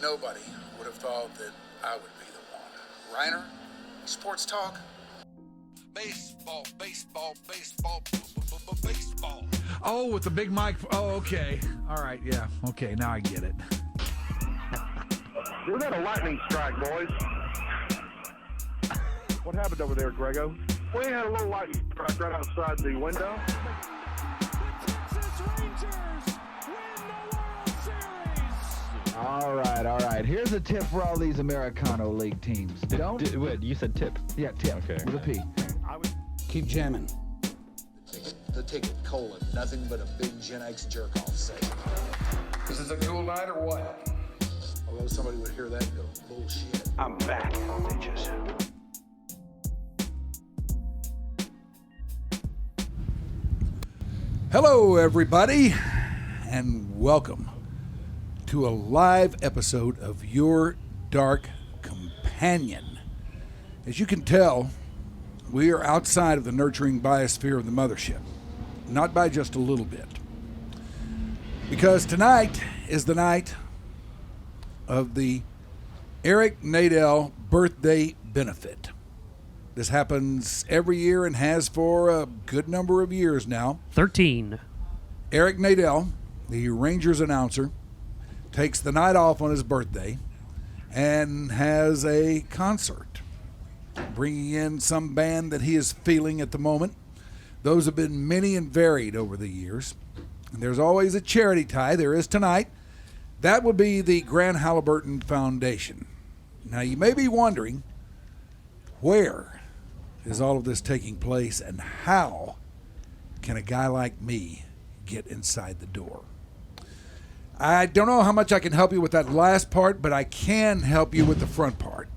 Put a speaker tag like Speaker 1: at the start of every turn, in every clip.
Speaker 1: Nobody would have thought that I would be the one. Rhyner, sports talk. Baseball, baseball, baseball, baseball.
Speaker 2: Oh, with the big mic. Oh, okay. All right, yeah. Okay, now I get it.
Speaker 3: We got a lightning strike, boys. What happened over there, Grego? We had a little lightning strike right outside the window.
Speaker 4: The Texas Rangers win the World Series.
Speaker 5: All right. Here's a tip for all these Americano League teams.
Speaker 6: Wait, you said tip?
Speaker 5: Yeah, tip.
Speaker 6: Okay.
Speaker 5: With a P.
Speaker 1: Keep jamming.
Speaker 7: The ticket, colon, nothing but a big Gen X jerk-off sake.
Speaker 1: This is a cool night or what? Although somebody would hear that and go, bullshit.
Speaker 3: I'm back, bitches.
Speaker 2: Hello, everybody, and welcome to a live episode of Your Dark Companion. As you can tell, we are outside of the nurturing biosphere of the mothership, not by just a little bit. Because tonight is the night of the Eric Nadel birthday benefit. This happens every year and has for a good number of years now.
Speaker 8: 13.
Speaker 2: Eric Nadel, the Rangers announcer, takes the night off on his birthday and has a concert, bringing in some band that he is feeling at the moment. Those have been many and varied over the years. And there's always a charity tie. There is tonight. That would be the Grant Halliburton Foundation. Now, you may be wondering, where is all of this taking place and how can a guy like me get inside the door? I don't know how much I can help you with that last part, but I can help you with the front part.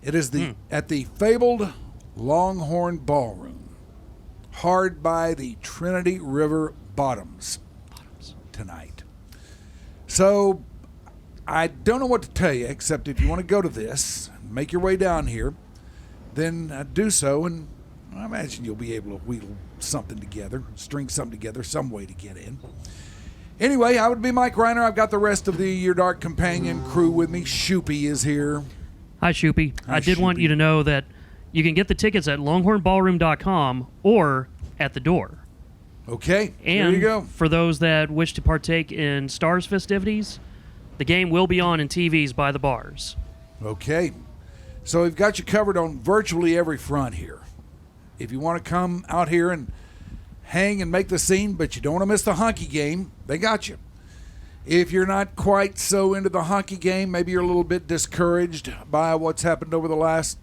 Speaker 2: It is at the fabled Longhorn Ballroom, hard by the Trinity River Bottoms tonight. So I don't know what to tell you, except if you want to go to this, make your way down here, then do so, and I imagine you'll be able to wheedle something together, string something together, some way to get in. Anyway, I would be Mike Rhyner. I've got the rest of the Your Dark Companion crew with me. Shoopy is here.
Speaker 8: Hi, Shoopy.
Speaker 2: Hi,
Speaker 8: I did want
Speaker 2: Shoopy.
Speaker 8: you to know that you can get the tickets at longhornballroom.com or at the door.
Speaker 2: Okay,
Speaker 8: And
Speaker 2: there you go.
Speaker 8: for those that wish to partake in Stars festivities, the game will be on in TVs by the bars.
Speaker 2: Okay, so we've got you covered on virtually every front here. If you want to come out here and hang and make the scene, but you don't want to miss the hockey game, they got you. If you're not quite so into the hockey game, maybe you're a little bit discouraged by what's happened over the last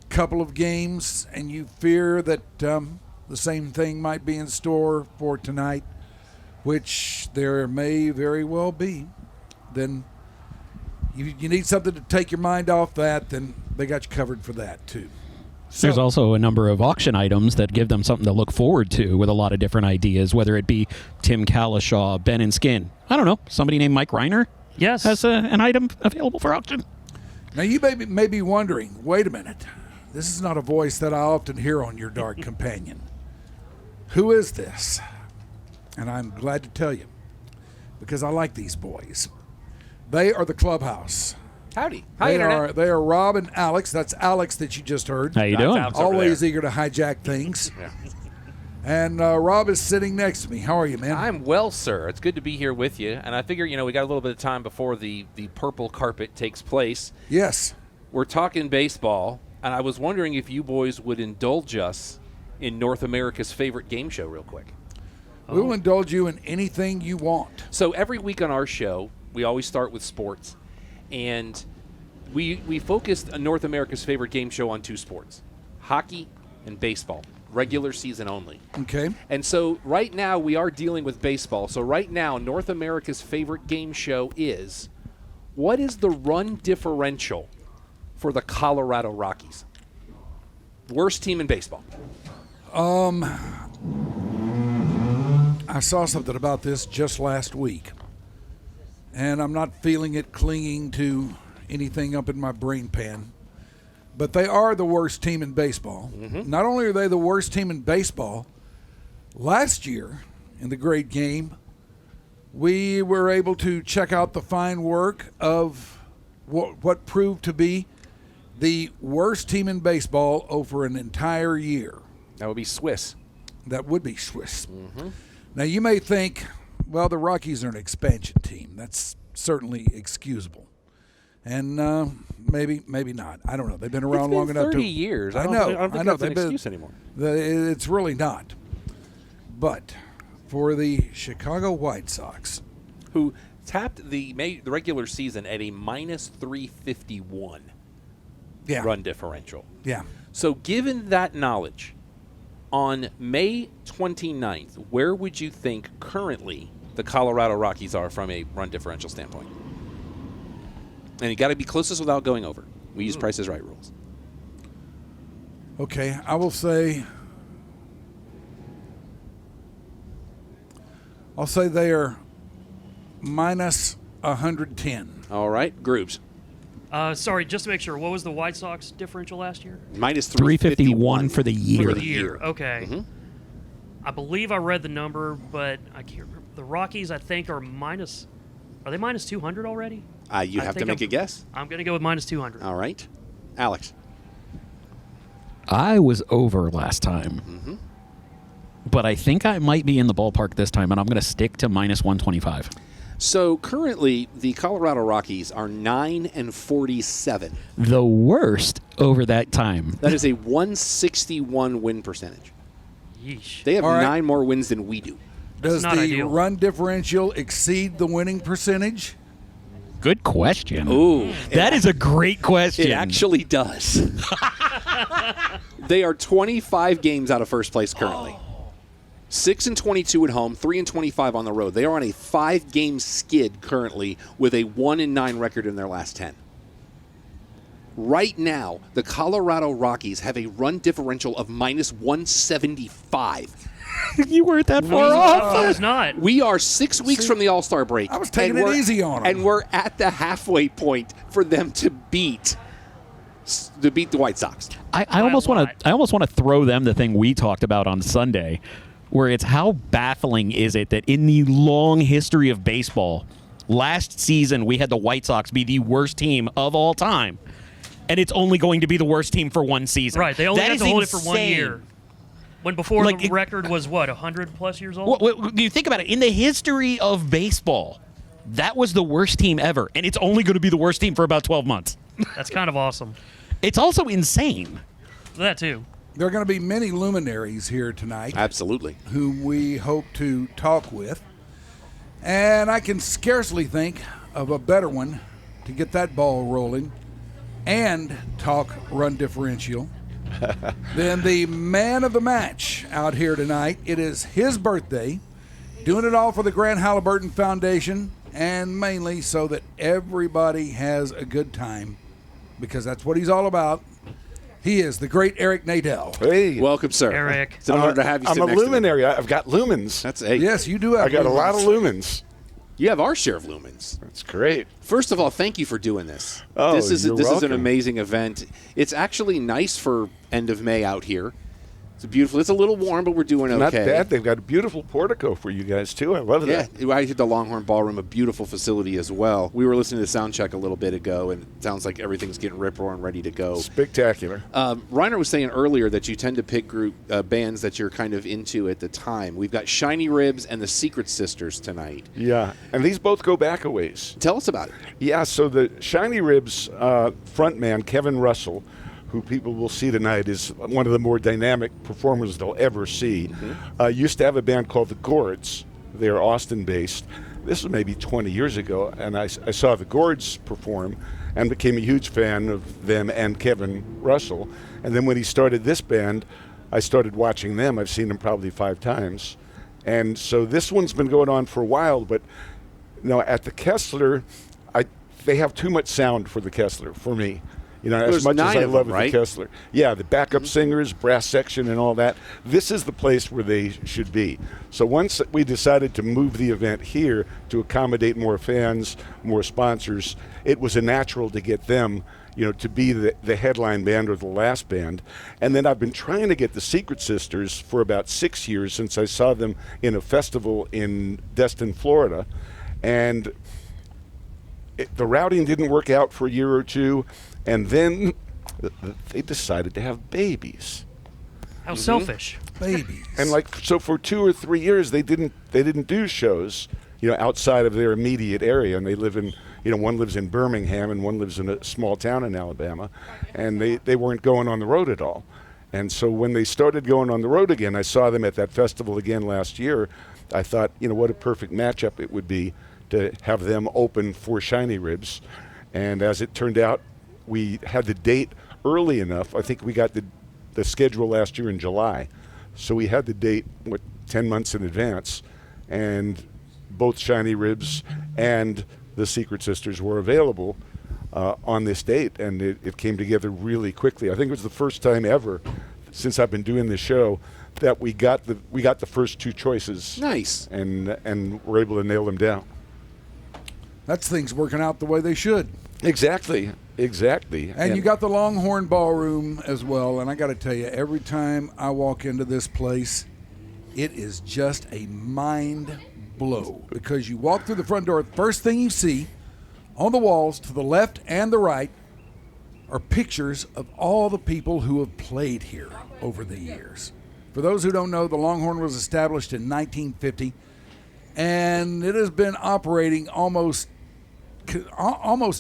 Speaker 2: couple of games, and you fear that the same thing might be in store for tonight, which there may very well be, then you need something to take your mind off that, then they got you covered for that too. So,
Speaker 6: There's also a number of auction items that give them something to look forward to with a lot of different ideas, whether it be Tim Calishaw, Ben and Skin. I don't know, somebody named Mike Rhyner
Speaker 8: Yes.
Speaker 6: has an item available for auction.
Speaker 2: now you may be wondering, wait a minute, this is not a voice that I often hear on Your Dark Companion. Who is this? And I'm glad to tell you, because I like these boys. They are the Clubhouse.
Speaker 9: Howdy. Hi, Internet.
Speaker 2: They are Rob and Alex. That's Alex that you just heard.
Speaker 6: How you doing?
Speaker 9: Alex over
Speaker 2: Always eager to hijack things.
Speaker 9: Yeah.
Speaker 2: And Rob is sitting next to me. How are you, man?
Speaker 9: I'm well, sir. It's good to be here with you. And I figure, we got a little bit of time before the purple carpet takes place.
Speaker 2: Yes.
Speaker 9: We're talking baseball, and I was wondering if you boys would indulge us in North America's favorite game show real quick.
Speaker 2: We will indulge you in anything you want.
Speaker 9: So every week on our show, we always start with sports. And we focused on North America's favorite game show on two sports, hockey and baseball, regular season only.
Speaker 2: Okay.
Speaker 9: And so right now we are dealing with baseball. So right now, North America's favorite game show is, what is the run differential for the Colorado Rockies? Worst team in baseball.
Speaker 2: I saw something about this just last week, and I'm not feeling it clinging to anything up in my brain pan. But they are the worst team in baseball.
Speaker 9: Mm-hmm.
Speaker 2: Not only are they the worst team in baseball, last year in the great game, we were able to check out the fine work of what proved to be the worst team in baseball over an entire year.
Speaker 9: That would be Swiss.
Speaker 2: That would be Swiss. Now, you may think, well, the Rockies are an expansion team. That's certainly excusable. And maybe not. I don't know. They've been around long enough.
Speaker 9: 30 years.
Speaker 2: I know.
Speaker 9: I don't think that's an excuse anymore.
Speaker 2: It's really not. But for the Chicago White Sox,
Speaker 9: who tapped the regular season at a minus 351 run differential.
Speaker 2: Yeah.
Speaker 9: So given that knowledge, on May 29th, where would you think currently the Colorado Rockies are from a run differential standpoint? And you got to be closest without going over. We use Price is Right rules.
Speaker 2: Okay, I will say. I'll say they are minus 110.
Speaker 9: All right, Grubes.
Speaker 8: Sorry, just to make sure, what was the White Sox differential last year?
Speaker 9: Minus
Speaker 6: 351 for the year.
Speaker 8: For the year, okay. I believe I read the number, but I can't remember. The Rockies, I think, are they minus 200 already?
Speaker 9: You have to make a guess.
Speaker 8: I'm going to go with minus 200.
Speaker 9: All right. Alex.
Speaker 6: I was over last time. But I think I might be in the ballpark this time, and I'm going to stick to minus 125.
Speaker 9: So currently, the Colorado Rockies are 9-47.
Speaker 6: The worst over that time.
Speaker 9: That is a 161 win percentage.
Speaker 8: Yeesh.
Speaker 9: They have
Speaker 2: All right.
Speaker 9: 9 more wins than we do.
Speaker 2: Does
Speaker 8: not
Speaker 2: the
Speaker 8: ideal.
Speaker 2: run differential exceed the winning percentage?
Speaker 6: Good question.
Speaker 9: Ooh.
Speaker 6: That is a great question.
Speaker 9: It actually does. They are 25 games out of first place currently. 6-22 at home, 3-25 on the road. They are on a 5-game skid currently with a 1-9 record in their last 10. Right now, the Colorado Rockies have a run differential of minus 175.
Speaker 6: You weren't that far off.
Speaker 8: I was not.
Speaker 9: We are 6 weeks from the All-Star break.
Speaker 2: I was taking
Speaker 9: and
Speaker 2: it
Speaker 9: we're-
Speaker 2: easy on them.
Speaker 9: And we're at the halfway point for them to beat the White Sox.
Speaker 6: I almost want to throw them the thing we talked about on Sunday, where it's how baffling is it that in the long history of baseball, last season we had the White Sox be the worst team of all time, and it's only going to be the worst team for one season.
Speaker 8: Right, they only
Speaker 6: That
Speaker 8: had
Speaker 6: is
Speaker 8: to hold it for 1
Speaker 6: insane.
Speaker 8: year. When before
Speaker 6: Like,
Speaker 8: the record was, 100-plus years old?
Speaker 6: Well, you think about it. In the history of baseball, that was the worst team ever, and it's only going to be the worst team for about 12 months.
Speaker 8: That's kind of awesome.
Speaker 6: It's also insane.
Speaker 8: That, too.
Speaker 2: There are going to be many luminaries here tonight
Speaker 9: Absolutely.
Speaker 2: whom we hope to talk with. And I can scarcely think of a better one to get that ball rolling and talk run differential than the man of the match out here tonight. It is his birthday, doing it all for the Grant Halliburton Foundation, and mainly so that everybody has a good time, because that's what he's all about. He is the great Eric Nadel.
Speaker 10: Hey.
Speaker 9: Welcome, sir.
Speaker 8: Eric.
Speaker 9: It's an honor to have you
Speaker 10: I'm
Speaker 9: sit
Speaker 10: a
Speaker 9: next to me.
Speaker 10: luminary. I've got lumens.
Speaker 9: That's a
Speaker 2: Yes, you do have
Speaker 10: I got a lot of
Speaker 2: lumens.
Speaker 10: lumens.
Speaker 9: You have our share of lumens.
Speaker 10: That's great.
Speaker 9: First of all, thank you for doing this.
Speaker 10: Oh,
Speaker 9: this is
Speaker 10: you're
Speaker 9: an
Speaker 10: welcome.
Speaker 9: amazing event. It's actually nice for end of May out here. It's beautiful. It's a little warm, but we're doing okay.
Speaker 10: Not bad. They've got a beautiful portico for you guys, too. I love
Speaker 9: Yeah,
Speaker 10: that.
Speaker 9: I hit the Longhorn Ballroom, a beautiful facility as well. We were listening to sound check a little bit ago, and it sounds like everything's getting rip-roaring ready to go.
Speaker 10: Spectacular.
Speaker 9: Rhyner was saying earlier that you tend to pick bands that you're kind of into at the time. We've got Shiny Ribs and the Secret Sisters tonight.
Speaker 10: Yeah, and these both go back a ways.
Speaker 9: Tell us about it.
Speaker 10: Yeah, so the Shiny Ribs frontman, Kevin Russell, who people will see tonight, is one of the more dynamic performers they'll ever see. Used to have a band called the Gourds. They're Austin-based. This was maybe 20 years ago, and I saw the Gourds perform and became a huge fan of them and Kevin Russell. And then when he started this band, I started watching them. I've seen them probably 5 times. And so this one's been going on for a while, but at the Kessler, they have too much sound for the Kessler, for me. You know,
Speaker 9: There's
Speaker 10: as much as
Speaker 9: 9
Speaker 10: I
Speaker 9: of
Speaker 10: love
Speaker 9: them,
Speaker 10: the
Speaker 9: right?
Speaker 10: Kessler. Yeah, the backup singers, brass section, and all that. This is the place where they should be. So once we decided to move the event here to accommodate more fans, more sponsors, it was a natural to get them, you know, to be the headline band or the last band. And then I've been trying to get the Secret Sisters for about 6 years since I saw them in a festival in Destin, Florida. And the routing didn't work out for a year or two. And then they decided to have babies.
Speaker 8: How selfish.
Speaker 2: Babies.
Speaker 10: And so for 2 or 3 years they didn't do shows, you know, outside of their immediate area. And they live in, you know, one lives in Birmingham and one lives in a small town in Alabama, and they weren't going on the road at all. And so when they started going on the road again, I saw them at that festival again last year. I thought, you know, what a perfect matchup it would be to have them open for Shiny Ribs. And as it turned out, we had the date early enough. I think we got the schedule last year in July. So we had the date, 10 months in advance. And both Shiny Ribs and the Secret Sisters were available on this date. And it came together really quickly. I think it was the first time ever since I've been doing this show that we got the first 2 choices.
Speaker 9: Nice.
Speaker 10: And were able to nail them down.
Speaker 2: That's things working out the way they should.
Speaker 10: Exactly.
Speaker 2: And you got the Longhorn Ballroom as well. And I got to tell you, every time I walk into this place, it is just a mind blow. Because you walk through the front door, the first thing you see on the walls to the left and the right are pictures of all the people who have played here over the years. For those who don't know, the Longhorn was established in 1950, and it has been operating almost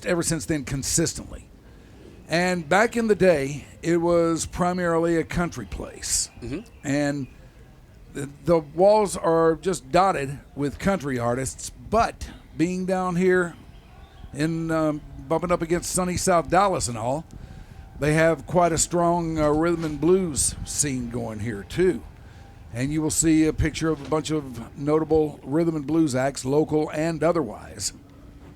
Speaker 2: ever since then consistently. And back in the day, it was primarily a country place. Mm-hmm. And the walls are just dotted with country artists, but being down here in bumping up against sunny South Dallas and all, they have quite a strong rhythm and blues scene going here too. And you will see a picture of a bunch of notable rhythm and blues acts, local and otherwise,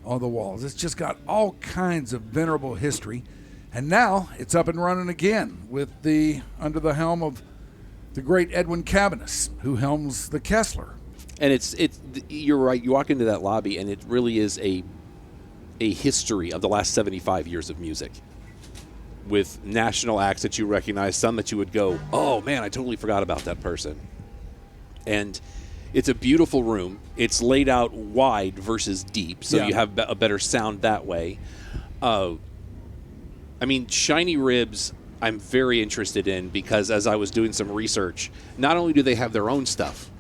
Speaker 2: on the walls. It's just got all kinds of venerable history. And now it's up and running again with under the helm of the great Edwin Cabanas, who helms the Kessler.
Speaker 9: And it's you're right. You walk into that lobby, and it really is a history of the last 75 years of music, with national acts that you recognize, some that you would go, oh man, I totally forgot about that person. And it's a beautiful room. It's laid out wide versus deep, so you have a better sound that way. I mean, Shiny Ribs, I'm very interested in, because as I was doing some research, not only do they have their own stuff,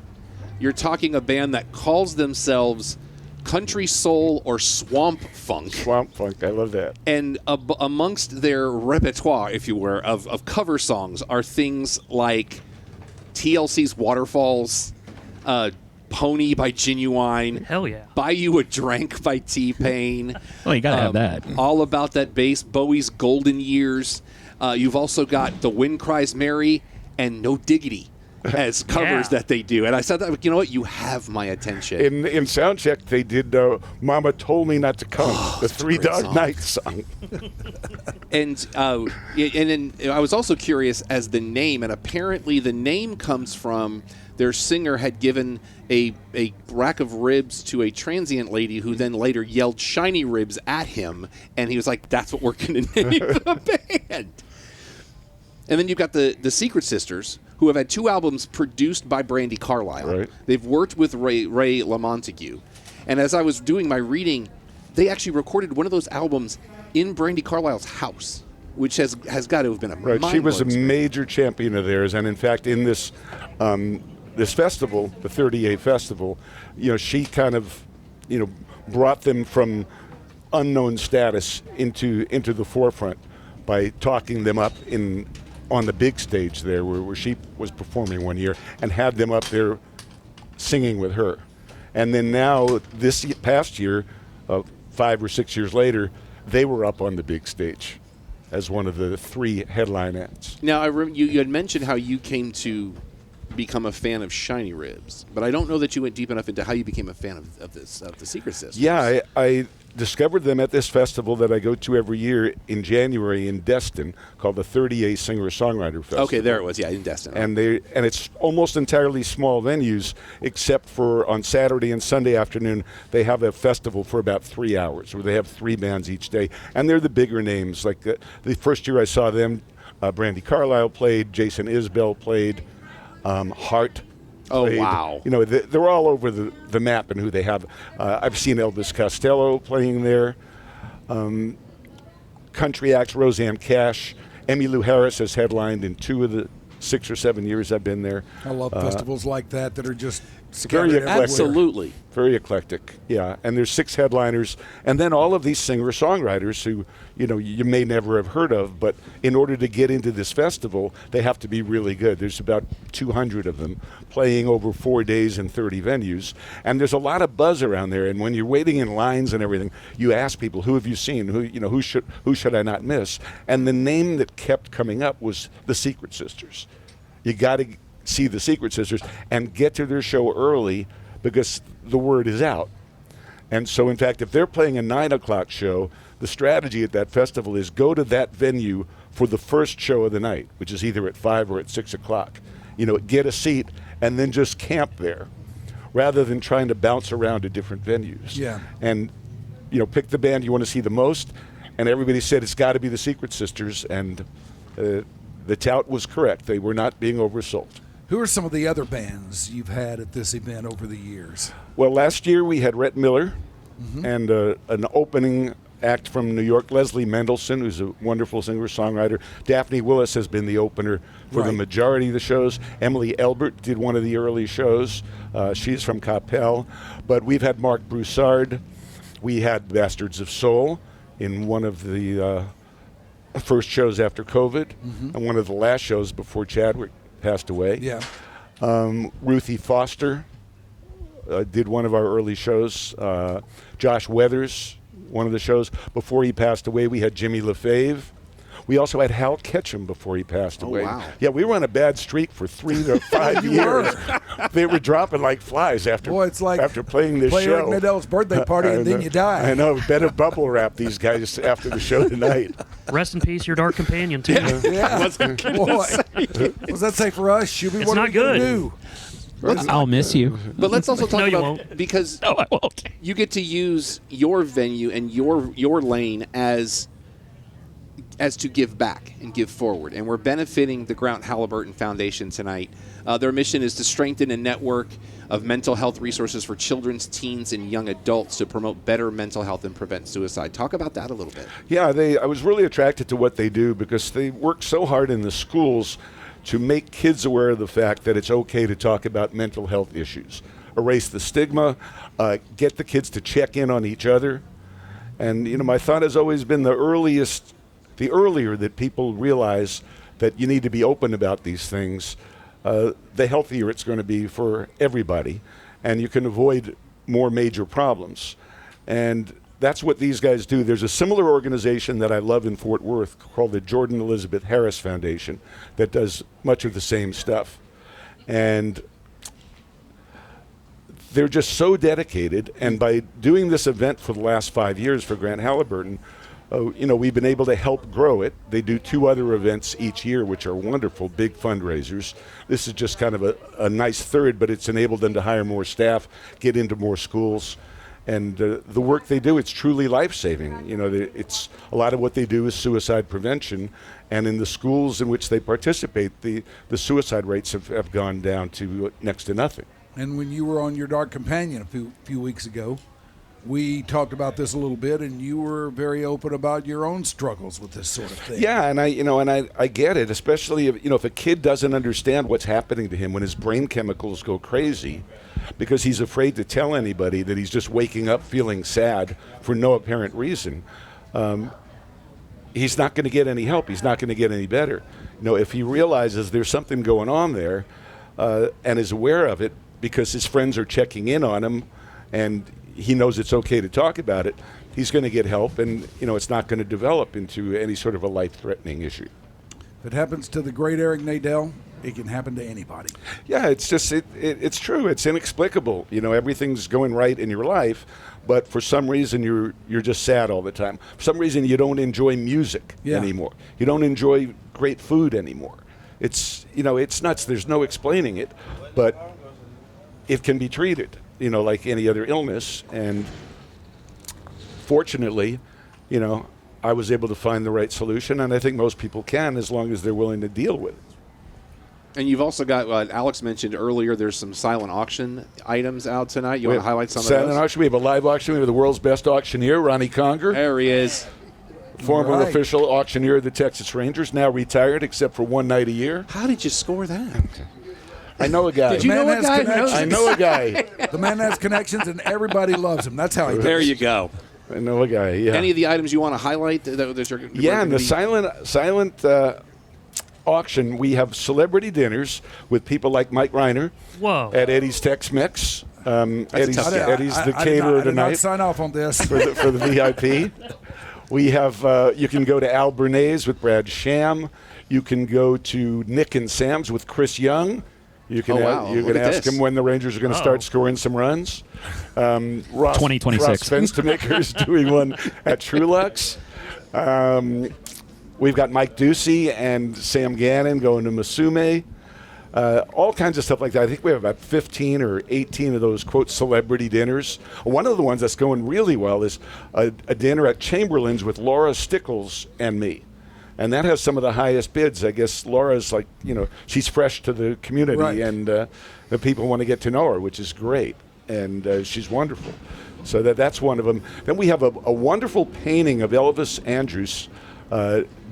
Speaker 9: you're talking a band that calls themselves country soul or swamp funk.
Speaker 10: Swamp funk, I love that.
Speaker 9: And amongst their repertoire, if you were, of cover songs are things like TLC's Waterfalls, Pony by Genuine.
Speaker 8: Hell yeah.
Speaker 9: Buy You a Drink by T-Pain.
Speaker 6: Oh, you got to have that.
Speaker 9: All About That Bass, Bowie's Golden Years. You've also got The Wind Cries Mary and No Diggity as covers that they do. And I said that, you know what? You have my attention.
Speaker 10: In Soundcheck, they did Mama Told Me Not to Come, the Three Dog Night song.
Speaker 9: And then I was also curious as the name, and apparently the name comes from their singer had given a rack of ribs to a transient lady who then later yelled Shiny Ribs at him, and he was like, that's what we're going to name the band. And then you've got the Secret Sisters, who have had 2 albums produced by Brandy Carlisle. Right. They've worked with Ray LaMontague. And as I was doing my reading, they actually recorded one of those albums in Brandy Carlisle's house, which has got to have been a
Speaker 10: right. She was a major champion of theirs, and in fact, in this this festival, the 38 Festival, you know, she kind of, you know, brought them from unknown status into the forefront by talking them up on the big stage there, where she was performing one year, and had them up there singing with her. And then now, this past year, 5 or 6 years later, they were up on the big stage as one of the 3 headline acts.
Speaker 9: Now, you had mentioned how you came to become a fan of Shiny Ribs, but I don't know that you went deep enough into how you became a fan of the Secret Sisters.
Speaker 10: Yeah, I discovered them at this festival that I go to every year in January in Destin, called the 30A Singer-Songwriter Festival.
Speaker 11: Okay, there it was. Yeah, in Destin.
Speaker 10: And it's almost entirely small venues, except for on Saturday and Sunday afternoon, they have a festival for about 3 hours, where they have 3 bands each day. And they're the bigger names. Like the first year I saw them, Brandy Carlisle played, Jason Isbell played, Hart.
Speaker 11: Oh,
Speaker 10: played.
Speaker 11: wow.
Speaker 10: You know, they're all over the map and who they have. I've seen Elvis Costello playing there. Country acts, Roseanne Cash. Emmylou Harris has headlined in 2 of the 6 or 7 years I've been there.
Speaker 2: I love festivals like that are just
Speaker 10: very eclectic.
Speaker 11: Absolutely.
Speaker 10: Very eclectic, yeah. And there's 6 headliners, and then all of these singer-songwriters who, you may never have heard of, but in order to get into this festival, they have to be really good. There's about 200 of them playing over 4 days in 30 venues, and there's a lot of buzz around there. And when you're waiting in lines and everything, you ask people, who have you seen? Who should I not miss? And the name that kept coming up was the Secret Sisters. You got to see the Secret Sisters and get to their show early because the word is out. And so, in fact, if they're playing a 9 o'clock show, the strategy at that festival is go to that venue for the first show of the night, which is either at 5 or at 6 o'clock. Get a seat and then just camp there rather than trying to bounce around to different venues.
Speaker 2: Yeah.
Speaker 10: And, pick the band you want to see the most. And everybody said it's got to be the Secret Sisters, and the tout was correct. They were not being oversold.
Speaker 2: Who are some of the other bands you've had at this event over the years?
Speaker 10: Well, last year we had Rhett Miller and an opening act from New York, Leslie Mendelson, who's a wonderful singer-songwriter. Daphne Willis has been the opener for the majority of the shows. Emily Elbert did one of the early shows. She's from Capel. But we've had Mark Broussard. We had Bastards of Soul in one of the first shows after COVID and one of the last shows before Chadwick passed away.
Speaker 2: Yeah.
Speaker 10: Ruthie Foster did one of our early shows. Josh Weathers, one of the shows. Before he passed away, we had Jimmy LaFave. We also had Hal Ketchum before he passed away.
Speaker 11: Wow.
Speaker 10: Yeah, we were on a bad streak for 3 to 5 years. They were dropping like flies after playing this show.
Speaker 2: Like Nadel's birthday party and then you die.
Speaker 10: I know. Better bubble wrap these guys after the show tonight.
Speaker 8: Rest in peace, your dark companion, too.
Speaker 2: Yeah. Boy, what does that say for us? Shuby,
Speaker 8: It's
Speaker 2: what
Speaker 8: not
Speaker 2: are we gonna
Speaker 8: good.
Speaker 2: do?
Speaker 6: I'll miss you.
Speaker 11: But let's also talk
Speaker 8: No, you
Speaker 11: about,
Speaker 8: won't.
Speaker 11: because
Speaker 6: No, I won't.
Speaker 11: you get to use your venue and your lane as to give back and give forward. And we're benefiting the Grant Halliburton Foundation tonight. Their mission is to strengthen a network of mental health resources for children, teens, and young adults to promote better mental health and prevent suicide. Talk about that a little bit.
Speaker 10: Yeah, I was really attracted to what they do because they work so hard in the schools to make kids aware of the fact that it's okay to talk about mental health issues. Erase the stigma, get the kids to check in on each other. And, my thought has always been the earlier that people realize that you need to be open about these things, the healthier it's going to be for everybody, and you can avoid more major problems. And that's what these guys do. There's a similar organization that I love in Fort Worth called the Jordan Elizabeth Harris Foundation that does much of the same stuff. And they're just so dedicated, and by doing this event for the last 5 years for Grant Halliburton, we've been able to help grow it. They do 2 other events each year, which are wonderful, big fundraisers. This is just kind of a nice third, but it's enabled them to hire more staff, get into more schools. And the work they do, it's truly life-saving. It's a lot of what they do is suicide prevention. And in the schools in which they participate, the suicide rates have gone down to next to nothing.
Speaker 2: And when you were on your Dark Companion a few weeks ago, we talked about this a little bit, and you were very open about your own struggles with this sort of thing.
Speaker 10: Yeah, and I get it, especially if a kid doesn't understand what's happening to him when his brain chemicals go crazy, because he's afraid to tell anybody that he's just waking up feeling sad for no apparent reason. He's not going to get any help. He's not going to get any better. If he realizes there's something going on there and is aware of it because his friends are checking in on him and he knows it's okay to talk about it, he's going to get help, and it's not going to develop into any sort of a life-threatening issue.
Speaker 2: If it happens to the great Eric Nadel, it can happen to anybody.
Speaker 10: Yeah, it's just it's true. It's inexplicable. Everything's going right in your life, but for some reason you're just sad all the time. For some reason you don't enjoy music anymore. You don't enjoy great food anymore. It's it's nuts. There's no explaining it, but it can be treated, like any other illness. And fortunately, I was able to find the right solution, and I think most people can as long as they're willing to deal with it.
Speaker 11: And you've also got what Alex mentioned earlier. There's some silent auction items out tonight. You want to highlight some of those?
Speaker 10: Silent auction. We have a live auction. We have the world's best auctioneer, Ronnie Conger.
Speaker 11: There he is.
Speaker 10: Former official auctioneer of the Texas Rangers, now retired except for one night a year.
Speaker 11: How did you score that?
Speaker 10: I know a guy.
Speaker 11: Did you know a guy?
Speaker 10: I know a guy.
Speaker 2: The man has connections, and everybody loves him. That's how he does.
Speaker 11: There you go.
Speaker 10: I know a guy, yeah.
Speaker 11: Any of the items you want to highlight?
Speaker 10: Yeah, in the silent auction, we have celebrity dinners with people like Mike Rhyner.
Speaker 8: Whoa.
Speaker 10: At Eddie's Tex-Mex. Eddie's the caterer
Speaker 2: I did
Speaker 10: tonight.
Speaker 2: not sign off on this.
Speaker 10: For the VIP. We have, you can go to Al Bernay's with Brad Sham. You can go to Nick and Sam's with Chris Young. You can ask him when the Rangers are going to start scoring some runs. Ross
Speaker 6: 2026.
Speaker 10: Ross Fenstermaker is doing one at Trulux. We've got Mike Ducey and Sam Gannon going to Masume. All kinds of stuff like that. I think we have about 15 or 18 of those, quote, celebrity dinners. One of the ones that's going really well is a dinner at Chamberlain's with Laura Stickles and me. And that has some of the highest bids. I guess Laura's like, she's fresh to the community, and the people want to get to know her, which is great. And she's wonderful. So that's one of them. Then we have a wonderful painting of Elvis Andrus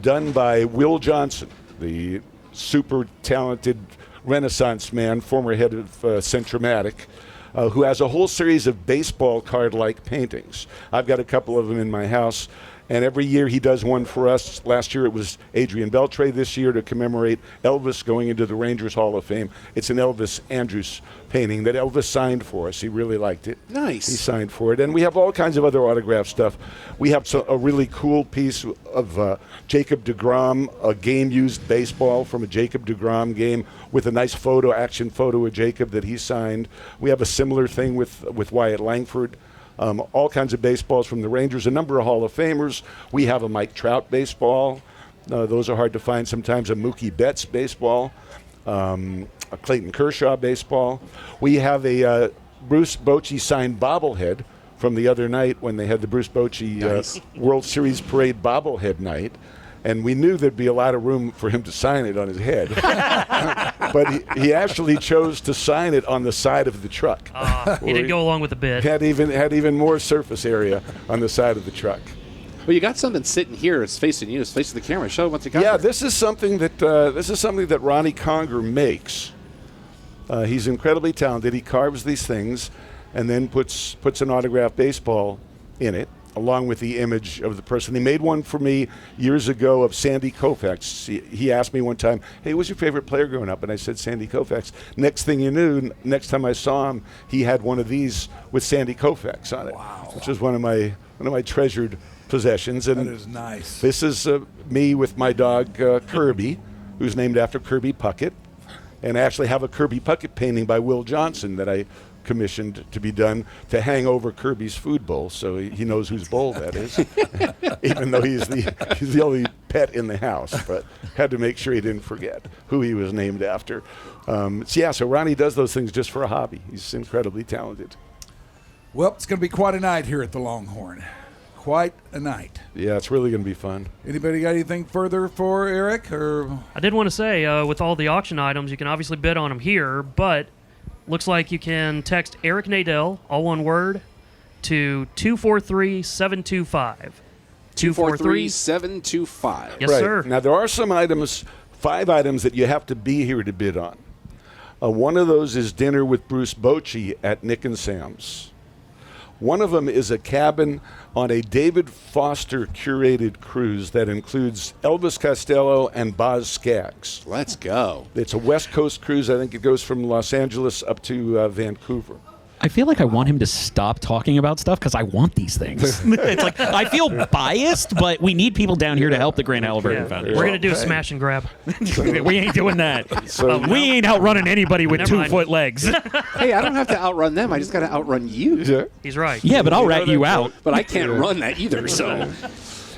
Speaker 10: done by Will Johnson, the super talented Renaissance man, former head of Centromatic, who has a whole series of baseball card-like paintings. I've got a couple of them in my house. And every year he does one for us. Last year it was Adrian Beltre. This year to commemorate Elvis going into the Rangers Hall of Fame. It's an Elvis Andrus painting that Elvis signed for us. He really liked it.
Speaker 11: Nice.
Speaker 10: He signed for it. And we have all kinds of other autograph stuff. We have a really cool piece of Jacob deGrom, a game-used baseball from a Jacob deGrom game with a nice action photo of Jacob that he signed. We have a similar thing with Wyatt Langford. All kinds of baseballs from the Rangers, a number of Hall of Famers. We have a Mike Trout baseball. Those are hard to find sometimes. A Mookie Betts baseball, a Clayton Kershaw baseball. We have a Bruce Bochy signed bobblehead from the other night when they had the Bruce Bochy World Series Parade bobblehead night. And we knew there'd be a lot of room for him to sign it on his head. But he actually chose to sign it on the side of the truck.
Speaker 8: He didn't go along with the bid.
Speaker 10: Had even more surface area on the side of the truck.
Speaker 11: Well, you got something sitting here. It's facing you. It's facing the camera. Show what you got.
Speaker 10: Yeah, this is something that Ronnie Conger makes. He's incredibly talented. He carves these things and then puts an autographed baseball in it, along with the image of the person. He made one for me years ago of Sandy Koufax. He asked me one time, hey, who was your favorite player growing up? And I said, Sandy Koufax. Next thing you knew, next time I saw him, he had one of these with Sandy Koufax on it, which is one of my treasured possessions. And
Speaker 2: that is nice.
Speaker 10: This is me with my dog, Kirby, who's named after Kirby Puckett. And I actually have a Kirby Puckett painting by Will Johnson that I commissioned to be done to hang over Kirby's food bowl, so he knows whose bowl that is. Even though he's the only pet in the house, but had to make sure he didn't forget who he was named after. So Ronnie does those things just for a hobby. He's incredibly talented.
Speaker 2: Well, it's going to be quite a night here at the Longhorn. Quite a night.
Speaker 10: Yeah, it's really going to be fun.
Speaker 2: Anybody got anything further for Eric? Or
Speaker 8: I did want to say, with all the auction items, you can obviously bid on them here, but looks like you can text Eric Nadel, all one word, to 243-725.
Speaker 11: 243-725.
Speaker 8: Yes, sir.
Speaker 10: Now, there are some items, 5 items that you have to be here to bid on. One of those is dinner with Bruce Bochy at Nick and Sam's. One of them is a cabin on a David Foster curated cruise that includes Elvis Costello and Boz Scaggs.
Speaker 11: Let's go.
Speaker 10: It's a West Coast cruise. I think it goes from Los Angeles up to Vancouver.
Speaker 6: I feel like I want him to stop talking about stuff because I want these things. It's like I feel biased, but we need people down here to help the Grant Halliburton Foundation.
Speaker 8: We're going to do a smash and grab.
Speaker 6: We ain't doing that.
Speaker 10: So
Speaker 6: we ain't outrunning anybody with
Speaker 8: Never mind.
Speaker 6: 2-foot legs.
Speaker 11: Hey, I don't have to outrun them. I just got to outrun you.
Speaker 10: Yeah.
Speaker 8: He's right.
Speaker 6: Yeah, but I'll rat you out.
Speaker 11: But I can't run that either, so.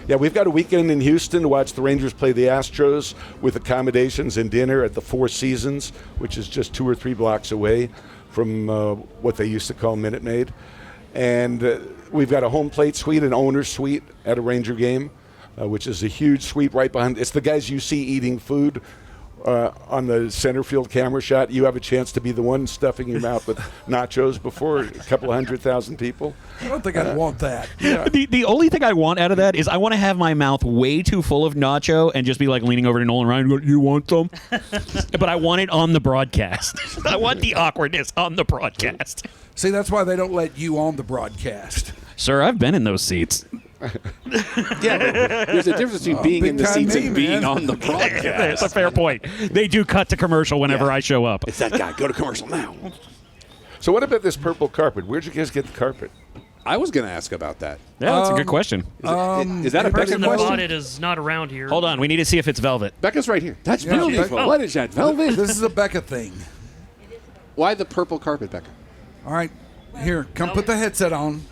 Speaker 10: Yeah, we've got a weekend in Houston to watch the Rangers play the Astros with accommodations and dinner at the Four Seasons, which is just 2 or 3 blocks away from what they used to call Minute Maid. And we've got a home plate suite, an owner's suite at a Ranger game, which is a huge suite right behind. It's the guys you see eating food on the center field camera shot. You have a chance to be the one stuffing your mouth with nachos before a couple 100,000 people.
Speaker 2: I don't think I'd want that.
Speaker 10: Yeah.
Speaker 6: The only thing I want out of that is I want to have my mouth way too full of nacho and just be like leaning over to Nolan Ryan, go, you want some? But I want it on the broadcast. I want the awkwardness on the broadcast.
Speaker 2: See, that's why they don't let you on the broadcast.
Speaker 6: Sir, I've been in those seats.
Speaker 11: Yeah, but there's a difference between being in the
Speaker 2: big-time
Speaker 11: seats
Speaker 2: me,
Speaker 11: and being
Speaker 2: man.
Speaker 11: on the
Speaker 6: That's
Speaker 11: broadcast.
Speaker 6: a fair point. They do cut to commercial whenever I show up.
Speaker 11: It's that guy. Go to commercial now.
Speaker 10: So what about this purple carpet? Where'd you guys get the carpet?
Speaker 11: I was going to ask about that.
Speaker 6: Yeah, that's a good question.
Speaker 11: Is that a
Speaker 8: The person
Speaker 11: Becca
Speaker 8: that
Speaker 11: question?
Speaker 8: bought it is not around here.
Speaker 6: Hold on, we need to see if it's velvet.
Speaker 11: Becca's right here. That's
Speaker 2: Yeah,
Speaker 11: beautiful.
Speaker 2: Becca-
Speaker 11: What is that, velvet?
Speaker 2: This is a Becca thing.
Speaker 11: Why the purple carpet, Becca?
Speaker 2: All right, here, come put the headset on.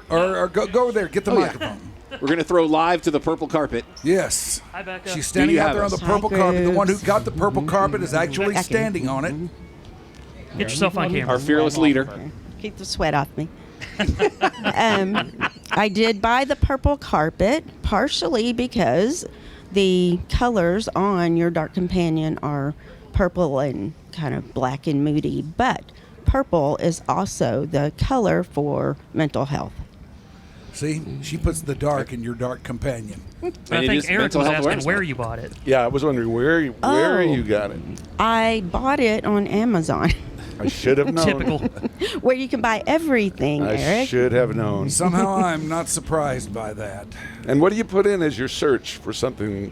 Speaker 2: Or go over there, get the
Speaker 11: Oh, yeah.
Speaker 2: microphone.
Speaker 11: We're going to throw live to the purple carpet.
Speaker 2: Yes.
Speaker 8: Hi, Becca.
Speaker 2: She's standing
Speaker 11: you
Speaker 2: out
Speaker 11: have
Speaker 2: there on
Speaker 11: us?
Speaker 2: the purple
Speaker 12: Hi,
Speaker 2: carpet. The one who
Speaker 12: Grubes.
Speaker 2: got the purple carpet is actually standing on it.
Speaker 8: Get yourself on camera.
Speaker 11: Our fearless leader.
Speaker 12: Keep the sweat off me. I did buy the purple carpet partially because the colors on your dark companion are purple and kind of black and moody, but purple is also the color for mental health.
Speaker 2: See, she puts the dark in your dark companion.
Speaker 8: I
Speaker 11: And it
Speaker 8: think
Speaker 11: is
Speaker 8: Eric
Speaker 11: Mental
Speaker 8: was
Speaker 11: Health
Speaker 8: asking
Speaker 11: Awareness
Speaker 8: where
Speaker 11: Month.
Speaker 8: you bought it.
Speaker 10: Yeah, I was wondering where you got it.
Speaker 12: I bought it on Amazon,
Speaker 10: I should have known.
Speaker 8: Typical.
Speaker 12: where you can buy everything,
Speaker 10: I
Speaker 12: Eric.
Speaker 10: should have known.
Speaker 2: Somehow I'm not surprised by that.
Speaker 10: And what do you put in as your search for something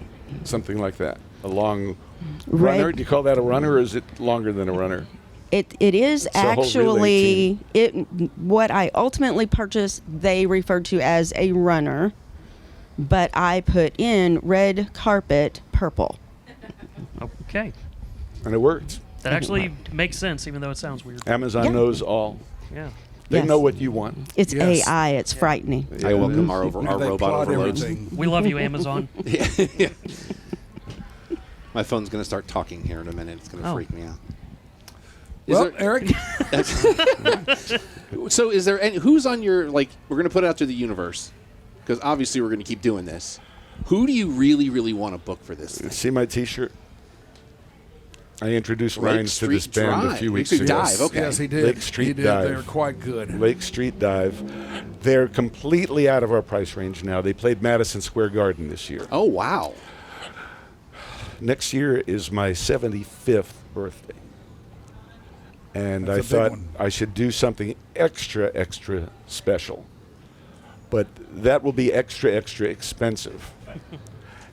Speaker 10: like that? A long
Speaker 12: Red-
Speaker 10: runner? Do you call that a runner, or is it longer than a runner?
Speaker 12: It is
Speaker 10: a whole relay
Speaker 12: actually what I ultimately purchased. They referred to as a runner, but I put in red carpet purple.
Speaker 8: Okay.
Speaker 10: And it worked.
Speaker 8: That actually makes sense, even though it sounds weird.
Speaker 10: Amazon
Speaker 12: Yeah.
Speaker 10: knows all.
Speaker 8: Yeah.
Speaker 10: They
Speaker 12: Yes.
Speaker 10: know what you want.
Speaker 12: It's
Speaker 2: Yes.
Speaker 12: AI. It's frightening.
Speaker 11: I welcome our
Speaker 2: They
Speaker 11: robot
Speaker 2: plot
Speaker 11: overloads.
Speaker 2: everything.
Speaker 8: We love you, Amazon.
Speaker 11: Yeah. My phone's going to start talking here in a minute. It's going to
Speaker 8: Oh.
Speaker 11: freak me out.
Speaker 2: Well, Eric,
Speaker 11: So is there any, who's on your, like, we're going to put it out to the universe, because obviously we're going to keep doing this. Who do you really, really want to book for this thing?
Speaker 10: See my T-shirt? I introduced
Speaker 11: Lake
Speaker 10: Ryan to this
Speaker 11: Street
Speaker 10: band
Speaker 11: Drive.
Speaker 10: a few
Speaker 11: Lake
Speaker 10: weeks
Speaker 11: Street
Speaker 10: ago.
Speaker 11: Dive, okay.
Speaker 2: yes, he did.
Speaker 10: Lake Street
Speaker 2: he did.
Speaker 10: Dive.
Speaker 2: They were quite good.
Speaker 10: Lake Street Dive. They're completely out of our price range now. They played Madison Square Garden this year.
Speaker 11: Oh, wow.
Speaker 10: Next year is my 75th birthday. And
Speaker 2: That's
Speaker 10: I
Speaker 2: a big
Speaker 10: thought
Speaker 2: one.
Speaker 10: I should do something extra special. But that will be extra expensive.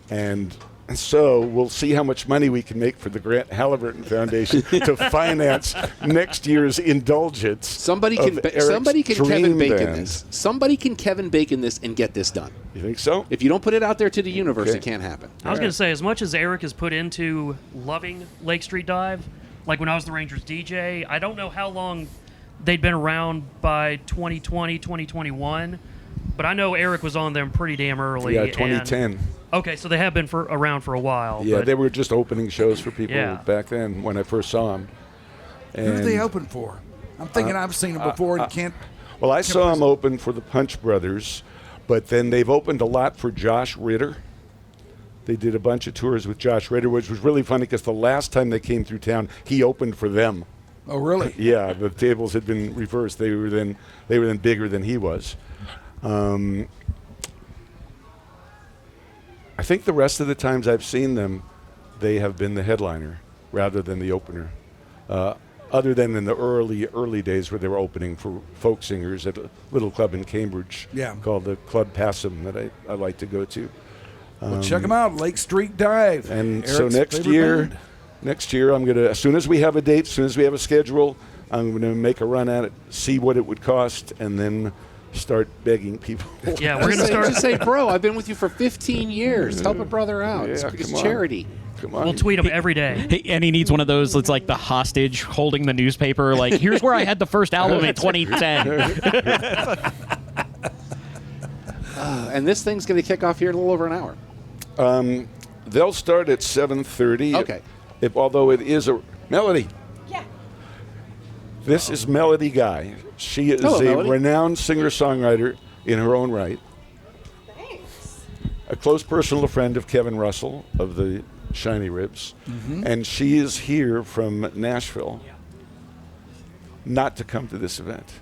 Speaker 10: And so we'll see how much money we can make for the Grant Halliburton Foundation to finance next year's indulgence.
Speaker 11: Somebody
Speaker 10: of
Speaker 11: can
Speaker 10: Eric's
Speaker 11: somebody can Kevin
Speaker 10: dream
Speaker 11: Bacon
Speaker 10: band.
Speaker 11: this. Somebody can Kevin Bacon this and get this done.
Speaker 10: You think so?
Speaker 11: If you don't put it out there to the universe,
Speaker 10: Okay.
Speaker 11: it can't happen.
Speaker 8: I was going to say, as much as Eric has put into loving Lake Street Dive, like when I was the Rangers DJ, I don't know how long they'd been around by 2020, 2021, but I know Eric was on them pretty damn early.
Speaker 10: Yeah,
Speaker 8: and-
Speaker 10: 2010.
Speaker 8: okay, so they have been around for a while.
Speaker 10: Yeah,
Speaker 8: but
Speaker 10: they were just opening shows for people
Speaker 8: Yeah.
Speaker 10: back then when I first saw them.
Speaker 2: Who did they open for? I'm thinking I've seen them before and can't.
Speaker 10: Well, I saw them open for the Punch Brothers, but then they've opened a lot for Josh Ritter. They did a bunch of tours with Josh Ritter, which was really funny because the last time they came through town, he opened for them.
Speaker 2: Oh, really?
Speaker 10: Yeah, the tables had been reversed. They were then bigger than he was. I think the rest of the times I've seen them, they have been the headliner rather than the opener. Other than in the early days where they were opening for folk singers at a little club in Cambridge called the Club Passum that I like to go to.
Speaker 2: Well, check them out, Lake Street Dive.
Speaker 10: And
Speaker 2: Eric's
Speaker 10: so next
Speaker 2: favorite
Speaker 10: year,
Speaker 2: band.
Speaker 10: I'm going to, as soon as we have a date, as soon as we have a schedule, I'm going to make a run at it, see what it would cost, and then start begging people.
Speaker 8: Yeah, we're going to start.
Speaker 11: Just say, bro, I've been with you for 15 years. Help a brother out.
Speaker 10: Yeah,
Speaker 11: It's
Speaker 10: come on.
Speaker 11: charity.
Speaker 10: Come on.
Speaker 8: We'll tweet them every day.
Speaker 6: Hey, and he needs one of those. It's like the hostage holding the newspaper. Like, here's where I had the first album in 2010.
Speaker 11: And this thing's going to kick off here in a little over an hour.
Speaker 10: They'll start at 7:30.
Speaker 11: Okay.
Speaker 10: Although it is a Melody.
Speaker 12: Yeah.
Speaker 10: This is Melody Guy. She is
Speaker 11: Hello,
Speaker 10: a
Speaker 11: Melody.
Speaker 10: renowned singer-songwriter in her own right.
Speaker 12: Thanks.
Speaker 10: A close personal friend of Kevin Russell of the Shiny Ribs. And she is here from Nashville not to come to this event.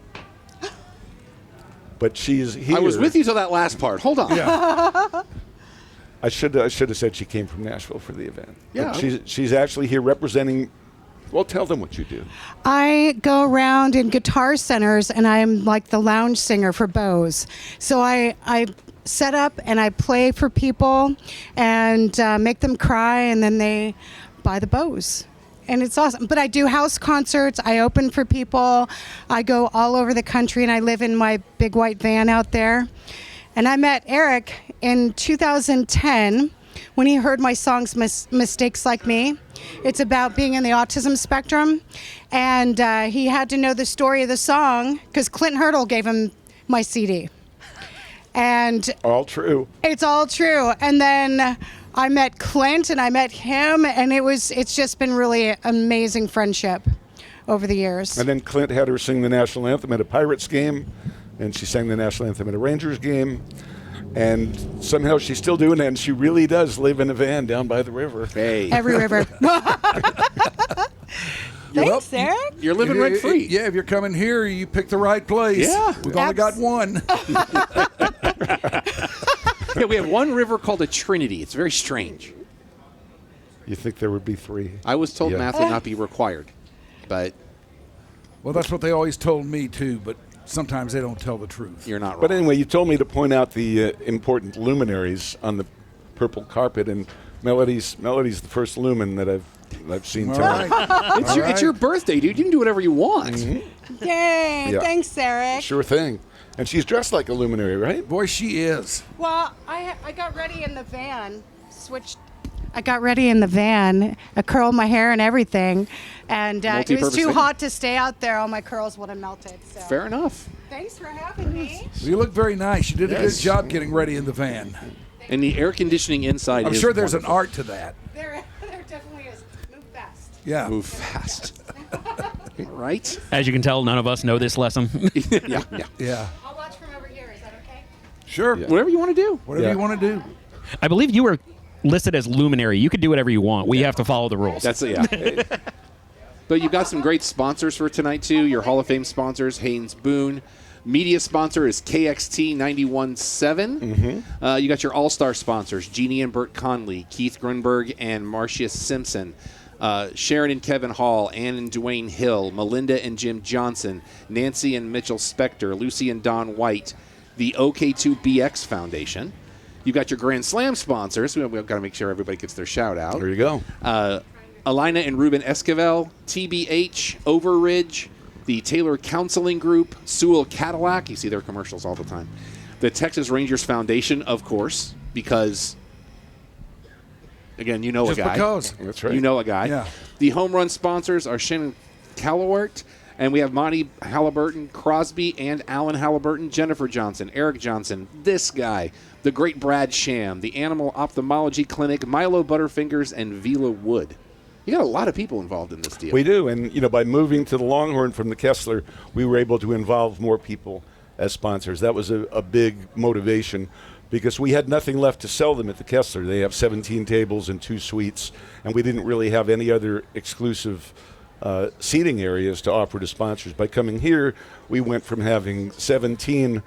Speaker 10: But she's here.
Speaker 11: I was with you till that last part. Hold on.
Speaker 10: Yeah. I should have said she came from Nashville for the event.
Speaker 11: Yeah.
Speaker 10: But she's actually here representing. Well, tell them what you do.
Speaker 13: I go around in guitar centers, and I'm like the lounge singer for Bose. So I set up and I play for people and make them cry, and then they buy the Bose. And it's awesome. But I do house concerts. I open for people. I go all over the country, and I live in my big white van out there. And I met Eric in 2010 when he heard my songs, Mistakes Like Me. It's about being in the autism spectrum. And he had to know the story of the song because Clint Hurdle gave him my CD. And
Speaker 10: all true.
Speaker 13: It's all true. And then I met Clint and I met him, and it's just been really amazing friendship over the years.
Speaker 10: And then Clint had her sing the national anthem at a Pirates game, and she sang the national anthem at a Rangers game. And somehow she's still doing that, and she really does live in a van down by the river.
Speaker 11: Hey.
Speaker 13: Every river. Thanks, Eric.
Speaker 11: You're living rent free.
Speaker 2: Yeah, if you're coming here, you picked the right place.
Speaker 11: Yeah.
Speaker 2: We've only got one.
Speaker 11: Yeah, we have one river called a Trinity. It's very strange.
Speaker 10: You think there would be three?
Speaker 11: I was told
Speaker 10: Yeah.
Speaker 11: math would not be required, but
Speaker 2: Well, that's what they always told me, too, but sometimes they don't tell the truth.
Speaker 11: you're not wrong.
Speaker 10: But anyway, you told me to point out the important luminaries on the purple carpet, and Melody's the first lumen that I've seen
Speaker 2: All
Speaker 10: tonight.
Speaker 2: right.
Speaker 11: It's your birthday, dude. You can do whatever you want.
Speaker 13: Yay.
Speaker 10: Yeah.
Speaker 13: Thanks, Eric.
Speaker 10: Sure thing. And she's dressed like a luminary, right?
Speaker 2: Boy, she is.
Speaker 13: Well, I got ready in the van, I got ready in the van, I curled my hair and everything, and it was
Speaker 11: Multi-purpose
Speaker 13: too
Speaker 11: thing.
Speaker 13: hot to stay out there. All my curls would have melted. So.
Speaker 11: Fair enough.
Speaker 13: Thanks for having me.
Speaker 2: You look very nice. You did a good
Speaker 11: Yes.
Speaker 2: job getting ready in the van.
Speaker 11: And the air conditioning inside
Speaker 2: I'm
Speaker 11: is
Speaker 2: sure there's
Speaker 11: wonderful.
Speaker 2: an art to that.
Speaker 13: There definitely is. Move fast.
Speaker 2: Yeah.
Speaker 11: Move fast. Right?
Speaker 6: As you can tell, none of us know this lesson.
Speaker 11: Yeah.
Speaker 2: Yeah.
Speaker 13: I'll watch from over here. Is that okay?
Speaker 2: Sure.
Speaker 11: Whatever you want to do.
Speaker 2: Whatever you want to do.
Speaker 6: I believe you were listed as luminary. You could do whatever you want. We have to follow the rules.
Speaker 11: That's it, yeah. But you've got some great sponsors for tonight, too. Your Hall of Fame sponsors, Haynes Boone. Media sponsor is KXT 91.7. You got your all-star sponsors, Jeannie and Bert Conley, Keith Grunberg, and Marcia Simpson. Sharon and Kevin Hall, Ann and Dwayne Hill, Melinda and Jim Johnson, Nancy and Mitchell Spector, Lucy and Don White, the OK2BX Foundation. You've got your Grand Slam sponsors. We've got to make sure everybody gets their shout out.
Speaker 10: There you go.
Speaker 11: Alina and Ruben Esquivel, TBH, Overridge, the Taylor Counseling Group, Sewell Cadillac. You see their commercials all the time. The Texas Rangers Foundation, of course, because, again, you know
Speaker 2: Just
Speaker 11: a guy.
Speaker 2: because.
Speaker 10: That's right.
Speaker 11: You know a guy.
Speaker 2: Yeah.
Speaker 11: The home run sponsors are Shannon Callawart, and we have Monty Halliburton, Crosby, and Alan Halliburton, Jennifer Johnson, Eric Johnson, this guy, the great Brad Sham, the Animal Ophthalmology Clinic, Milo Butterfingers, and Vila Wood. You got a lot of people involved in this deal.
Speaker 10: We do, and by moving to the Longhorn from the Kessler, we were able to involve more people as sponsors. That was a big motivation because we had nothing left to sell them at the Kessler. They have 17 tables and 2 suites, and we didn't really have any other exclusive seating areas to offer to sponsors. By coming here, we went from having 17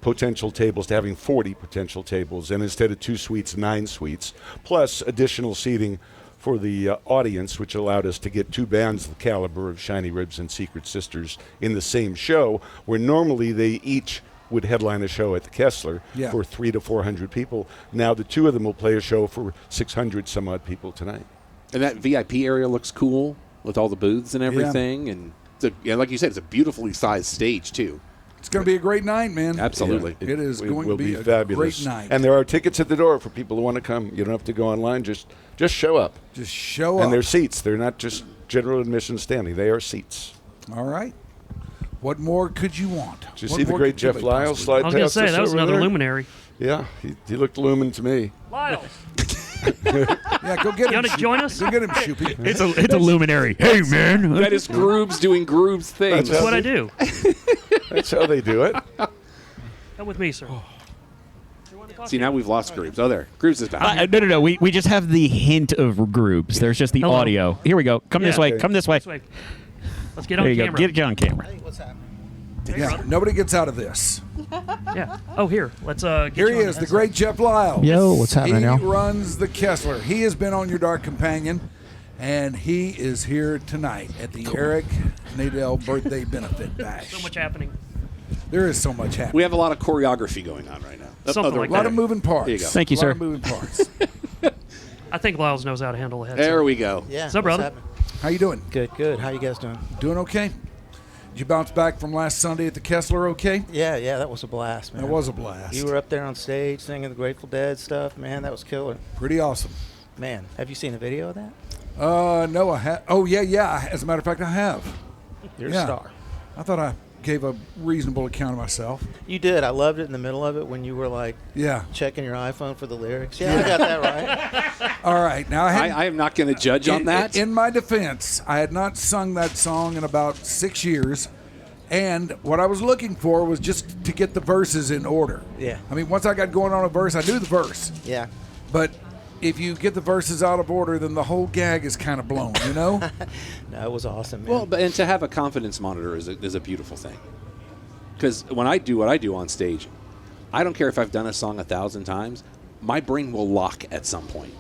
Speaker 10: potential tables to having 40 potential tables, and instead of 2 suites, 9 suites, plus additional seating for the audience, which allowed us to get 2 bands the caliber of Shiny Ribs and Secret Sisters in the same show, where normally they each would headline a show at the Kessler for 300 to 400 people. Now the 2 of them will play a show for 600 some odd people tonight.
Speaker 11: And that VIP area looks cool with all the booths and everything, and like you said, it's a beautifully sized stage too.
Speaker 2: It's going to be a great night, man.
Speaker 11: Absolutely.
Speaker 2: It is going to be a
Speaker 10: fabulous.
Speaker 2: great night.
Speaker 10: And there are tickets at the door for people who want to come. You don't have to go online. Just show up.
Speaker 2: Just show up.
Speaker 10: And they're seats. They're not just general admission standing. They are seats.
Speaker 2: All right. What more could you want?
Speaker 10: Did you see the great Jeff Lyles slide past us?
Speaker 8: I was going to say, that was another
Speaker 10: there?
Speaker 8: luminary.
Speaker 10: Yeah, he looked lumen to me.
Speaker 8: Lyles.
Speaker 2: Yeah, go get him.
Speaker 8: You want to join us?
Speaker 2: Go get him, Shoopy.
Speaker 6: It's a luminary. Hey, man.
Speaker 11: That is Grubes doing Grubes things.
Speaker 8: That's what I do.
Speaker 10: That's how they do it.
Speaker 8: Come with me, sir.
Speaker 11: See, now we've lost Grubes. Oh, there. Grubes is back.
Speaker 6: No. We just have the hint of Grubes. There's just the
Speaker 8: Hello.
Speaker 6: audio. Here we go. Come this way. Come this way.
Speaker 8: Let's get on
Speaker 6: There you
Speaker 8: camera.
Speaker 6: go. Get on camera.
Speaker 7: Hey, what's happening?
Speaker 2: Yeah, nobody gets out of this.
Speaker 8: Yeah. Oh, here. Let's get
Speaker 2: Here
Speaker 8: you
Speaker 2: he
Speaker 8: on
Speaker 2: is,
Speaker 8: the
Speaker 2: the great Jeff Lyles.
Speaker 14: Yo, what's happening,
Speaker 2: He
Speaker 14: y'all?
Speaker 2: runs the Kessler. He has been on your Dark Companion, and he is here tonight at the Eric Nadel birthday benefit bash.
Speaker 8: So much happening.
Speaker 2: There is so much happening.
Speaker 11: We have a lot of choreography going on right now.
Speaker 8: Something like
Speaker 2: A lot
Speaker 8: that.
Speaker 2: of moving parts.
Speaker 11: There you go.
Speaker 6: Thank you,
Speaker 2: a
Speaker 6: sir.
Speaker 2: lot of moving parts.
Speaker 8: I think Lyles knows how to handle a headset.
Speaker 11: There we go.
Speaker 14: Yeah.
Speaker 8: What's up, brother?
Speaker 2: How you doing?
Speaker 14: Good. How you guys doing?
Speaker 2: Doing okay? Did you bounce back from last Sunday at the Kessler okay?
Speaker 14: Yeah, that was a blast, man.
Speaker 2: That was a blast.
Speaker 14: You were up there on stage singing the Grateful Dead stuff, man. That was killer.
Speaker 2: Pretty awesome.
Speaker 14: Man, have you seen a video of that?
Speaker 2: No, I have. Oh, yeah. As a matter of fact, I have.
Speaker 14: You're
Speaker 2: Yeah.
Speaker 14: a star.
Speaker 2: I thought I gave a reasonable account of myself.
Speaker 14: You did. I loved it in the middle of it when you were like
Speaker 2: Yeah.
Speaker 14: checking your iPhone for the lyrics. Yeah, I got that right.
Speaker 2: All right. Now,
Speaker 11: I am not going to judge on that.
Speaker 2: In my defense, I had not sung that song in about 6 years. And what I was looking for was just to get the verses in order.
Speaker 14: Yeah.
Speaker 2: I mean, once I got going on a verse, I knew the verse.
Speaker 14: Yeah.
Speaker 2: But if you get the verses out of order, then the whole gag is kind of blown, you know?
Speaker 14: No, it was awesome, man.
Speaker 11: Well, and to have a confidence monitor is a beautiful thing. Because when I do what I do on stage, I don't care if I've done a song 1,000 times, my brain will lock at some point.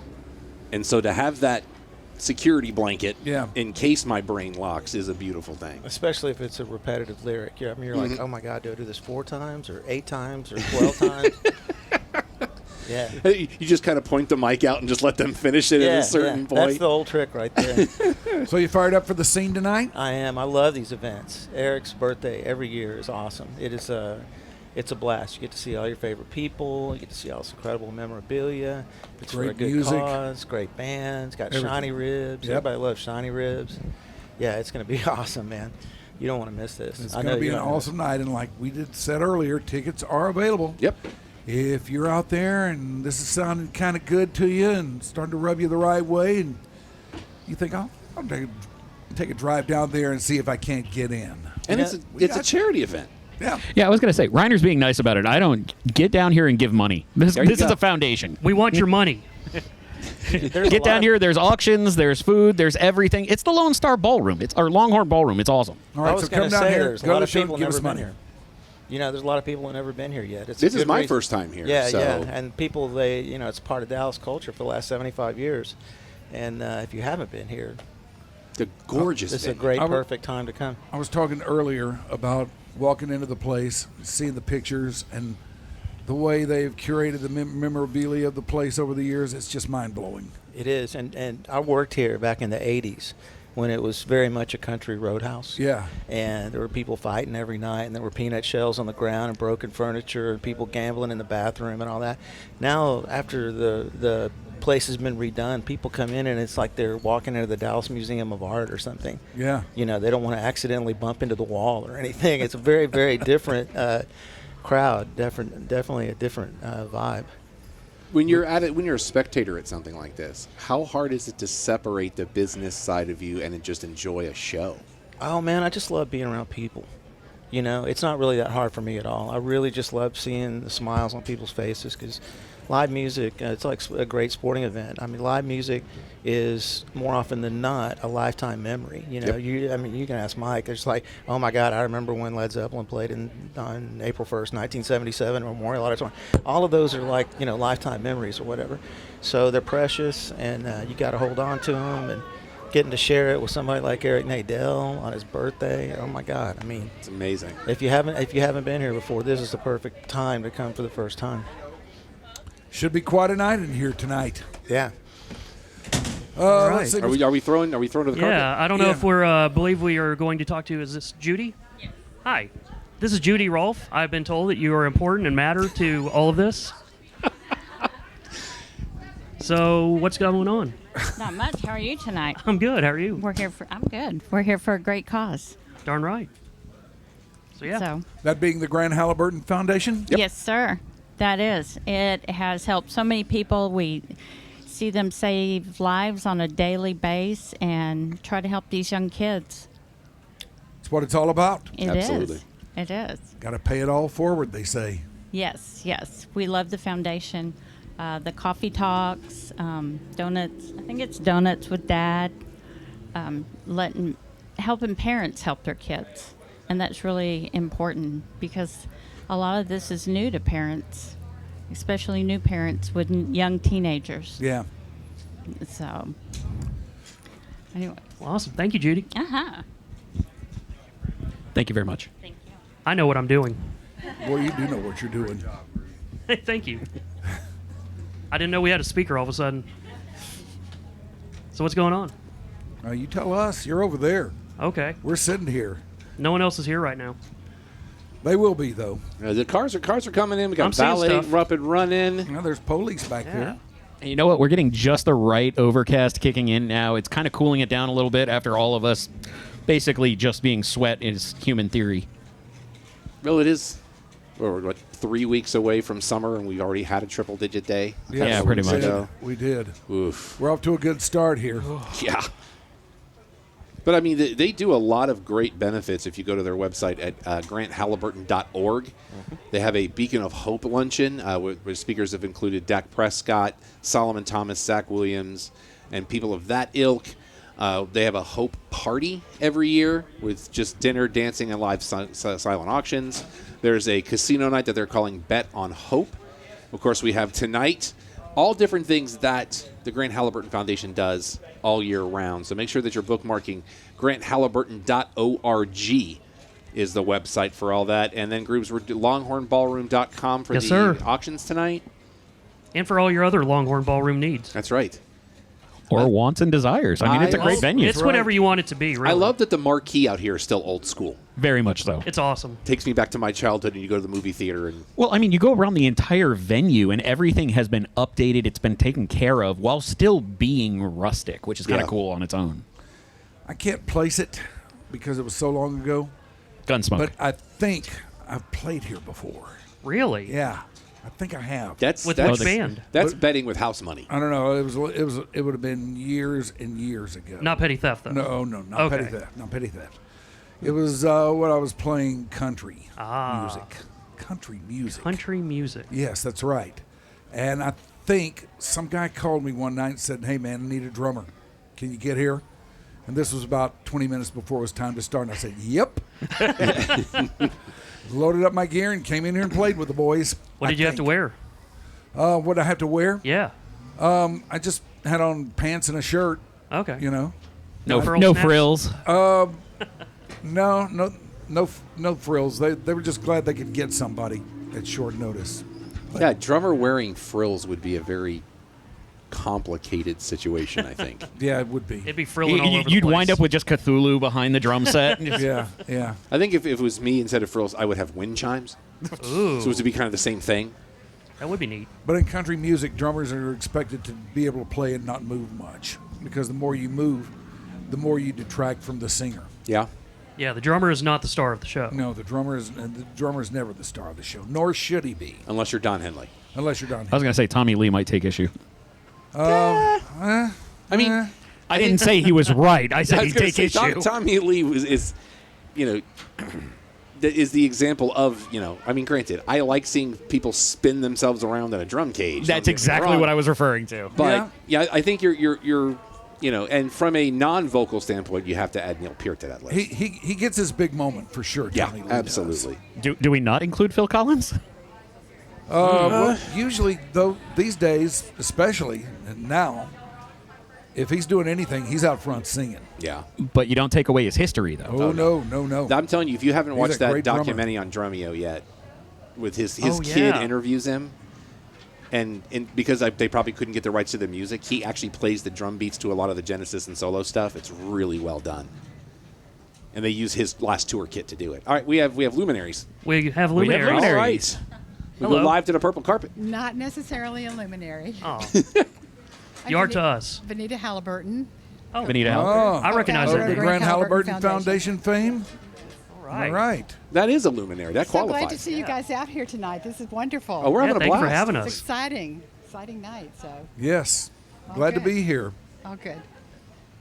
Speaker 11: And so to have that security blanket in case my brain locks is a beautiful thing.
Speaker 14: Especially if it's a repetitive lyric. You're like, oh my God, do I do this 4 times or 8 times or 12 times? Yeah.
Speaker 11: You just kind of point the mic out and just let them finish it at a certain point.
Speaker 14: That's the old trick right there.
Speaker 2: So you fired up for the scene tonight?
Speaker 14: I am. I love these events. Eric's birthday every year is awesome. It's a blast. You get to see all your favorite people. You get to see all this incredible memorabilia. It's for a
Speaker 2: Great
Speaker 14: good
Speaker 2: music.
Speaker 14: cause. Great bands. Got
Speaker 2: Everything.
Speaker 14: shiny ribs.
Speaker 2: Yep.
Speaker 14: Everybody loves shiny ribs. Yeah, it's going to be awesome, man. You don't want to miss this.
Speaker 2: It's
Speaker 14: I
Speaker 2: going
Speaker 14: know
Speaker 2: to be
Speaker 14: you
Speaker 2: an
Speaker 14: don't wanna
Speaker 2: awesome night. And like we said earlier, tickets are available.
Speaker 11: Yep.
Speaker 2: If you're out there and this is sounding kind of good to you and starting to rub you the right way, and you think, I'll take a drive down there and see if I can't get in.
Speaker 11: And it's a charity event.
Speaker 2: Yeah.
Speaker 6: I was going to say, Reiner's being nice about it. I don't get down here and give money. This is a foundation.
Speaker 8: We want your money.
Speaker 6: Get down here. There's auctions. There's food. There's everything. It's the Lone Star Ballroom. It's our Longhorn Ballroom. It's awesome.
Speaker 2: All right,
Speaker 14: I was
Speaker 2: so
Speaker 14: going
Speaker 2: come
Speaker 14: to
Speaker 2: down
Speaker 14: say
Speaker 2: here.
Speaker 14: there's a
Speaker 2: Go
Speaker 14: lot
Speaker 2: to
Speaker 14: of
Speaker 2: the show,
Speaker 14: people
Speaker 2: give
Speaker 14: never
Speaker 2: us
Speaker 14: been
Speaker 2: money.
Speaker 14: here. You know, there's a lot of people who never been here yet.
Speaker 11: This is my first time here.
Speaker 14: Yeah,
Speaker 11: so.
Speaker 14: yeah, and people, it's part of Dallas culture for the last 75 years. And if you haven't been here,
Speaker 11: it's a gorgeous
Speaker 14: it's a
Speaker 11: venue.
Speaker 14: great, perfect time to come.
Speaker 2: I was talking earlier about walking into the place, seeing the pictures, and the way they've curated the memorabilia of the place over the years. It's just mind-blowing.
Speaker 14: It is, and I worked here back in the 80s when it was very much a country roadhouse.
Speaker 2: Yeah.
Speaker 14: And there were people fighting every night, and there were peanut shells on the ground and broken furniture and people gambling in the bathroom and all that. Now, after the place has been redone, people come in and it's like they're walking into the Dallas Museum of Art or something.
Speaker 2: Yeah.
Speaker 14: You know, they don't want to accidentally bump into the wall or anything. It's a very, very different crowd, definitely a different vibe.
Speaker 11: When you're a spectator at something like this, how hard is it to separate the business side of you and just enjoy a show?
Speaker 14: Oh man, I just love being around people. You know, it's not really that hard for me at all. I really just love seeing the smiles on people's faces because live music, it's like a great sporting event. I mean, live music is more often than not a lifetime memory. You know,
Speaker 11: Yep.
Speaker 14: you can ask Mike. It's like, oh my God, I remember when Led Zeppelin played on April 1st, 1977, Memorial Auditorium. All of those are like, lifetime memories or whatever. So they're precious, and you got to hold on to them. And getting to share it with somebody like Eric Nadel on his birthday, oh my God! I mean,
Speaker 11: it's amazing.
Speaker 14: If you haven't been here before, this is the perfect time to come for the first time.
Speaker 2: Should be quite a night in here tonight.
Speaker 14: Yeah.
Speaker 2: Let's see.
Speaker 9: Are we throwing to the carpet?
Speaker 8: Yeah, I don't know if we're. Believe we are going to talk to. Is this Judy? Yes. Hi, this is Judy Rolfe. I've been told that you are important and matter to all of this. So what's going on?
Speaker 15: Not much. How are you tonight?
Speaker 8: I'm good. How are you?
Speaker 15: I'm good. We're here for a great cause.
Speaker 8: Darn right. So yeah.
Speaker 15: So
Speaker 2: that being the Grant Halliburton Foundation.
Speaker 15: Yes, sir. That is. It has helped so many people. We see them save lives on a daily basis and try to help these young kids.
Speaker 2: That's what it's all about.
Speaker 15: Absolutely. It is.
Speaker 2: Got to pay it all forward, they say.
Speaker 15: Yes. We love the foundation. The coffee talks, donuts. I think it's donuts with Dad. Helping parents help their kids, and that's really important because a lot of this is new to parents, especially new parents with young teenagers.
Speaker 2: Yeah.
Speaker 15: So, anyway.
Speaker 8: Well, awesome. Thank you, Judy.
Speaker 6: Thank you very much.
Speaker 15: Thank you.
Speaker 8: I know what I'm doing.
Speaker 2: Well, you do know what you're doing.
Speaker 8: Thank you. I didn't know we had a speaker all of a sudden. So what's going on?
Speaker 2: You tell us. You're over there.
Speaker 8: Okay.
Speaker 2: We're sitting here.
Speaker 8: No one else is here right now.
Speaker 2: They will be, though.
Speaker 9: The cars are coming in. We got
Speaker 8: I'm seeing
Speaker 9: ballet
Speaker 8: stuff.
Speaker 9: up and running.
Speaker 2: Now there's police back there.
Speaker 6: And you know what? We're getting just the right overcast kicking in now. It's kind of cooling it down a little bit after all of us basically just being sweat is human theory.
Speaker 9: Well, it is. We're, what, 3 weeks away from summer, and we've already had a triple-digit day.
Speaker 6: Yeah, pretty much.
Speaker 2: We did.
Speaker 9: Oof.
Speaker 2: We're off to a good start here.
Speaker 9: Yeah. But, I mean, they do a lot of great benefits if you go to their website at granthalliburton.org. They have a Beacon of Hope luncheon where speakers have included Dak Prescott, Solomon Thomas, Zach Williams, and people of that ilk. They have a Hope Party every year with just dinner, dancing, and live silent auctions. There's a casino night that they're calling Bet on Hope. Of course, we have tonight all different things that the Grant Halliburton Foundation does all year round. So make sure that you're bookmarking granthalliburton.org is the website for all that. And then Grubes, we're longhornballroom.com for auctions tonight.
Speaker 8: And for all your other Longhorn Ballroom needs.
Speaker 9: That's right.
Speaker 6: Or wants and desires. I mean, it's a great venue.
Speaker 8: It's whatever you want it to be, really.
Speaker 9: I love that the marquee out here is still old school.
Speaker 6: Very much so.
Speaker 8: It's awesome.
Speaker 9: Takes me back to my childhood, and you go to the movie theater. And
Speaker 6: Well, I mean, you go around the entire venue, and everything has been updated. It's been taken care of while still being rustic, which is kind of cool on its own.
Speaker 2: I can't place it because it was so long ago.
Speaker 6: Gunsmoke.
Speaker 2: But I think I've played here before.
Speaker 8: Really?
Speaker 2: Yeah. I think I have.
Speaker 9: That's
Speaker 8: which band?
Speaker 9: That's betting with house money.
Speaker 2: I don't know. It would have been years and years ago.
Speaker 8: Not petty theft, though.
Speaker 2: No, not petty theft. Not petty theft. It was what I was playing country music. Country music.
Speaker 8: Country music.
Speaker 2: Yes, that's right. And I think some guy called me one night and said, "Hey man, I need a drummer. Can you get here?" And this was about 20 minutes before it was time to start. And I said, "Yep." Loaded up my gear and came in here and played with the boys.
Speaker 8: What did you have to wear?
Speaker 2: What did I have to wear?
Speaker 8: Yeah.
Speaker 2: I just had on pants and a shirt.
Speaker 8: Okay.
Speaker 2: You know.
Speaker 6: No frills.
Speaker 2: No frills. They were just glad they could get somebody at short notice.
Speaker 9: Yeah, drummer wearing frills would be a very complicated situation, I think.
Speaker 2: Yeah, it would be.
Speaker 8: It'd be frilling all over the
Speaker 6: You'd
Speaker 8: place.
Speaker 6: wind up with just Cthulhu behind the drum set.
Speaker 2: Yeah.
Speaker 9: I think if it was me, instead of frills, I would have wind chimes.
Speaker 8: Ooh.
Speaker 9: So it would be kind of the same thing.
Speaker 8: That would be neat.
Speaker 2: But in country music, drummers are expected to be able to play and not move much because the more you move, the more you detract from the singer.
Speaker 9: Yeah.
Speaker 8: Yeah, the drummer is not the star of the show.
Speaker 2: No, the drummer is never the star of the show, nor should he be.
Speaker 9: Unless you're Don Henley.
Speaker 6: I was going to say Tommy Lee might take issue.
Speaker 9: I mean,
Speaker 6: I didn't say he was right. I said he'd take issue.
Speaker 9: Tommy Lee is the example of, I mean, granted, I like seeing people spin themselves around in a drum cage.
Speaker 6: That's exactly what I was referring to.
Speaker 9: But yeah, I think you're and from a non-vocal standpoint, you have to add Neil Peart to that list.
Speaker 2: He gets his big moment for sure. Tommy Lee
Speaker 9: absolutely.
Speaker 6: Do we not include Phil Collins?
Speaker 2: Well, usually, though, these days, especially now, if he's doing anything, he's out front singing.
Speaker 9: Yeah.
Speaker 6: But you don't take away his history, though.
Speaker 2: Oh, no.
Speaker 9: I'm telling you, if you haven't
Speaker 2: He's
Speaker 9: watched
Speaker 2: a
Speaker 9: that
Speaker 2: great drummer.
Speaker 9: documentary on Drumeo yet, with his
Speaker 8: Oh,
Speaker 9: kid
Speaker 8: yeah.
Speaker 9: interviews him,
Speaker 11: And because they probably couldn't get the rights to the music, he actually plays the drum beats to a lot of the Genesis and solo stuff. It's really well done. And they use his last tour kit to do it. All right, we have luminaries.
Speaker 8: We have luminaries.
Speaker 11: All right. We go live to the purple carpet.
Speaker 16: Not necessarily a luminary.
Speaker 8: Oh. You are to us.
Speaker 16: Vanita Halliburton.
Speaker 8: Oh,
Speaker 6: Vanita Halliburton.
Speaker 8: I recognize
Speaker 2: Of
Speaker 8: that.
Speaker 2: the
Speaker 8: name.
Speaker 2: Grant Halliburton Foundation fame.
Speaker 8: Right.
Speaker 2: All right.
Speaker 11: That is a luminary. That
Speaker 16: So
Speaker 11: qualifies.
Speaker 16: glad to see you guys out here tonight. This is wonderful.
Speaker 11: Oh, we're having a
Speaker 8: thank you for
Speaker 11: blast.
Speaker 8: having
Speaker 16: It's
Speaker 8: us.
Speaker 16: exciting night. So.
Speaker 2: Yes. Glad to
Speaker 16: Okay.
Speaker 2: be here.
Speaker 16: Oh, good.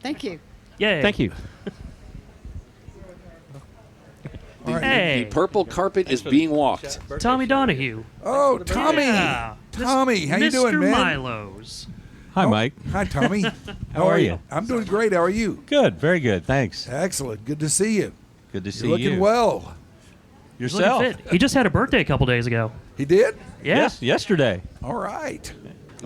Speaker 16: Thank you.
Speaker 8: Yay.
Speaker 6: Thank you.
Speaker 8: Hey.
Speaker 11: The purple carpet is being walked.
Speaker 8: Tommy Donahue.
Speaker 2: Oh, Tommy.
Speaker 8: Yeah.
Speaker 2: Tommy, how you
Speaker 8: Mr.
Speaker 2: doing, man?
Speaker 8: Milo's.
Speaker 17: Hi, Mike.
Speaker 2: Hi, Tommy.
Speaker 17: How are you?
Speaker 2: I'm doing great. How are you?
Speaker 17: Good, very good. Thanks.
Speaker 2: Excellent. Good to see you.
Speaker 17: Good to see
Speaker 2: You're
Speaker 17: you.
Speaker 2: looking well.
Speaker 8: He's looking
Speaker 17: Yourself.
Speaker 8: fit. He just had a birthday a couple days ago.
Speaker 2: He did?
Speaker 8: Yeah.
Speaker 17: Yes, yesterday.
Speaker 2: All right.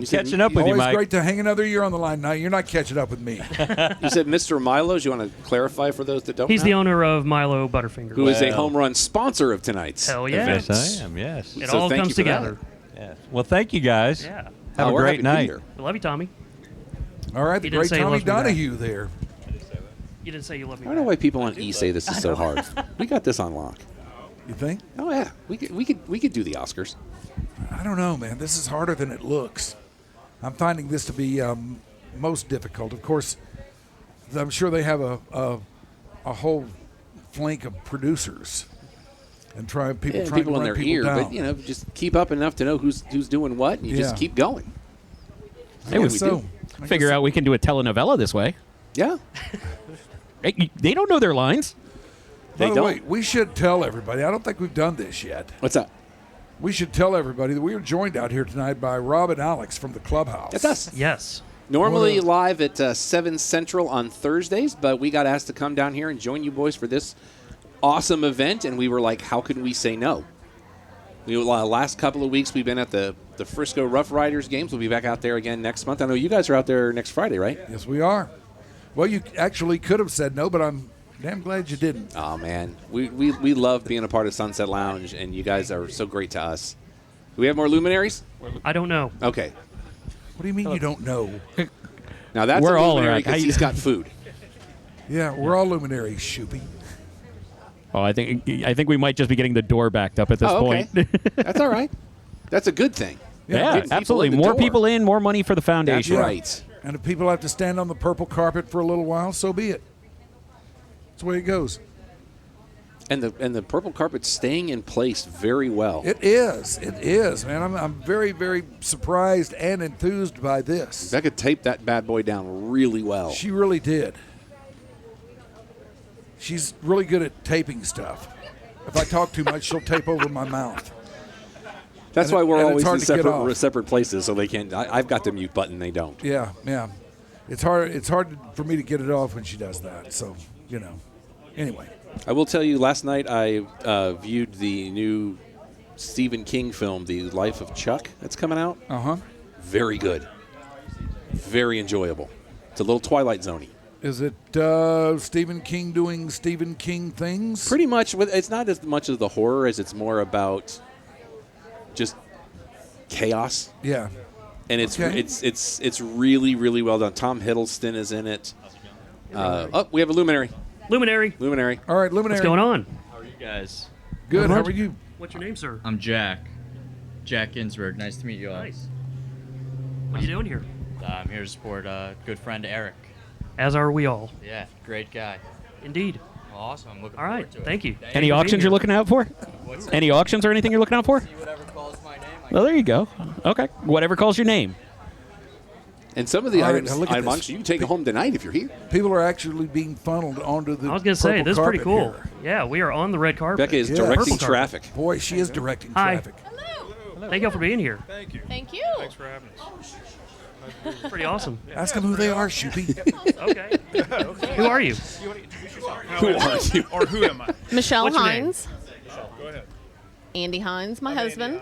Speaker 17: Catching up with you,
Speaker 2: Always
Speaker 17: Mike.
Speaker 2: great to hang another year on the line. Now you're not catching up with me.
Speaker 11: You said Mr. Milo's. You want to clarify for those that don't
Speaker 8: He's
Speaker 11: know?
Speaker 8: the owner of Milo Butterfinger.
Speaker 11: Who is a home run sponsor of tonight's
Speaker 8: Hell yeah.
Speaker 11: event.
Speaker 17: Yes, I am. Yes.
Speaker 8: It
Speaker 11: So
Speaker 8: all
Speaker 11: thank
Speaker 8: comes
Speaker 11: you for that.
Speaker 8: together.
Speaker 17: Yes. Well, thank you guys.
Speaker 8: Yeah.
Speaker 17: Have a
Speaker 11: we're
Speaker 17: great
Speaker 11: happy to be
Speaker 17: night.
Speaker 11: here.
Speaker 8: We love you, Tommy.
Speaker 2: All right, the
Speaker 8: He didn't
Speaker 2: great
Speaker 8: say he
Speaker 2: Tommy
Speaker 8: loves me back.
Speaker 2: Donahue there.
Speaker 8: You didn't say you love me.
Speaker 11: I don't know
Speaker 8: back.
Speaker 11: why people on E say this is so hard. We got this on lock.
Speaker 2: You think?
Speaker 11: Oh yeah, we could do the Oscars.
Speaker 2: I don't know, man. This is harder than it looks. I'm finding this to be most difficult. Of course, I'm sure they have a whole flank of producers and trying
Speaker 11: People
Speaker 2: to
Speaker 11: in
Speaker 2: run
Speaker 11: their
Speaker 2: people
Speaker 11: ear,
Speaker 2: down.
Speaker 11: but just keep up enough to know who's doing what, and you just
Speaker 2: Yeah.
Speaker 11: keep going.
Speaker 2: I guess so.
Speaker 6: Figure out we can do a telenovela this way.
Speaker 11: Yeah.
Speaker 6: They don't know their lines.
Speaker 2: By the way, we should tell everybody. I don't think we've done this yet.
Speaker 11: What's that?
Speaker 2: We should tell everybody that we are joined out here tonight by Rob and Alex from the Clubhouse.
Speaker 11: That's us.
Speaker 8: Yes.
Speaker 11: Normally live at 7 Central on Thursdays, but we got asked to come down here and join you boys for this awesome event, and we were like, how can we say no? Last couple of weeks, we've been at the Frisco Rough Riders games. We'll be back out there again next month. I know you guys are out there next Friday, right?
Speaker 2: Yes, we are. Well, you actually could have said no, but I'm damn glad you didn't.
Speaker 11: Oh, man. We love being a part of Sunset Lounge, and you guys are so great to us. Do we have more luminaries?
Speaker 8: I don't know.
Speaker 11: Okay.
Speaker 2: What do you mean you don't know?
Speaker 11: Now, that's
Speaker 6: We're
Speaker 11: a
Speaker 6: all
Speaker 11: luminary
Speaker 6: right.
Speaker 11: because he's got food.
Speaker 2: Yeah, we're all luminaries, Shoopy.
Speaker 6: Oh, I think we might just be getting the door backed up at this point.
Speaker 11: That's all right. That's a good thing.
Speaker 6: Yeah,
Speaker 11: Getting people
Speaker 6: absolutely.
Speaker 11: in the
Speaker 6: More
Speaker 11: door.
Speaker 6: people in, more money for the foundation.
Speaker 11: That's right.
Speaker 2: And if people have to stand on the purple carpet for a little while, so be it. That's the way it goes.
Speaker 11: And the purple carpet's staying in place very well.
Speaker 2: It is, man. I'm very, very surprised and enthused by this.
Speaker 11: Becca taped that bad boy down really well.
Speaker 2: She really did. She's really good at taping stuff. If I talk too much, she'll tape over my mouth.
Speaker 11: That's
Speaker 2: And
Speaker 11: why we're
Speaker 2: and
Speaker 11: always
Speaker 2: it's hard
Speaker 11: in
Speaker 2: to get off.
Speaker 11: separate places, so they can't. I've got the mute button, they don't.
Speaker 2: Yeah. It's hard for me to get it off when she does that. So, Anyway.
Speaker 11: I will tell you, last night I viewed the new Stephen King film, The Life of Chuck, that's coming out.
Speaker 2: Uh-huh.
Speaker 11: Very good. Very enjoyable. It's a little Twilight Zone-y.
Speaker 2: Is it Stephen King doing Stephen King things?
Speaker 11: Pretty much. It's not as much of the horror as it's more about just chaos.
Speaker 2: Yeah.
Speaker 11: And it's
Speaker 2: Okay.
Speaker 11: it's really, really well done. Tom Hiddleston is in it. We have a luminary.
Speaker 8: Luminary.
Speaker 2: All right, luminary.
Speaker 8: What's going on?
Speaker 18: How are you guys?
Speaker 2: Good. How are you?
Speaker 8: What's your name, sir?
Speaker 18: I'm Jack. Jack Ginsberg. Nice to meet you all.
Speaker 8: Nice. What are you doing here?
Speaker 18: I'm here to support good friend Eric.
Speaker 8: As are we all.
Speaker 18: Yeah, great guy.
Speaker 8: Indeed.
Speaker 18: Awesome. I'm looking
Speaker 8: All right.
Speaker 18: forward to it.
Speaker 8: Thank you.
Speaker 6: Any auctions you're looking out for?
Speaker 18: What's
Speaker 6: Any auctions or anything you're looking out for?
Speaker 18: See whatever calls my name.
Speaker 6: Well, there you go. Okay. Whatever calls your name.
Speaker 11: And some of the
Speaker 2: All right,
Speaker 11: items,
Speaker 2: now look at this.
Speaker 11: you can take home tonight if you're here.
Speaker 2: People are actually being funneled onto the
Speaker 8: I was going to say,
Speaker 2: purple
Speaker 8: this is pretty
Speaker 2: carpet
Speaker 8: cool.
Speaker 2: here.
Speaker 8: Yeah, we are on the red carpet.
Speaker 11: Becca is
Speaker 2: Yeah.
Speaker 11: directing
Speaker 8: Purple carpet.
Speaker 11: traffic.
Speaker 2: Boy, she is directing
Speaker 8: Hi.
Speaker 2: traffic.
Speaker 8: Thank you for being here.
Speaker 19: Thank you.
Speaker 20: Thank you.
Speaker 19: Thanks for having us.
Speaker 8: Pretty awesome.
Speaker 2: Ask them who they are, Shoopy.
Speaker 8: Okay. Who are you?
Speaker 11: Who are you?
Speaker 19: Or who am I?
Speaker 20: Michelle
Speaker 8: What's your name?
Speaker 20: Hines.
Speaker 19: Go ahead.
Speaker 20: Andy Hines, my husband.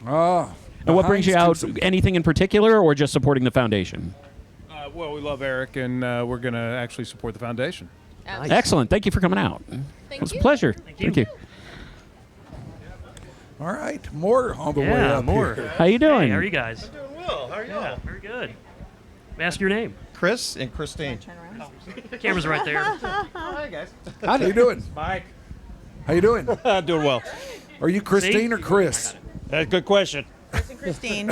Speaker 2: Ah.
Speaker 6: And what brings you out?
Speaker 2: Heinz
Speaker 6: Anything in particular, or just supporting the foundation?
Speaker 19: Well, we love Eric, and we're going to actually support the foundation.
Speaker 6: Excellent. Thank you for coming out.
Speaker 20: Thank
Speaker 6: It was a
Speaker 20: you.
Speaker 6: pleasure.
Speaker 8: Thank you.
Speaker 2: All right, more on the way
Speaker 8: Yeah,
Speaker 2: up
Speaker 8: more.
Speaker 2: here.
Speaker 6: How you doing?
Speaker 8: Hey, how are you guys?
Speaker 21: Doing well. How are y'all?
Speaker 8: Yeah, very good. Ask your name.
Speaker 21: Chris and Christine.
Speaker 8: The camera's right there.
Speaker 21: Hi, guys.
Speaker 2: How you doing?
Speaker 21: Mike.
Speaker 2: How you doing?
Speaker 21: Doing well.
Speaker 2: Are you Christine or Chris?
Speaker 21: That's a good question.
Speaker 22: Chris and Christine.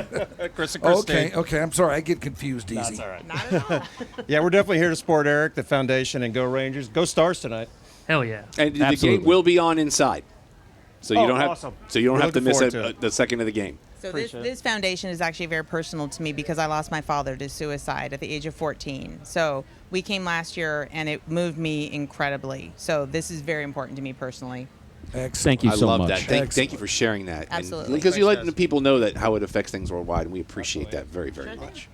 Speaker 21: Chris and Christine.
Speaker 2: Okay. I'm sorry. I get confused easy.
Speaker 21: That's all right. Not at all. Yeah, we're definitely here to support Eric, the foundation, and go Rangers. Go Stars tonight.
Speaker 8: Hell yeah.
Speaker 11: And the
Speaker 6: Absolutely.
Speaker 11: game will be on inside. So you
Speaker 21: Oh,
Speaker 11: don't have
Speaker 21: awesome.
Speaker 11: so you don't
Speaker 21: We're
Speaker 11: have to
Speaker 21: looking
Speaker 11: miss
Speaker 21: forward to it.
Speaker 11: the second of the game.
Speaker 22: So this foundation is actually very personal to me because I lost my father to suicide at the age of 14. So we came last year and it moved me incredibly. So this is very important to me personally.
Speaker 2: Excellent.
Speaker 6: Thank you
Speaker 11: I
Speaker 6: so
Speaker 11: love
Speaker 6: much.
Speaker 11: that. Thank you for sharing that.
Speaker 22: Absolutely.
Speaker 11: Because you let the people know that how it affects things worldwide, and we appreciate that very, very much.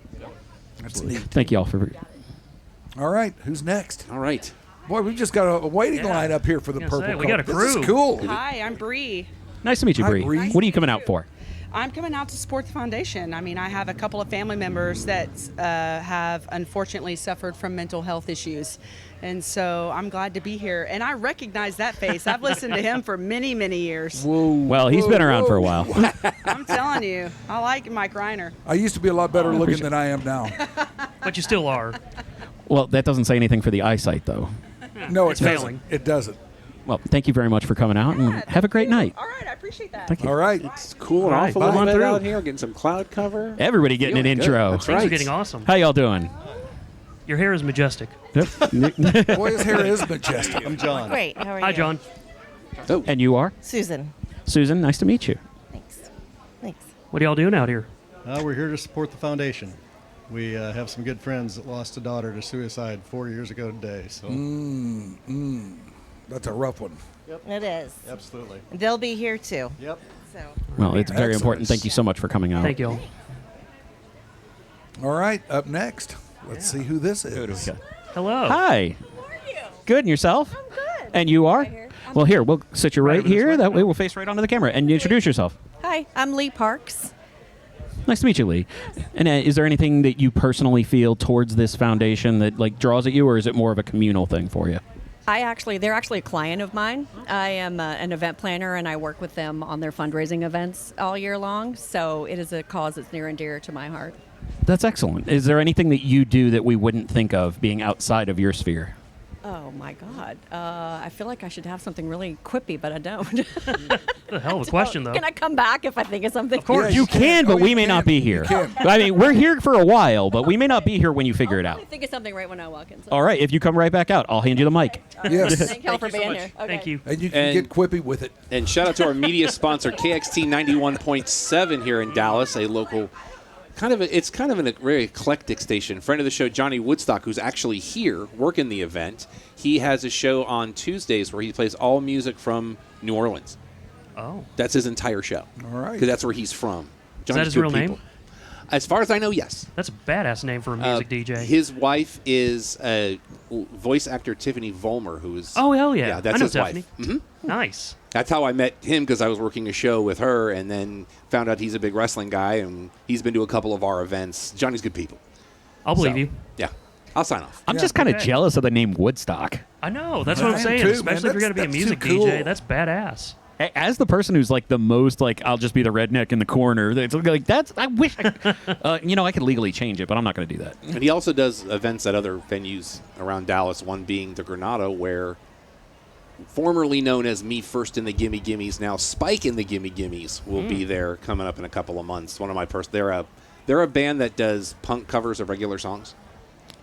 Speaker 2: That's neat.
Speaker 6: Thank you all for.
Speaker 2: All right, who's next?
Speaker 11: All right.
Speaker 2: Boy, we've just got a waiting line up here for the purple
Speaker 8: we got a
Speaker 2: Cup.
Speaker 8: crew.
Speaker 2: This is cool.
Speaker 23: Hi, I'm Bree.
Speaker 6: Nice to meet you,
Speaker 2: Hi,
Speaker 6: Bree.
Speaker 2: Bree.
Speaker 6: What are you coming out for?
Speaker 23: I'm coming out to support the foundation. I mean, I have a couple of family members that have unfortunately suffered from mental health issues. And so I'm glad to be here. And I recognize that face. I've listened to him for many, many years.
Speaker 2: Whoa.
Speaker 6: Well, he's been around for a while.
Speaker 23: I'm telling you, I like Mike Rhyner.
Speaker 2: I used to be a lot better looking than I am now.
Speaker 8: But you still are.
Speaker 6: Well, that doesn't say anything for the eyesight, though.
Speaker 2: No,
Speaker 8: It's
Speaker 2: it doesn't.
Speaker 8: failing.
Speaker 2: It doesn't.
Speaker 6: Well, thank you very much for coming out, and have a great night.
Speaker 23: All right, I appreciate that.
Speaker 6: Thank you.
Speaker 2: All right.
Speaker 11: It's cool
Speaker 8: All
Speaker 11: and
Speaker 8: right,
Speaker 11: awful
Speaker 8: come on
Speaker 11: bit
Speaker 8: through.
Speaker 11: out here, getting some cloud cover.
Speaker 6: Everybody getting an
Speaker 11: Feeling good.
Speaker 6: intro.
Speaker 11: That's
Speaker 8: Things
Speaker 11: right.
Speaker 8: are getting awesome.
Speaker 6: How y'all doing?
Speaker 8: Your hair is majestic.
Speaker 2: Boy, his hair is majestic.
Speaker 21: I'm John.
Speaker 22: Great. How are
Speaker 8: Hi,
Speaker 22: you?
Speaker 8: John.
Speaker 6: And you are?
Speaker 22: Susan.
Speaker 6: Susan, nice to meet you.
Speaker 22: Thanks. Thanks.
Speaker 8: What are y'all doing out here?
Speaker 21: We're here to support the foundation. We have some good friends that lost a daughter to suicide 4 years ago today. So
Speaker 2: That's a rough one.
Speaker 22: It is.
Speaker 21: absolutely.
Speaker 22: They'll be here too.
Speaker 21: Yep.
Speaker 22: So.
Speaker 6: Well, it's very
Speaker 2: Excellent.
Speaker 6: important. Thank you so much for coming out.
Speaker 8: Thank you all.
Speaker 2: All right, up next. Let's see who this is.
Speaker 8: Hello.
Speaker 6: Hi. Good, and yourself?
Speaker 22: I'm good.
Speaker 6: And you are? Well, here, we'll sit you right
Speaker 8: over this
Speaker 6: here.
Speaker 8: way.
Speaker 6: That way we'll face right onto the camera. And introduce yourself.
Speaker 22: Hi, I'm Lee Parks.
Speaker 6: Nice to meet you, Lee. And is there anything that you personally feel towards this foundation that like draws at you, or is it more of a communal thing for you?
Speaker 24: They're actually a client of mine. I am an event planner, and I work with them on their fundraising events all year long. So it is a cause that's near and dear to my heart.
Speaker 6: That's excellent. Is there anything that you do that we wouldn't think of being outside of your sphere?
Speaker 24: Oh my God! I feel like I should have something really quippy, but I don't.
Speaker 8: The hell of a question, though.
Speaker 24: Can I come back if I think of something?
Speaker 8: Of course.
Speaker 6: You can, but
Speaker 2: Oh,
Speaker 6: we
Speaker 2: you
Speaker 6: may
Speaker 2: can.
Speaker 6: not be here.
Speaker 2: You can.
Speaker 6: I mean, we're here for a while, but we may not be here when you figure it
Speaker 24: I
Speaker 6: out.
Speaker 24: think of something right when I walk in. So.
Speaker 6: All right, if you come right back out, I'll hand you the mic.
Speaker 2: Yes.
Speaker 24: Thank y'all for
Speaker 8: you so
Speaker 24: being
Speaker 8: much.
Speaker 24: here. Okay.
Speaker 8: Thank you.
Speaker 2: And you can
Speaker 11: And-
Speaker 2: get quippy with it.
Speaker 11: And shout out to our media sponsor, KXT 91.7 here in Dallas, a local it's kind of a very eclectic station. Friend of the show, Johnny Woodstock, who's actually here working the event. He has a show on Tuesdays where he plays all music from New Orleans.
Speaker 8: Oh.
Speaker 11: That's his entire show.
Speaker 2: All right.
Speaker 11: Because that's where he's from.
Speaker 8: Is that
Speaker 11: Johnny's
Speaker 8: his
Speaker 11: good
Speaker 8: real
Speaker 11: people.
Speaker 8: name?
Speaker 11: As far as I know, yes.
Speaker 8: That's a badass name for a music DJ.
Speaker 11: His wife is voice actor Tiffany Vollmer, who is...
Speaker 8: Oh, hell yeah.
Speaker 11: Yeah, that's
Speaker 8: I know
Speaker 11: his
Speaker 8: Tiffany.
Speaker 11: wife. Mhm.
Speaker 8: Nice.
Speaker 11: That's how I met him, because I was working a show with her and then found out he's a big wrestling guy, and he's been to a couple of our events. Johnny's good people.
Speaker 8: I'll believe you.
Speaker 11: Yeah. I'll sign off.
Speaker 6: I'm just kind of jealous of the name Woodstock.
Speaker 8: I know. That's what
Speaker 2: I
Speaker 8: I'm
Speaker 2: am
Speaker 8: saying.
Speaker 2: too, man.
Speaker 8: Especially if you're going to be a
Speaker 2: That's
Speaker 8: music
Speaker 2: too
Speaker 8: DJ.
Speaker 2: cool.
Speaker 8: That's badass.
Speaker 6: As the person who's like the most like, I'll just be the redneck in the corner. It's like that's. I wish. I could legally change it, but I'm not going to do that.
Speaker 11: And he also does events at other venues around Dallas, one being the Granada, where formerly known as Me First in the Gimme Gimmes, now Spike in the Gimme Gimmes will be there coming up in a couple of months. One of my they're a band that does punk covers of regular songs.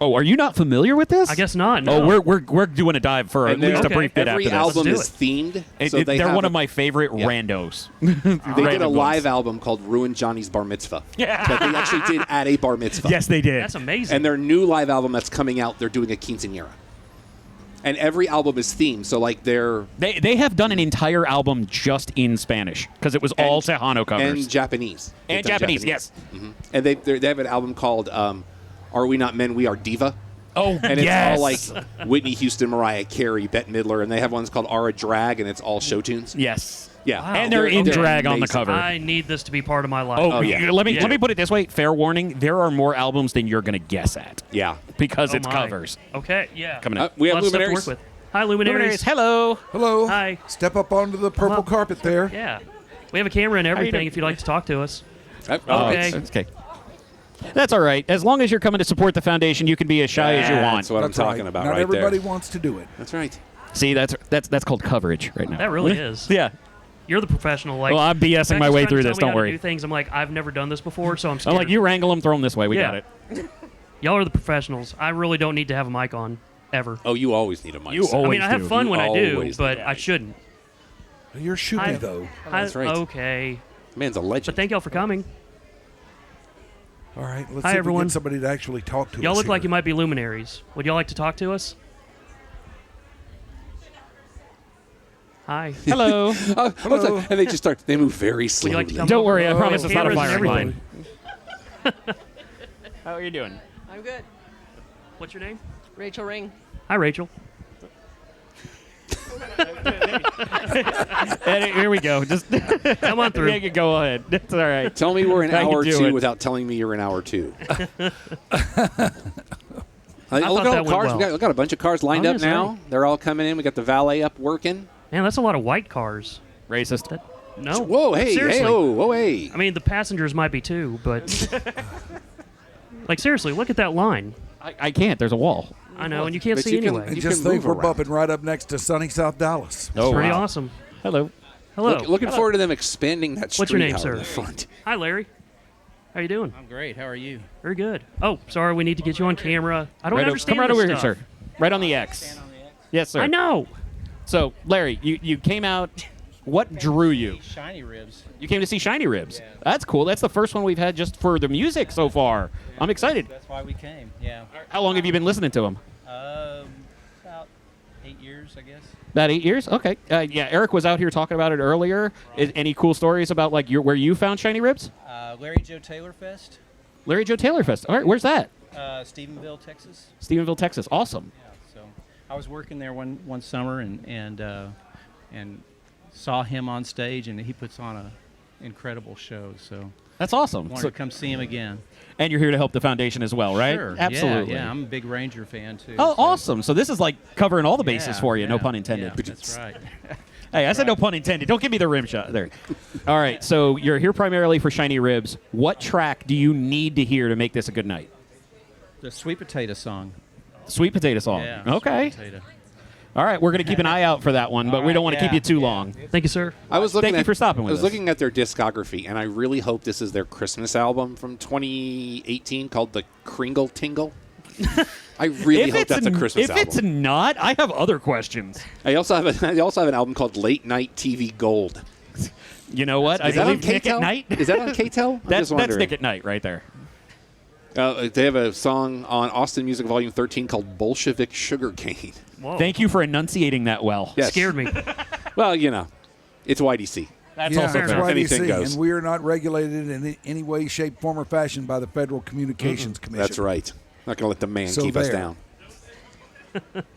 Speaker 6: Oh, are you not familiar with this?
Speaker 8: I guess not. No.
Speaker 6: Oh, we're doing a dive for at
Speaker 11: And they're-
Speaker 6: least a brief bit
Speaker 11: every
Speaker 6: after this.
Speaker 11: album is themed. So
Speaker 6: they're one of my favorite randos.
Speaker 11: They did a live album called Ruin Johnny's Bar Mitzvah.
Speaker 6: Yeah.
Speaker 11: That they actually did at a bar mitzvah.
Speaker 6: Yes, they did.
Speaker 8: That's amazing.
Speaker 11: And their new live album that's coming out, they're doing a quinceañera. And every album is themed. So, like,
Speaker 6: They have done an entire album just in Spanish because it was all Tejano covers.
Speaker 11: And Japanese. They've
Speaker 6: And
Speaker 11: done
Speaker 6: Japanese, yes.
Speaker 11: Mhm. And they have an album called Are We Not Men, We Are Diva.
Speaker 6: Oh,
Speaker 11: and
Speaker 6: yes.
Speaker 11: it's all like Whitney Houston, Mariah Carey, Bette Midler, and they have ones called Ara Drag, and it's all show tunes.
Speaker 6: Yes.
Speaker 11: Yeah.
Speaker 8: Wow.
Speaker 6: And they're in drag on the
Speaker 11: amazing.
Speaker 6: cover.
Speaker 8: I need this to be part of my life.
Speaker 6: Oh, yeah. Let me put it this way. Fair warning: there are more albums than you're going to guess at.
Speaker 11: Yeah.
Speaker 6: Because
Speaker 8: Oh
Speaker 6: it's
Speaker 8: my.
Speaker 6: covers.
Speaker 8: Okay, yeah.
Speaker 6: Coming up.
Speaker 11: We have
Speaker 8: Lots of stuff to
Speaker 11: Luminaries.
Speaker 8: work with. Hi, Luminaries.
Speaker 6: Hello.
Speaker 2: Hello.
Speaker 8: Hi.
Speaker 2: Step up onto the purple carpet there.
Speaker 8: Yeah. We have a camera and
Speaker 6: you
Speaker 8: everything
Speaker 6: doing?
Speaker 8: if you'd like to talk to us.
Speaker 6: Okay. Okay. That's all right. As long as you're coming to support the foundation, you can be as shy as you want.
Speaker 9: That's what I'm talking about
Speaker 2: Not
Speaker 9: right
Speaker 2: everybody
Speaker 9: there.
Speaker 2: wants to do it.
Speaker 9: That's right.
Speaker 6: See, that's called coverage right now.
Speaker 8: That really is.
Speaker 6: Yeah.
Speaker 8: You're the professional. Like,
Speaker 6: Well, I'm BSing
Speaker 8: Max
Speaker 6: my
Speaker 8: is
Speaker 6: way
Speaker 8: trying to
Speaker 6: through
Speaker 8: tell
Speaker 6: this,
Speaker 8: me
Speaker 6: don't
Speaker 8: how to
Speaker 6: worry.
Speaker 8: Do things. I'm like, I've never done this before, so I'm scared.
Speaker 6: I'm like, you wrangle them, throw them this way. We
Speaker 8: Yeah.
Speaker 6: got it.
Speaker 8: Y'all are the professionals. I really don't need to have a mic on ever.
Speaker 9: Oh, you always need a mic.
Speaker 6: You
Speaker 9: sir.
Speaker 6: always
Speaker 8: I mean, I have
Speaker 6: do.
Speaker 8: fun
Speaker 9: You
Speaker 8: when I do,
Speaker 9: always
Speaker 8: but
Speaker 9: need a
Speaker 8: I
Speaker 9: mic.
Speaker 8: shouldn't.
Speaker 2: You're shooting, though.
Speaker 9: That's right.
Speaker 8: Okay.
Speaker 9: Man's a legend.
Speaker 8: But thank y'all for coming.
Speaker 2: All right, let's
Speaker 8: Hi,
Speaker 2: see if we
Speaker 8: everyone.
Speaker 2: get somebody to actually talk to us.
Speaker 8: Y'all look like
Speaker 2: here.
Speaker 8: you might be luminaries. Would y'all like to talk to us? Hi.
Speaker 6: Hello.
Speaker 9: Hello. And they just start. They move very slowly.
Speaker 8: Would you like to come
Speaker 6: Don't
Speaker 8: up?
Speaker 6: worry, I
Speaker 8: Oh,
Speaker 6: promise it's not a
Speaker 8: cameras and
Speaker 6: firing
Speaker 8: everything.
Speaker 6: line. How are you doing?
Speaker 20: I'm good.
Speaker 8: What's your name?
Speaker 20: Rachel Ring.
Speaker 8: Hi, Rachel.
Speaker 6: And here we go. Just
Speaker 8: come on through.
Speaker 6: Yeah, go ahead. That's all right.
Speaker 9: Tell me we're in
Speaker 6: I can
Speaker 9: hour
Speaker 6: do
Speaker 9: 2
Speaker 6: it.
Speaker 9: without telling me you're in hour 2.
Speaker 8: thought
Speaker 9: Look at all
Speaker 8: that
Speaker 9: the
Speaker 8: went
Speaker 9: cars.
Speaker 8: well.
Speaker 9: We got a bunch of cars lined
Speaker 8: Oh,
Speaker 9: up
Speaker 8: yes,
Speaker 9: now.
Speaker 8: right.
Speaker 9: They're all coming in. We got the valet up working.
Speaker 8: Man, that's a lot of white cars.
Speaker 6: Racist.
Speaker 8: No.
Speaker 9: Whoa, hey,
Speaker 8: Seriously.
Speaker 9: hey, oh, whoa, hey.
Speaker 8: I mean, the passengers might be too, but like seriously, look at that line.
Speaker 6: I can't. There's a wall.
Speaker 8: I know, and you can't
Speaker 9: But
Speaker 8: see
Speaker 9: you can-
Speaker 8: anyway.
Speaker 2: And
Speaker 9: you
Speaker 2: just
Speaker 9: can
Speaker 2: think
Speaker 9: move
Speaker 2: we're
Speaker 9: around.
Speaker 2: bumping right up next to sunny South Dallas.
Speaker 6: Oh,
Speaker 8: Pretty
Speaker 6: wow.
Speaker 8: awesome.
Speaker 6: Hello.
Speaker 8: Hello.
Speaker 9: Looking forward to them expanding that street
Speaker 8: What's your name,
Speaker 9: out
Speaker 8: sir?
Speaker 9: in the front.
Speaker 8: Hi, Larry. How you doing?
Speaker 18: I'm great. How are you?
Speaker 8: Very good. Oh, sorry, we need to get you on camera. I don't
Speaker 6: Right
Speaker 8: understand
Speaker 6: Come right
Speaker 8: this
Speaker 6: over here,
Speaker 8: stuff.
Speaker 6: sir. Right on the X. Yes, sir.
Speaker 8: I know.
Speaker 6: So, Larry, you came out. What drew you?
Speaker 18: Shiny Ribs.
Speaker 6: You came to see Shiny Ribs. That's cool. That's the first one we've had just for the music so far. I'm excited.
Speaker 18: That's why we came. Yeah.
Speaker 6: How long have you been listening to them?
Speaker 18: About 8 years, I guess.
Speaker 6: About 8 years? Okay. Yeah, Eric was out here talking about it earlier. Any cool stories about like where you found Shiny Ribs?
Speaker 18: Larry Joe Taylor Fest,
Speaker 6: Larry Joe Taylor Fest. All right, where's that?
Speaker 18: Stephenville, Texas.
Speaker 6: Stephenville, Texas. Awesome.
Speaker 18: Yeah. So I was working there one summer and saw him on stage, and he puts on a incredible show. So
Speaker 6: That's awesome.
Speaker 18: wanted
Speaker 6: So-
Speaker 18: to come see him again.
Speaker 6: And you're here to help the foundation as well, right?
Speaker 18: Sure.
Speaker 6: Absolutely.
Speaker 18: Yeah, I'm a big Ranger fan too.
Speaker 6: Oh,
Speaker 18: so-
Speaker 6: awesome. So this is like covering all the bases
Speaker 18: Yeah,
Speaker 6: for you. No
Speaker 18: yeah,
Speaker 6: pun intended.
Speaker 18: yeah, that's right.
Speaker 6: Hey, I said no pun intended. Don't give me the rim shot there. All right, so you're here primarily for Shiny Ribs. What track do you need to hear to make this a good night?
Speaker 18: The sweet potato song.
Speaker 6: Sweet potato song.
Speaker 18: Yeah,
Speaker 6: Okay.
Speaker 18: Sweet potato.
Speaker 6: All right, we're going to keep an eye out for that one, but we don't want to keep you too long.
Speaker 8: Thank you, sir.
Speaker 9: I was looking
Speaker 6: Thank you for stopping with
Speaker 9: I was
Speaker 6: us.
Speaker 9: looking at their discography, and I really hope this is their Christmas album from 2018 called The Kringle Tingle. I really hope that's a Christmas album.
Speaker 6: If it's not, I have other questions.
Speaker 9: I also have an album called Late Night TV Gold.
Speaker 6: You know what?
Speaker 9: Is
Speaker 6: I
Speaker 9: that on
Speaker 6: believe Nick
Speaker 9: KTEL?
Speaker 6: at Night.
Speaker 9: Is that on KTEL?
Speaker 6: That's Nick at Night right there.
Speaker 9: They have a song on Austin Music Volume 13 called Bolshevik Sugarcane.
Speaker 8: Whoa.
Speaker 6: Thank you for enunciating that well.
Speaker 9: Yes.
Speaker 8: Scared me.
Speaker 9: Well, you know, it's YDC.
Speaker 6: That's
Speaker 2: yeah,
Speaker 6: also
Speaker 2: it's
Speaker 6: fair.
Speaker 9: Anything
Speaker 2: YDC,
Speaker 9: goes.
Speaker 2: and we are not regulated in any way, shape, form, or fashion by the Federal Communications Commission.
Speaker 9: That's right. Not going to let the man
Speaker 2: So
Speaker 9: keep us
Speaker 2: there.
Speaker 9: down.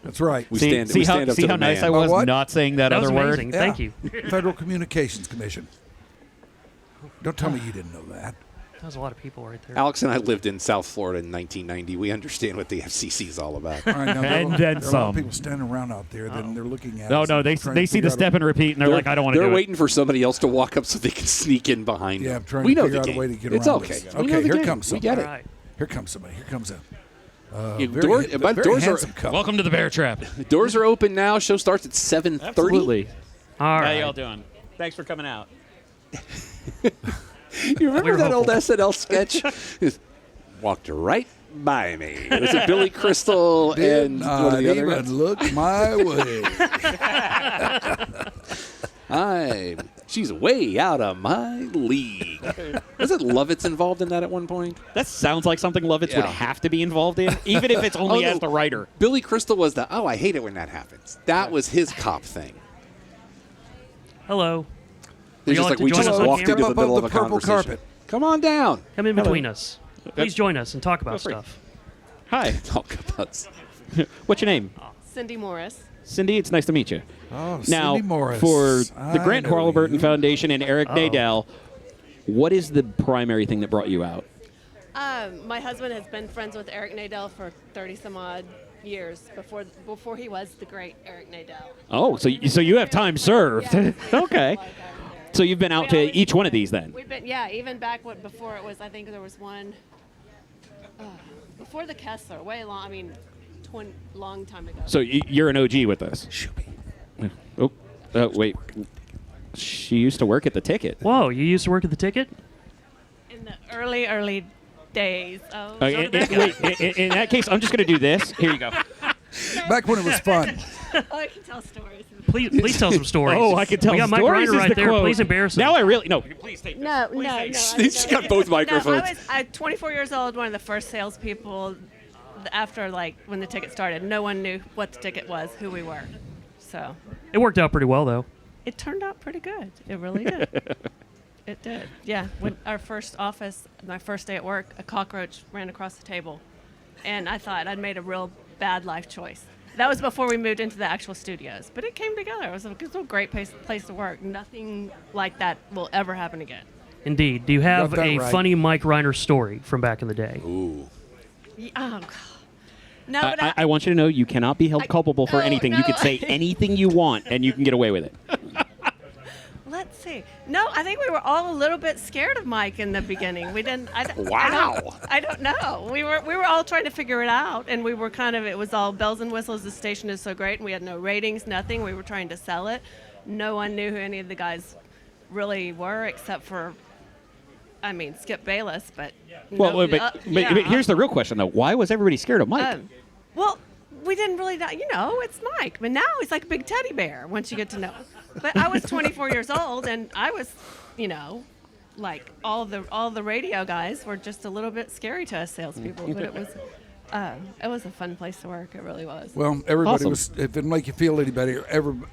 Speaker 2: That's right.
Speaker 9: We
Speaker 6: See,
Speaker 9: stand,
Speaker 6: see
Speaker 9: we
Speaker 6: how,
Speaker 9: stand up
Speaker 6: see
Speaker 9: to
Speaker 6: how
Speaker 9: the
Speaker 6: nice
Speaker 9: man.
Speaker 6: I was
Speaker 2: what?
Speaker 6: not saying that,
Speaker 8: That was
Speaker 6: other
Speaker 8: amazing.
Speaker 6: word?
Speaker 2: Yeah.
Speaker 8: Thank you.
Speaker 2: Federal Communications Commission. Don't tell me you didn't know that.
Speaker 8: That was a lot of people right there.
Speaker 9: Alex and I lived in South Florida in 1990. We understand what the FCC is all about.
Speaker 2: All right, now,
Speaker 6: And
Speaker 2: there
Speaker 6: then
Speaker 2: are a lot
Speaker 6: some.
Speaker 2: of people standing around out there, then they're looking at
Speaker 6: No,
Speaker 2: us
Speaker 6: no,
Speaker 2: and
Speaker 6: they
Speaker 2: trying to
Speaker 6: see the
Speaker 2: figure
Speaker 6: step
Speaker 2: out
Speaker 6: and repeat, and they're like, I don't want to do
Speaker 9: They're
Speaker 6: it.
Speaker 9: waiting for somebody else to walk up so they can sneak in behind
Speaker 2: Yeah,
Speaker 9: them.
Speaker 2: I'm trying
Speaker 9: we
Speaker 2: to
Speaker 9: know
Speaker 2: figure
Speaker 9: the
Speaker 2: out
Speaker 9: game.
Speaker 2: a way to get
Speaker 9: it's
Speaker 2: around
Speaker 9: okay.
Speaker 2: this.
Speaker 9: We know
Speaker 2: Okay,
Speaker 9: the
Speaker 2: here
Speaker 9: game.
Speaker 2: comes
Speaker 9: We
Speaker 2: somebody.
Speaker 9: get it.
Speaker 8: All right.
Speaker 2: Here comes somebody. Here comes a
Speaker 9: Yeah,
Speaker 2: very,
Speaker 9: door-
Speaker 2: very
Speaker 9: but doors are
Speaker 2: handsome couple.
Speaker 6: Welcome to the Bear Trap.
Speaker 9: doors are open now. Show starts at 7:30.
Speaker 6: Absolutely.
Speaker 8: All
Speaker 6: How
Speaker 8: right.
Speaker 6: y'all doing? Thanks for coming out.
Speaker 9: You remember
Speaker 8: We were
Speaker 9: that old
Speaker 8: hopeful.
Speaker 9: SNL sketch? Just walked right by me. Was it Billy Crystal
Speaker 2: Did
Speaker 9: and one
Speaker 2: not
Speaker 9: of the other
Speaker 2: even
Speaker 9: guys?
Speaker 2: look my way.
Speaker 9: She's way out of my league. Was it Lovitz involved in that at one point?
Speaker 6: That sounds like something Lovitz
Speaker 9: Yeah.
Speaker 6: would have to be involved in, even if it's only
Speaker 9: Oh, no.
Speaker 6: as the writer.
Speaker 9: Billy Crystal was the, I hate it when that happens. That was his cop thing.
Speaker 8: Hello.
Speaker 9: It's
Speaker 8: y'all
Speaker 9: just
Speaker 8: like
Speaker 9: like we
Speaker 8: to join
Speaker 9: just
Speaker 8: us on
Speaker 9: walked
Speaker 8: camera?
Speaker 9: into the middle of a
Speaker 2: Purple
Speaker 9: conversation.
Speaker 2: carpet.
Speaker 9: Come on down.
Speaker 8: Come in between us. Please join us and talk about
Speaker 6: free.
Speaker 8: stuff.
Speaker 6: Hi.
Speaker 9: Talk about
Speaker 6: What's your name?
Speaker 20: Cindy Morris.
Speaker 6: Cindy, it's nice to meet you.
Speaker 2: Oh,
Speaker 6: Now,
Speaker 2: Cindy Morris.
Speaker 6: for the
Speaker 2: I
Speaker 6: Grant
Speaker 2: know
Speaker 6: Halliburton
Speaker 2: you.
Speaker 6: Foundation and Eric Nadel, what is the primary thing that brought you out?
Speaker 20: My husband has been friends with Eric Nadel for 30 some odd years before he was the great Eric Nadel.
Speaker 6: Oh, so you have time served.
Speaker 20: Yeah.
Speaker 6: Okay. So you've been out to each one of these then?
Speaker 20: We've been, even back before it was, I think there was one, before the Kessler, way long, I mean, long time ago.
Speaker 6: So you're an OG with this? Oh, wait. She used to work at the Ticket.
Speaker 8: Whoa, you used to work at the Ticket?
Speaker 20: In the early days. Oh,
Speaker 6: In that case, I'm just going to do this. Here you go.
Speaker 2: Back when it was fun.
Speaker 20: I can tell stories.
Speaker 8: Please tell some stories.
Speaker 6: Oh, I can tell
Speaker 8: we got
Speaker 6: stories.
Speaker 8: Mike Rhyner right
Speaker 6: the
Speaker 8: there.
Speaker 6: quote.
Speaker 8: Please embarrass him.
Speaker 6: Now I really Please take this.
Speaker 20: No.
Speaker 11: She's got both microphones.
Speaker 20: No, I was 24 years old, one of the first salespeople after, when the Ticket started. No one knew what the Ticket was, who we were. So
Speaker 8: It worked out pretty well, though.
Speaker 20: it turned out pretty good. It really did. It did. Yeah. When our first office, my first day at work, a cockroach ran across the table. And I thought I'd made a real bad life choice. That was before we moved into the actual studios. But it came together. It was a great place to work. Nothing like that will ever happen again.
Speaker 8: Indeed. Do you have
Speaker 2: Got that
Speaker 8: a
Speaker 2: right.
Speaker 8: funny Mike Rhyner story from back in the day?
Speaker 11: Ooh.
Speaker 20: Oh, God. No, but
Speaker 6: I want you to know you cannot be held culpable for anything. You
Speaker 20: no.
Speaker 6: can say anything you want, and you can get away with it.
Speaker 20: let's see. No, I think we were all a little bit scared of Mike in the beginning. We didn't.
Speaker 11: Wow.
Speaker 20: I don't know. We were all trying to figure it out, and we were it was all bells and whistles. The station is so great, and we had no ratings, nothing. We were trying to sell it. No one knew who any of the guys really were, except for, Skip Bayless. But
Speaker 6: But here's the real question, though. Why was everybody scared of Mike?
Speaker 20: Well, we didn't really know. It's Mike. But now he's like a big teddy bear once you get to know him. But I was 24 years old, and I was, like all the radio guys were just a little bit scary to us salespeople. But it was a fun place to work. It really was.
Speaker 2: Well, everybody was. If it make you feel any better,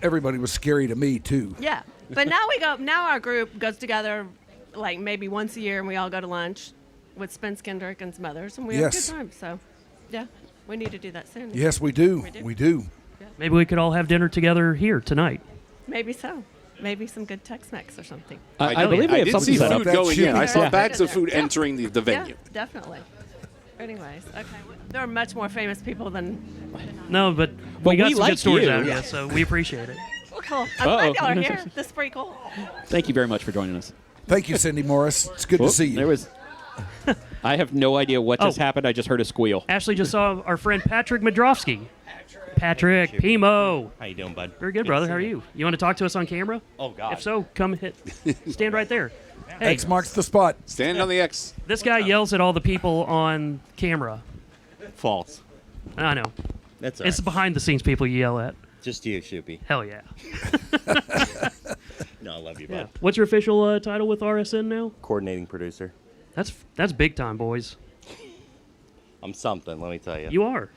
Speaker 2: everybody was scary to me too.
Speaker 20: Yeah, but now Now our group goes together, like maybe once a year, and we all go to lunch with Spence Kendrick and some others, and we have a good time. So, yeah, we need to do that soon.
Speaker 2: Yes, we do. We do.
Speaker 20: Yeah.
Speaker 8: Maybe we could all have dinner together here tonight.
Speaker 20: Maybe so. Maybe some good Tex-Mex or something.
Speaker 6: I believe we have
Speaker 11: did
Speaker 6: something
Speaker 11: see
Speaker 6: set
Speaker 11: food
Speaker 6: up.
Speaker 11: going in. I saw
Speaker 20: Yeah.
Speaker 11: bags of food
Speaker 20: Yeah.
Speaker 11: entering the venue.
Speaker 20: Yeah, definitely. Anyways, okay. There are much more famous people than.
Speaker 8: No, but
Speaker 6: But
Speaker 8: we got
Speaker 6: we
Speaker 8: some
Speaker 6: like
Speaker 8: good stories
Speaker 6: you.
Speaker 8: out of you, so we appreciate it.
Speaker 20: Well, cool. I'm glad y'all are here. This is pretty cool.
Speaker 6: Thank you very much for joining us.
Speaker 2: Thank you, Cindy Morris. It's good to see you.
Speaker 6: There was. I have no idea what just happened. I just heard a squeal.
Speaker 8: Ashley just saw our friend Patrick Madrofsky. Patrick, Pimo.
Speaker 1: How you doing, bud?
Speaker 8: Very good, brother. How are you? You want to talk to us on camera?
Speaker 1: Oh, God.
Speaker 8: If so, come stand right there. Hey,
Speaker 2: X marks the spot.
Speaker 11: Stand on the X.
Speaker 8: this guy yells at all the people on camera.
Speaker 1: False.
Speaker 8: I know.
Speaker 1: That's
Speaker 8: It's the behind-the-scenes people you yell at.
Speaker 1: Just you, Shoopy.
Speaker 8: Hell yeah.
Speaker 1: No, I love you, bud.
Speaker 8: Yeah. What's your official title with RSN now?
Speaker 1: Coordinating producer.
Speaker 8: That's big time, boys.
Speaker 1: I'm something, let me tell you.
Speaker 8: You are.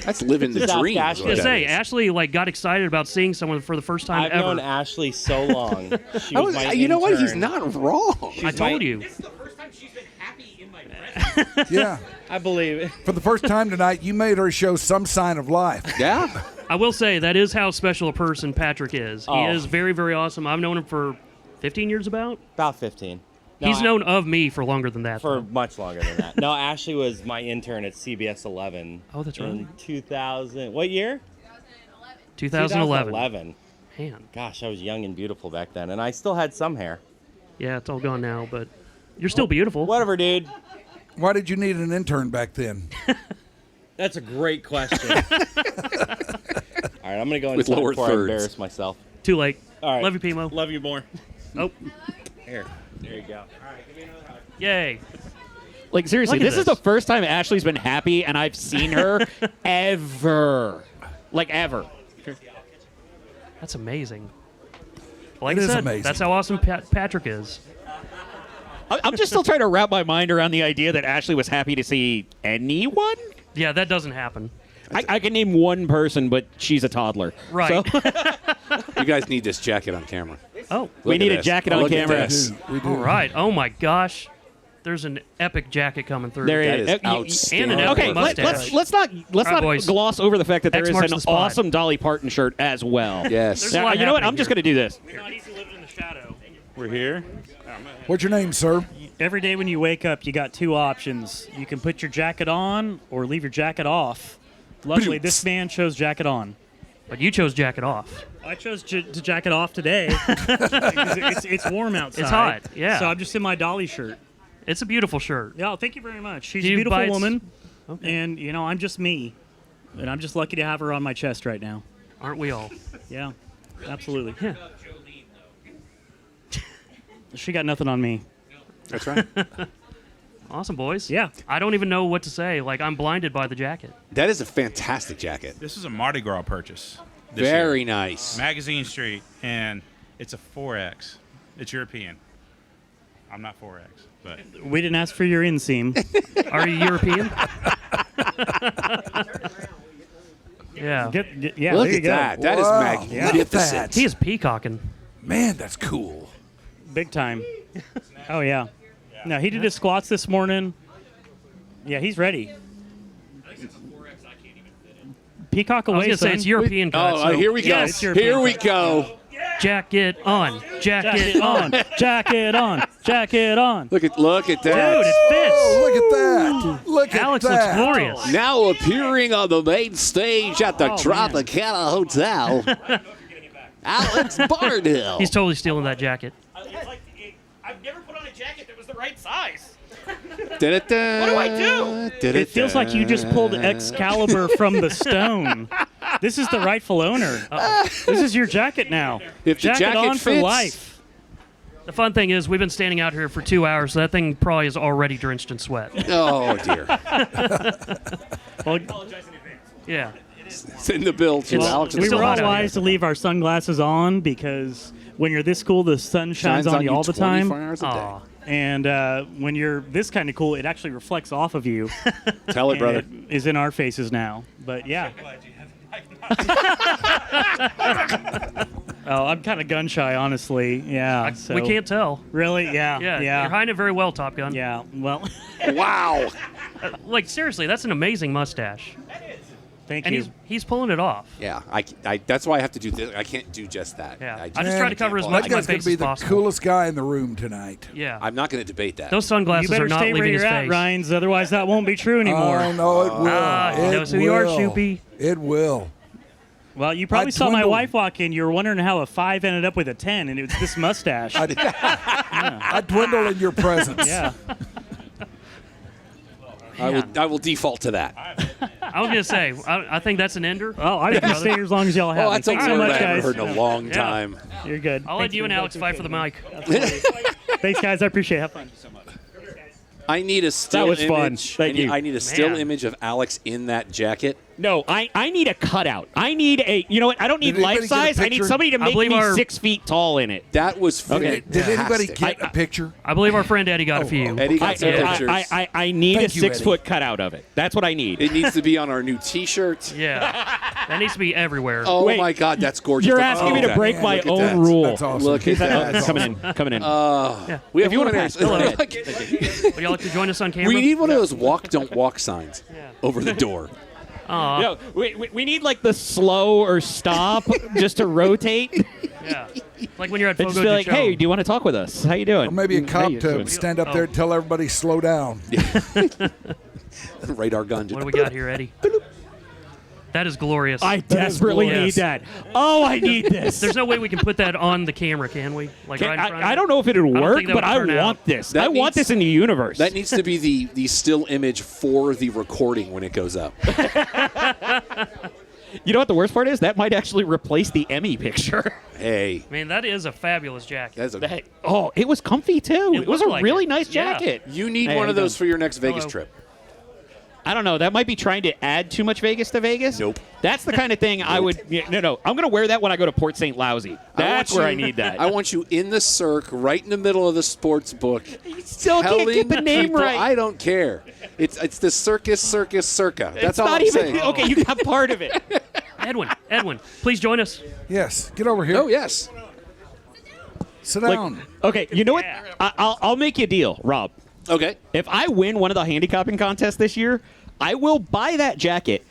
Speaker 11: That's living the dream.
Speaker 8: I was gonna say, Ashley got excited about seeing someone for the first time
Speaker 1: I've
Speaker 8: ever.
Speaker 1: known Ashley so long. She was my
Speaker 11: you know what? He's
Speaker 1: intern.
Speaker 11: not wrong.
Speaker 8: I told you.
Speaker 6: This is the first time she's been happy in my presence.
Speaker 2: Yeah.
Speaker 1: I believe it.
Speaker 2: For the first time tonight, you made her show some sign of life.
Speaker 11: Yeah.
Speaker 8: I will say that is how special a person Patrick is. He
Speaker 1: Oh.
Speaker 8: is very, very awesome. I've known him for 15 years about.
Speaker 1: About 15. No,
Speaker 8: He's known of me for longer than that.
Speaker 1: for
Speaker 8: though.
Speaker 1: much longer than that. No, Ashley was my intern at CBS 11.
Speaker 8: Oh, that's right.
Speaker 1: In 2000. What year?
Speaker 8: 2011.
Speaker 1: 2011.
Speaker 8: Man.
Speaker 1: Gosh, I was young and beautiful back then, and I still had some hair.
Speaker 8: Yeah, it's all gone now, but you're still beautiful.
Speaker 1: Whatever, dude.
Speaker 2: Why did you need an intern back then?
Speaker 1: That's a great question. All right, I'm going to go
Speaker 11: With
Speaker 1: inside
Speaker 11: lower
Speaker 1: before
Speaker 11: thirds.
Speaker 1: I embarrass myself.
Speaker 8: Too late.
Speaker 1: All right.
Speaker 8: Love you, Pimo.
Speaker 1: Love you more.
Speaker 8: Oh,
Speaker 1: Here. There you go. All right, give me another hug.
Speaker 8: yay.
Speaker 6: Like, seriously,
Speaker 8: Look at
Speaker 6: this is the first time Ashley's been happy, and I've seen her ever. Like, ever.
Speaker 8: That's amazing. Like
Speaker 2: It
Speaker 8: I
Speaker 2: is
Speaker 8: said,
Speaker 2: amazing.
Speaker 8: that's how awesome Patrick is.
Speaker 6: I'm just still trying to wrap my mind around the idea that Ashley was happy to see anyone.
Speaker 8: Yeah, that doesn't happen.
Speaker 6: I can name one person, but she's a toddler.
Speaker 8: Right.
Speaker 6: So
Speaker 11: You guys need this jacket on camera.
Speaker 8: Oh,
Speaker 6: we
Speaker 11: Look
Speaker 6: need
Speaker 11: at
Speaker 6: a
Speaker 11: this.
Speaker 6: jacket on
Speaker 11: Look at
Speaker 6: camera.
Speaker 11: this.
Speaker 2: We do.
Speaker 8: all right. Oh my gosh, there's an epic jacket coming through.
Speaker 6: There
Speaker 11: That
Speaker 6: is.
Speaker 11: is
Speaker 8: And
Speaker 11: outstanding.
Speaker 8: an
Speaker 6: Okay,
Speaker 8: epic
Speaker 6: let's
Speaker 8: mustache.
Speaker 6: not
Speaker 8: All right,
Speaker 6: not
Speaker 8: boys.
Speaker 6: gloss over the fact that there
Speaker 8: X
Speaker 6: is
Speaker 8: marks
Speaker 6: an
Speaker 8: the spot.
Speaker 6: awesome Dolly Parton shirt as well.
Speaker 11: Yes.
Speaker 8: There's a
Speaker 6: Now,
Speaker 8: lot
Speaker 6: you know what?
Speaker 8: happening
Speaker 6: I'm just
Speaker 8: here.
Speaker 6: going to do this.
Speaker 8: We're not easy living in the shadow.
Speaker 17: We're here.
Speaker 2: What's your name, sir?
Speaker 3: Every day when you wake up, you got two options. You can put your jacket on or leave your jacket off. Luckily, this man chose jacket on.
Speaker 8: But you chose jacket off.
Speaker 3: I chose to jacket off today because it's warm outside.
Speaker 8: It's hot, yeah.
Speaker 3: So I'm just in my Dolly shirt.
Speaker 8: It's a beautiful shirt.
Speaker 3: Yeah, thank you very much. She's
Speaker 8: Do
Speaker 3: a
Speaker 8: you
Speaker 3: beautiful
Speaker 8: buy
Speaker 3: woman,
Speaker 8: Okay.
Speaker 3: and I'm just me, and I'm just lucky to have her on my chest right now.
Speaker 8: Aren't we all?
Speaker 3: Yeah, absolutely. Yeah. She got nothing on me.
Speaker 9: That's right.
Speaker 8: Awesome, boys.
Speaker 3: Yeah.
Speaker 8: I don't even know what to say. Like, I'm blinded by the jacket.
Speaker 11: That is a fantastic jacket.
Speaker 4: This is a Mardi Gras purchase.
Speaker 11: Very nice.
Speaker 4: Magazine Street, and it's a 4X. It's European. I'm not 4X, but
Speaker 3: We didn't ask for your inseam.
Speaker 8: Are you European? Yeah.
Speaker 3: Yeah,
Speaker 11: Look
Speaker 3: there you
Speaker 11: at
Speaker 3: go.
Speaker 11: that. That is
Speaker 2: Wow.
Speaker 11: magnificent.
Speaker 8: He is peacocking.
Speaker 2: Man, that's cool.
Speaker 3: Big time. Oh, yeah. No, he did his squats this morning. Yeah, he's ready. Peacock
Speaker 8: I was
Speaker 3: away,
Speaker 8: going to say
Speaker 3: son.
Speaker 8: it's European.
Speaker 11: Oh,
Speaker 8: so-
Speaker 11: here we go.
Speaker 3: Yeah, it's European.
Speaker 11: Here we go.
Speaker 8: Jacket on.
Speaker 3: Jacket on. Jacket on. Jacket on.
Speaker 11: Look at that.
Speaker 8: Dude, it fits.
Speaker 2: Oh, look at that. Look
Speaker 8: Alex
Speaker 2: at
Speaker 8: looks
Speaker 2: that.
Speaker 8: glorious.
Speaker 11: Now appearing on the main stage at the
Speaker 3: Oh,
Speaker 11: Tropicana Hotel, Alex Barnhill.
Speaker 8: He's totally stealing that jacket.
Speaker 6: I've never put on a jacket that was the right size.
Speaker 11: What do
Speaker 6: I do?
Speaker 3: It feels like you just pulled Excalibur from the stone. This is the rightful owner. This is your jacket now.
Speaker 11: If the jacket
Speaker 3: on for
Speaker 11: fits-
Speaker 3: life.
Speaker 8: The fun thing is, we've been standing out here for 2 hours, so that thing probably is already drenched in sweat.
Speaker 11: Oh, dear.
Speaker 3: Well,
Speaker 8: Yeah.
Speaker 11: Send the bill to
Speaker 3: well,
Speaker 11: Alex.
Speaker 3: we
Speaker 8: still
Speaker 3: were all
Speaker 8: hot out
Speaker 3: wise to leave our sunglasses on because when you're this cool, the sun shines on you all the time.
Speaker 11: 24 hours a day.
Speaker 8: Aw.
Speaker 3: And when you're this kind of cool, it actually reflects off of you.
Speaker 11: Tell it,
Speaker 3: And
Speaker 11: brother.
Speaker 3: It is in our faces now. But yeah. Oh, I'm kind of gun shy, honestly. Yeah. So.
Speaker 8: We can't tell.
Speaker 3: Really? Yeah.
Speaker 8: Yeah,
Speaker 3: Yeah.
Speaker 8: you're hiding it very well, Top Gun.
Speaker 3: Yeah. Well,
Speaker 11: Wow.
Speaker 8: Like, seriously, that's an amazing mustache.
Speaker 3: thank
Speaker 8: And
Speaker 3: you.
Speaker 8: he's pulling it off.
Speaker 11: Yeah, I that's why I have to do this. I can't do just that.
Speaker 8: Yeah.
Speaker 11: I
Speaker 8: I just try to cover as
Speaker 11: can't
Speaker 8: much
Speaker 11: pull
Speaker 8: of my
Speaker 11: it.
Speaker 2: That guy's going
Speaker 8: face
Speaker 2: to be
Speaker 8: as
Speaker 2: the
Speaker 8: possible.
Speaker 2: coolest guy in the room tonight.
Speaker 8: Yeah.
Speaker 11: I'm not going to debate that.
Speaker 8: Those sunglasses
Speaker 3: You better
Speaker 8: are not
Speaker 3: stay where
Speaker 8: leaving his
Speaker 3: you're at,
Speaker 8: face.
Speaker 3: Ryans, otherwise that won't be true anymore.
Speaker 2: Oh, no, it will.
Speaker 8: he
Speaker 2: It
Speaker 8: knows who you are,
Speaker 2: will.
Speaker 8: Shoopy.
Speaker 2: It will.
Speaker 3: Well, you probably saw my
Speaker 2: dwindled.
Speaker 3: wife walk in. You were wondering how a 5 ended up with a 10, and it was this mustache.
Speaker 2: I dwindle in your presence.
Speaker 3: Yeah.
Speaker 11: I will default to that.
Speaker 8: I was going to say, I think that's an ender.
Speaker 3: Oh, I can stay here as long as y'all have
Speaker 11: Oh,
Speaker 3: me.
Speaker 11: that's a
Speaker 3: Thanks so
Speaker 11: word
Speaker 3: much,
Speaker 11: I
Speaker 3: guys.
Speaker 11: haven't heard in a long time.
Speaker 3: You're good.
Speaker 8: I'll let you and Alex fight for the mic.
Speaker 3: Thanks, guys. I appreciate it. Have fun.
Speaker 11: I need a still
Speaker 3: was fun.
Speaker 11: image.
Speaker 3: Thank you.
Speaker 11: I need a still
Speaker 8: Man.
Speaker 11: image of Alex in that jacket.
Speaker 6: No, I need a cutout. I need a, you know what? I don't need
Speaker 2: Did anybody
Speaker 6: life
Speaker 2: get a
Speaker 6: size. I need
Speaker 2: picture?
Speaker 6: somebody to
Speaker 8: I
Speaker 6: make
Speaker 8: believe
Speaker 6: me
Speaker 8: our-
Speaker 6: 6 feet tall in it.
Speaker 11: That was
Speaker 6: Okay.
Speaker 11: fantastic.
Speaker 2: Did anybody get a picture?
Speaker 8: I believe our friend Eddie got a few.
Speaker 11: Eddie got some
Speaker 6: I,
Speaker 11: pictures.
Speaker 6: I need
Speaker 2: Thank
Speaker 6: a
Speaker 2: you,
Speaker 6: 6
Speaker 2: Eddie.
Speaker 6: foot cutout of it. That's what I need.
Speaker 11: It needs to be on our new T-shirt.
Speaker 8: Yeah. That needs to be everywhere.
Speaker 11: Oh
Speaker 6: Wait.
Speaker 11: my God, that's gorgeous.
Speaker 6: You're
Speaker 11: Look
Speaker 6: asking
Speaker 11: at
Speaker 6: me to
Speaker 11: that.
Speaker 6: break
Speaker 11: Man,
Speaker 6: my
Speaker 11: look at
Speaker 6: own
Speaker 11: that.
Speaker 6: rule.
Speaker 2: That's awesome.
Speaker 11: Look at that.
Speaker 6: Coming in. Coming in.
Speaker 11: We have
Speaker 6: If you
Speaker 11: one
Speaker 6: wanna
Speaker 11: of
Speaker 6: pass,
Speaker 11: those.
Speaker 6: go ahead.
Speaker 8: Would y'all like to join us on camera?
Speaker 11: We need one of those walk, don't walk signs over the door.
Speaker 8: Aw.
Speaker 6: No, we need like the slow or stop just to rotate.
Speaker 8: Yeah. Like when you're at
Speaker 6: And just
Speaker 8: Fogo
Speaker 6: be
Speaker 8: de
Speaker 6: like,
Speaker 8: Chão.
Speaker 6: hey, do you want to talk with us? How you doing?
Speaker 2: Or maybe a
Speaker 6: How
Speaker 2: cop
Speaker 6: you
Speaker 2: to
Speaker 6: doing?
Speaker 2: stand up there and tell everybody slow down.
Speaker 11: Radar gun.
Speaker 8: What do we got here, Eddie? That is glorious.
Speaker 6: I desperately need
Speaker 8: glorious.
Speaker 6: that. Oh, I need this.
Speaker 8: There's no way we can put that on the camera, can we? Like right in front of
Speaker 6: I
Speaker 8: it?
Speaker 6: don't know if it would
Speaker 8: I don't
Speaker 6: work,
Speaker 8: think that
Speaker 6: but
Speaker 8: would
Speaker 6: I
Speaker 8: turn
Speaker 6: want
Speaker 8: out.
Speaker 6: this.
Speaker 11: That
Speaker 6: I want
Speaker 11: needs-
Speaker 6: this in the universe.
Speaker 11: That needs to be the still image for the recording when it goes up.
Speaker 6: You know what the worst part is? That might actually replace the Emmy picture.
Speaker 11: Hey,
Speaker 8: Man, that is a fabulous jacket.
Speaker 11: that's a,
Speaker 6: Oh, it was comfy too. It was a
Speaker 8: looked like
Speaker 6: really
Speaker 8: it.
Speaker 6: nice
Speaker 8: Yeah.
Speaker 6: jacket.
Speaker 11: you need
Speaker 6: Hey,
Speaker 11: one
Speaker 6: how
Speaker 11: of
Speaker 6: you
Speaker 11: those
Speaker 6: doing?
Speaker 11: for your next Vegas
Speaker 8: Hello.
Speaker 11: trip.
Speaker 6: I don't know. That might be trying to add too much Vegas to Vegas.
Speaker 11: Nope.
Speaker 6: That's the kind of thing I would. Yeah, no. I'm going to wear that when I go to Port St. Lousy. That's where I need that.
Speaker 11: I want you in the circ, right in the middle of the sports book.
Speaker 6: You still can't get the name
Speaker 11: people,
Speaker 6: right.
Speaker 11: I don't care. It's the circus, circa. That's
Speaker 6: it's
Speaker 11: all
Speaker 6: not
Speaker 11: I'm
Speaker 6: even
Speaker 11: saying.
Speaker 6: okay. You got part of it.
Speaker 8: Edwin, please join us.
Speaker 2: Yes, get over here.
Speaker 11: Oh yes.
Speaker 2: Sit
Speaker 6: Like,
Speaker 2: down.
Speaker 6: okay, you know what? I'll make you a deal, Rob.
Speaker 11: Okay.
Speaker 6: If I win one of the handicapping contests this year, I will buy that jacket,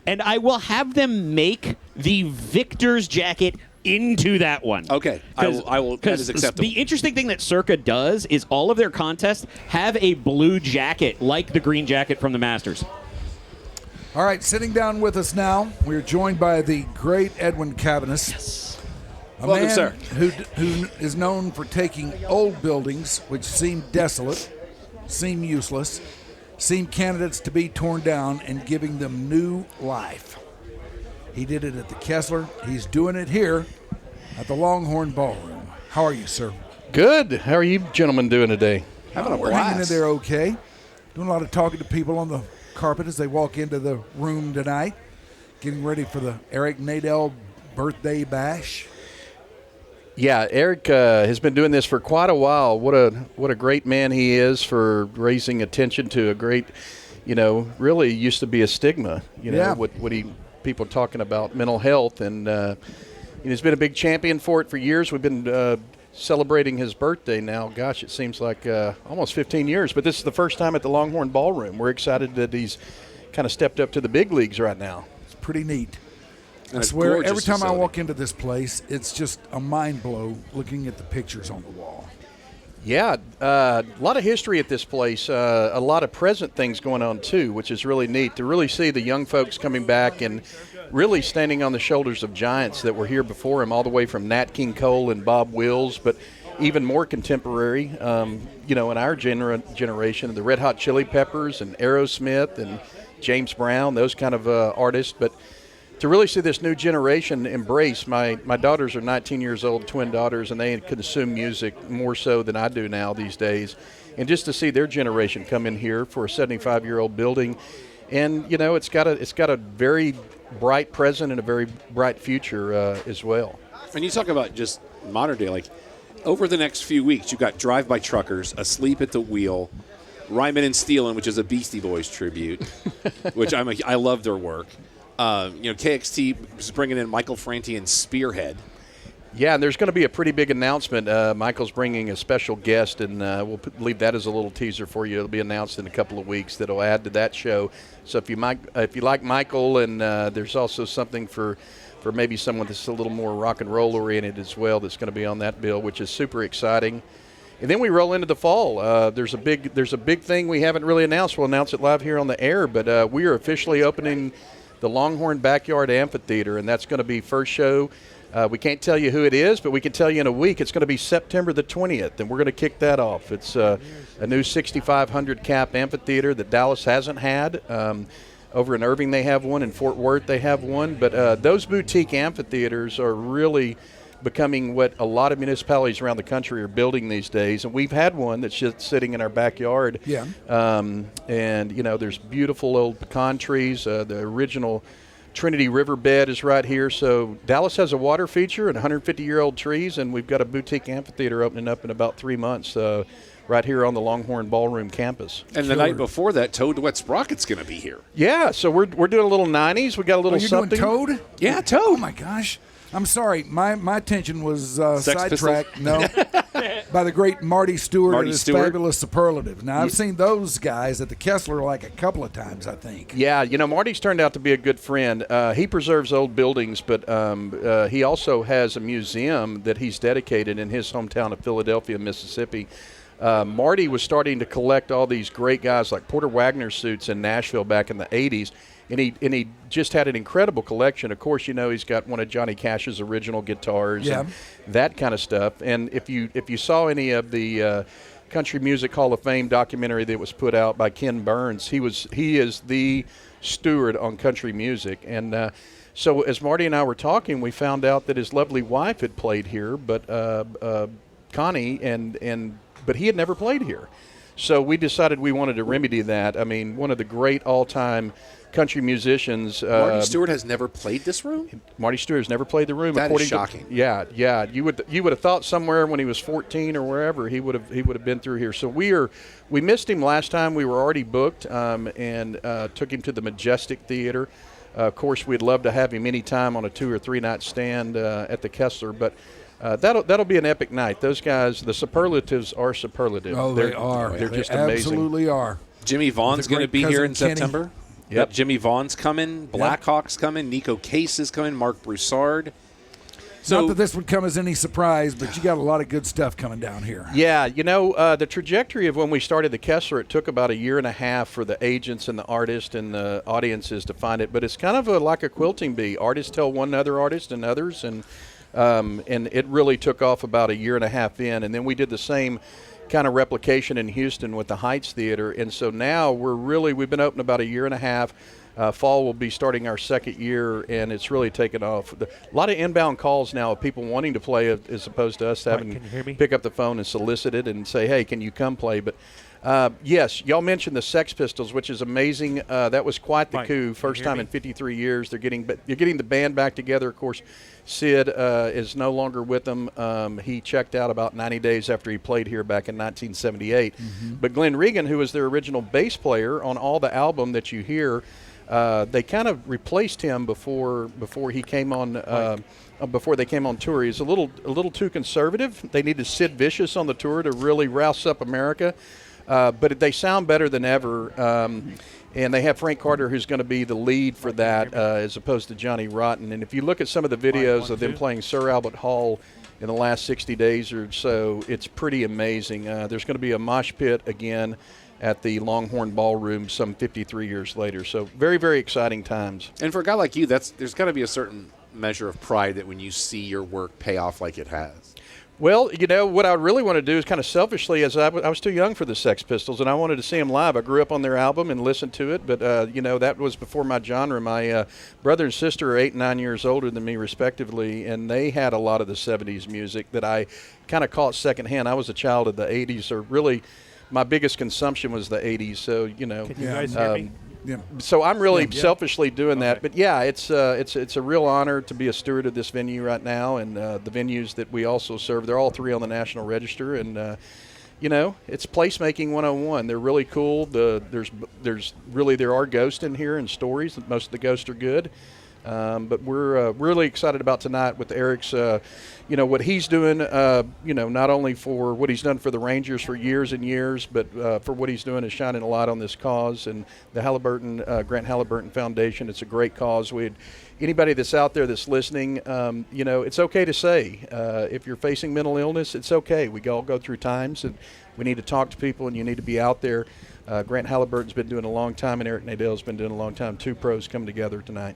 Speaker 6: and I will have them make the victor's jacket into that one.
Speaker 11: Okay. I will. That is acceptable.
Speaker 6: The interesting thing that Circa does is all of their contests have a blue jacket, like the green jacket from the Masters.
Speaker 2: All right, sitting down with us now, we're joined by the great Edwin Cabanas. Yes.
Speaker 9: Welcome, sir.
Speaker 2: Who is known for taking old buildings which seem desolate, seem useless, seem candidates to be torn down, and giving them new life. He did it at the Kessler. He's doing it here at the Longhorn Ballroom. How are you, sir?
Speaker 5: Good. How are you gentlemen doing today?
Speaker 2: We're hanging in there okay. Doing a lot of talking to people on the carpet as they walk into the room tonight. Getting ready for the Eric Nadel birthday bash.
Speaker 5: Yeah, Eric has been doing this for quite a while. What a great man he is for raising attention to a great, really used to be a stigma. People talking about mental health, and he's been a big champion for it for years. We've been celebrating his birthday now. Gosh, it seems like almost 15 years. But this is the first time at the Longhorn Ballroom. We're excited that he's kind of stepped up to the big leagues right now.
Speaker 2: It's pretty neat.
Speaker 5: And
Speaker 2: I swear, every time I walk into this place, it's just a mind blow looking at the pictures on the wall.
Speaker 5: Yeah, a lot of history at this place, a lot of present things going on too, which is really neat to really see the young folks coming back and really standing on the shoulders of giants that were here before him, all the way from Nat King Cole and Bob Wills, but even more contemporary, in our generation, the Red Hot Chili Peppers and Aerosmith and James Brown, those kind of artists, but to really see this new generation embrace, my daughters are 19 years old, twin daughters, and they consume music more so than I do now these days. And just to see their generation come in here for a 75-year-old building, and it's got a very bright present and a very bright future as well.
Speaker 9: And you talk about just modern day, like over the next few weeks, you've got Drive-By Truckers, Asleep at the Wheel, Ryman and Steelin', which is a Beastie Boys tribute, which I love their work. KXT is bringing in Michael Franti and Spearhead.
Speaker 5: Yeah, and there's going to be a pretty big announcement. Michael's bringing a special guest, and we'll leave that as a little teaser for you. It'll be announced in a couple of weeks that'll add to that show. So if you like Michael, and there's also something for maybe someone that's a little more rock and roll oriented as well that's going to be on that bill, which is super exciting. And then we roll into the fall. There's a big thing we haven't really announced. We'll announce it live here on the air, but we are officially opening the Longhorn Backyard Amphitheater, and that's going to be first show. We can't tell you who it is, but we can tell you in a week. It's going to be September the 20th, and we're going to kick that off. It's a new 6,500 cap amphitheater that Dallas hasn't had. Over in Irving they have one, in Fort Worth they have one, but those boutique amphitheaters are really becoming what a lot of municipalities around the country are building these days. And we've had one that's just sitting in our backyard.
Speaker 2: Yeah.
Speaker 5: And, there's beautiful old pecan trees. The original Trinity Riverbed is right here. So Dallas has a water feature and 150-year-old trees, and we've got a boutique amphitheater opening up in about 3 months right here on the Longhorn Ballroom campus.
Speaker 9: And the night before that, Toad Wet Sprocket's going to be here.
Speaker 5: Yeah, so we're doing a little 90s. We got a little something.
Speaker 2: Doing Toad?
Speaker 9: Yeah, Toad.
Speaker 2: Oh, my gosh. I'm sorry. My attention was sidetracked. No, by the great Marty Stewart and his fabulous Superlative. Now, I've seen those guys at the Kessler like a couple of times, I think.
Speaker 5: Yeah, Marty's turned out to be a good friend. He preserves old buildings, but he also has a museum that he's dedicated in his hometown of Philadelphia, Mississippi. Marty was starting to collect all these great guys like Porter Wagner suits in Nashville back in the 80s. And he just had an incredible collection. Of course, he's got one of Johnny Cash's original guitars and that kind of stuff. And if you saw any of the Country Music Hall of Fame documentary that was put out by Ken Burns, he is the steward on country music. And so as Marty and I were talking, we found out that his lovely wife had played here, but Connie, but he had never played here. So we decided we wanted to remedy that. I mean, one of the great all-time country musicians.
Speaker 9: Marty Stewart has never played this room?
Speaker 5: Marty Stewart has never played the room.
Speaker 9: That is shocking.
Speaker 5: Yeah. You would have thought somewhere when he was 14 or wherever he would have been through here. So we missed him last time. We were already booked and took him to the Majestic Theater. Of course, we'd love to have him anytime on a 2 or 3 night stand at the Kessler, but that'll be an epic night. Those guys, the Superlatives are superlative.
Speaker 2: Oh, they are.
Speaker 5: They're just
Speaker 2: they
Speaker 5: amazing.
Speaker 2: Absolutely are.
Speaker 9: Jimmy Vaughn's going to be here in
Speaker 2: Kenny.
Speaker 9: September.
Speaker 5: Yep.
Speaker 9: Jimmy Vaughn's coming. Blackhawk's coming. Nico Case is coming. Mark Broussard.
Speaker 2: Not that this would come as any surprise, but you got a lot of good stuff coming down here.
Speaker 5: Yeah, the trajectory of when we started the Kessler, it took about a year and a half for the agents and the artists and the audiences to find it. But it's kind of like a quilting bee. Artists tell one other artist and others, and it really took off about a year and a half in. And then we did the same kind of replication in Houston with the Heights Theater. And so now we've been open about a year and a half. Fall will be starting our second year, and it's really taken off. A lot of inbound calls now of people wanting to play as opposed to us having to pick up the phone and solicit it and say, hey, can you come play? But, yes, y'all mentioned the Sex Pistols, which is amazing. That was quite the coup. First time in 53 years. You're getting the band back together. Of course, Sid is no longer with them. He checked out about 90 days after he played here back in 1978. But Glenn Regan, who was their original bass player on all the album that you hear, they kind of replaced him before he came on. Before they came on tour, he's a little too conservative. They needed Sid Vicious on the tour to really rouse up America, but they sound better than ever. And they have Frank Carter, who's going to be the lead for that, as opposed to Johnny Rotten. And if you look at some of the videos of them playing Sir Albert Hall in the last 60 days or so, it's pretty amazing. There's going to be a mosh pit again at the Longhorn Ballroom some 53 years later. So very, very exciting times.
Speaker 9: And for a guy like you, there's got to be a certain measure of pride that when you see your work pay off like it has.
Speaker 5: Well, what I really want to do is kind of selfishly, as I was too young for the Sex Pistols, and I wanted to see them live. I grew up on their album and listened to it, but, that was before my genre. My brother and sister are 8 and 9 years older than me, respectively, and they had a lot of the 70s music that I kind of caught secondhand. I was a child of the 80s, or really my biggest consumption was the 80s, so,
Speaker 1: Can you guys hear me?
Speaker 2: Yeah.
Speaker 5: So I'm really selfishly doing that, but yeah, it's a real honor to be a steward of this venue right now, and the venues that we also serve. They're all 3 on the National Register, and it's placemaking 101. They're really cool. There are ghosts in here and stories. Most of the ghosts are good. But we're really excited about tonight with Eric's, what he's doing, not only for what he's done for the Rangers for years and years, but for what he's doing is shining a light on this cause. And the Grant Halliburton Foundation, it's a great cause. Anybody that's out there that's listening, it's okay to say, if you're facing mental illness, it's okay. We all go through times, and we need to talk to people, and you need to be out there. Grant Halliburton's been doing a long time, and Eric Nadel's been doing a long time. 2 pros coming together tonight.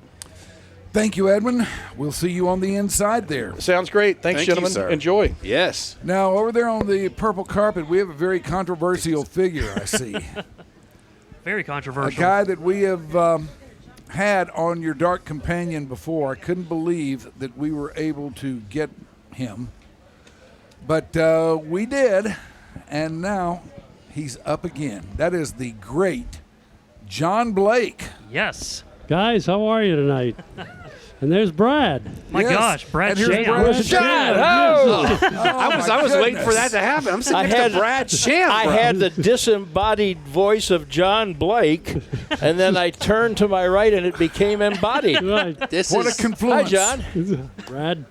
Speaker 2: Thank you, Edwin. We'll see you on the inside there.
Speaker 5: Sounds great. Thanks, gentlemen.
Speaker 9: You,
Speaker 5: enjoy.
Speaker 9: Yes.
Speaker 2: Now, over there on the purple carpet, we have a very controversial figure, I see.
Speaker 8: Very
Speaker 2: A
Speaker 8: controversial.
Speaker 2: guy that we have had on your Dark Companion before. I couldn't believe that we were able to get him. But we did, and now he's up again. That is the great John Blake.
Speaker 8: Yes.
Speaker 7: Guys, how are you tonight? And there's Brad.
Speaker 8: My gosh, Brad
Speaker 2: And here's
Speaker 8: Sham.
Speaker 2: Brad
Speaker 9: Sham.
Speaker 2: Oh,
Speaker 9: I was waiting for that to happen. I'm sitting next to Brad Sham.
Speaker 17: I had the disembodied voice of John Blake, and then I turned to my right, and it became embodied.
Speaker 7: Right.
Speaker 2: What a confluence.
Speaker 17: Hi, John.
Speaker 7: Brad.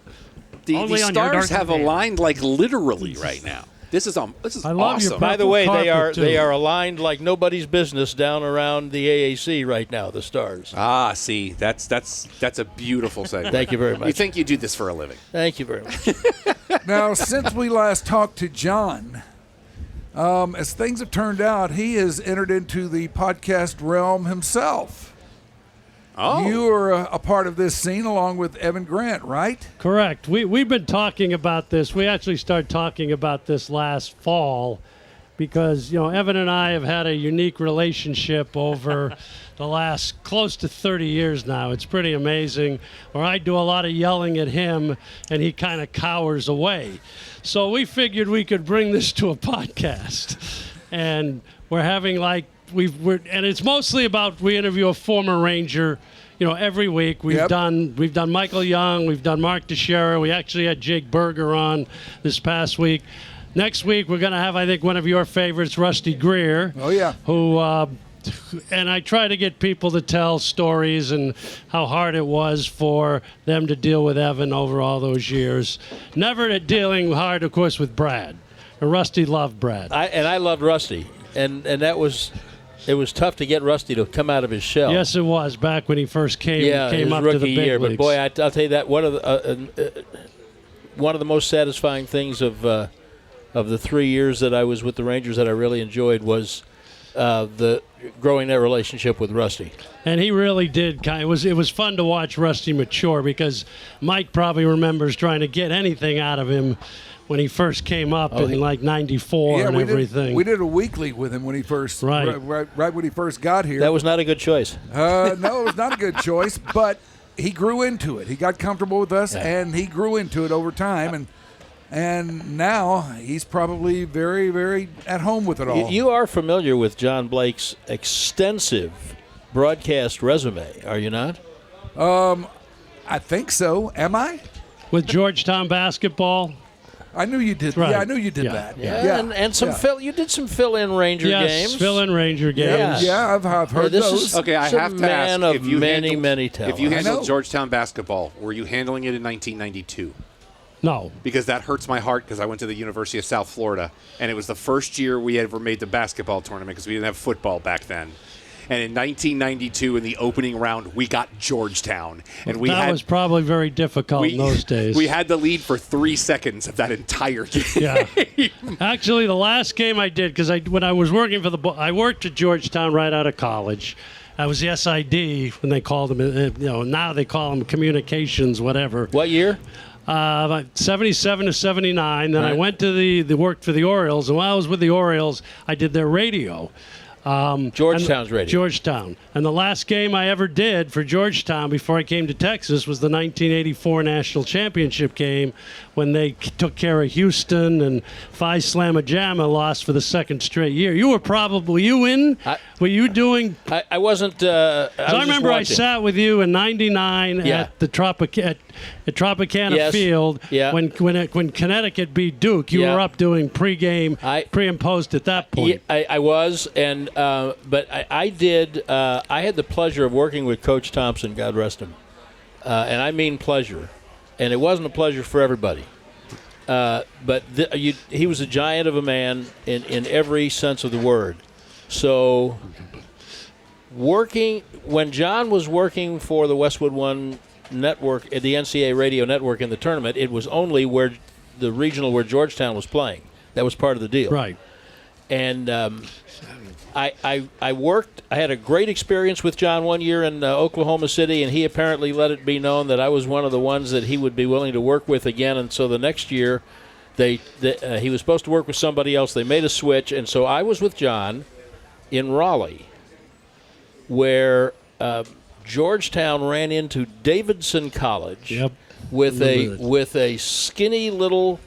Speaker 9: The
Speaker 8: Only on your
Speaker 9: stars
Speaker 8: Dark
Speaker 9: have
Speaker 8: Companion.
Speaker 9: aligned like literally right now. This is
Speaker 7: I love your
Speaker 9: awesome.
Speaker 17: By the way, they are
Speaker 7: carpet, too.
Speaker 17: they are aligned like nobody's business down around the AAC right now. The stars.
Speaker 9: Ah, see, that's a beautiful segment.
Speaker 17: Thank you very much.
Speaker 9: You think you do this for a living?
Speaker 17: Thank you very much.
Speaker 2: Now, since we last talked to John, as things have turned out, he has entered into the podcast realm himself.
Speaker 9: Oh.
Speaker 2: You are a part of this scene along with Evan Grant, right?
Speaker 7: Correct. We've been talking about this. We actually started talking about this last fall because, Evan and I have had a unique relationship over the last close to 30 years now. It's pretty amazing. Where I do a lot of yelling at him, and he kind of cowers away. So we figured we could bring this to a podcast. And we're having and it's mostly about we interview a former Ranger, every week. We've done Michael Young, we've done Mark Teixeira. We actually had Jake Berger on this past week. Next week we're going to have, I think, one of your favorites, Rusty Greer.
Speaker 2: Oh yeah.
Speaker 7: Who and I try to get people to tell stories and how hard it was for them to deal with Evan over all those years. Never dealing hard, of course, with Brad. And Rusty loved Brad.
Speaker 17: I loved Rusty, and that was. It was tough to get Rusty to come out of his shell.
Speaker 7: Yes, it was back when he first came
Speaker 17: his
Speaker 7: up
Speaker 17: rookie
Speaker 7: to the big
Speaker 17: year.
Speaker 7: leagues.
Speaker 17: But boy, I'll tell you that one of the one of the most satisfying things of the 3 years that I was with the Rangers that I really enjoyed was the growing that relationship with Rusty.
Speaker 7: And he really did. It was fun to watch Rusty mature because Mike probably remembers trying to get anything out of him when he first came up in like '94 and everything.
Speaker 2: We did a weekly with him when he first right when he first got here.
Speaker 17: That was not a good choice.
Speaker 2: No, it was not a good choice, but he grew into it. He got comfortable with us, and he grew into it over time, and now he's probably very, very at home with it all.
Speaker 17: You are familiar with John Blake's extensive broadcast resume, are you not?
Speaker 2: I think so. Am I?
Speaker 7: With Georgetown basketball.
Speaker 2: I knew you did.
Speaker 7: Right.
Speaker 2: Yeah, I knew you did that.
Speaker 17: Yeah. And some you did some fill-in Ranger games.
Speaker 7: Fill-in Ranger games.
Speaker 2: Yeah, I've heard those.
Speaker 9: Okay, I have to ask
Speaker 17: if you many talents.
Speaker 9: If you handled Georgetown basketball, were you handling it in 1992?
Speaker 7: No.
Speaker 9: Because that hurts my heart because I went to the University of South Florida, and it was the first year we ever made the basketball tournament because we didn't have football back then. And in 1992, in the opening round, we got Georgetown. And
Speaker 7: that was probably very difficult in those days.
Speaker 9: We had the lead for 3 seconds of that entire game.
Speaker 7: Yeah. Actually, the last game I did, because when I was working I worked at Georgetown right out of college. I was the SID when they called them, now they call them communications, whatever.
Speaker 17: What year?
Speaker 7: 77 to 79. Then I went to the worked for the Orioles, and while I was with the Orioles, I did their radio.
Speaker 17: Georgetown's radio.
Speaker 7: Georgetown. And the last game I ever did for Georgetown before I came to Texas was the 1984 National Championship game when they took care of Houston and Phi Slamma Jamma lost for the second straight year. You were were you doing?
Speaker 17: I wasn't. I
Speaker 7: remember I sat with you in '99 at the at Tropicana Field when Connecticut beat Duke. You were up doing pre-game, pre and post at that point.
Speaker 17: I was, and but I did. I had the pleasure of working with Coach Thompson, God rest him, and I mean pleasure, and it wasn't a pleasure for everybody. But he was a giant of a man in every sense of the word. So, when John was working for the Westwood One network, the NCAA radio network in the tournament, it was only where the regional where Georgetown was playing. That was part of the deal.
Speaker 7: Right.
Speaker 17: And I worked. I had a great experience with John one year in Oklahoma City, and he apparently let it be known that I was one of the ones that he would be willing to work with again. And so the next year, he was supposed to work with somebody else. They made a switch, and so I was with John in Raleigh, where Georgetown ran into Davidson College with a skinny little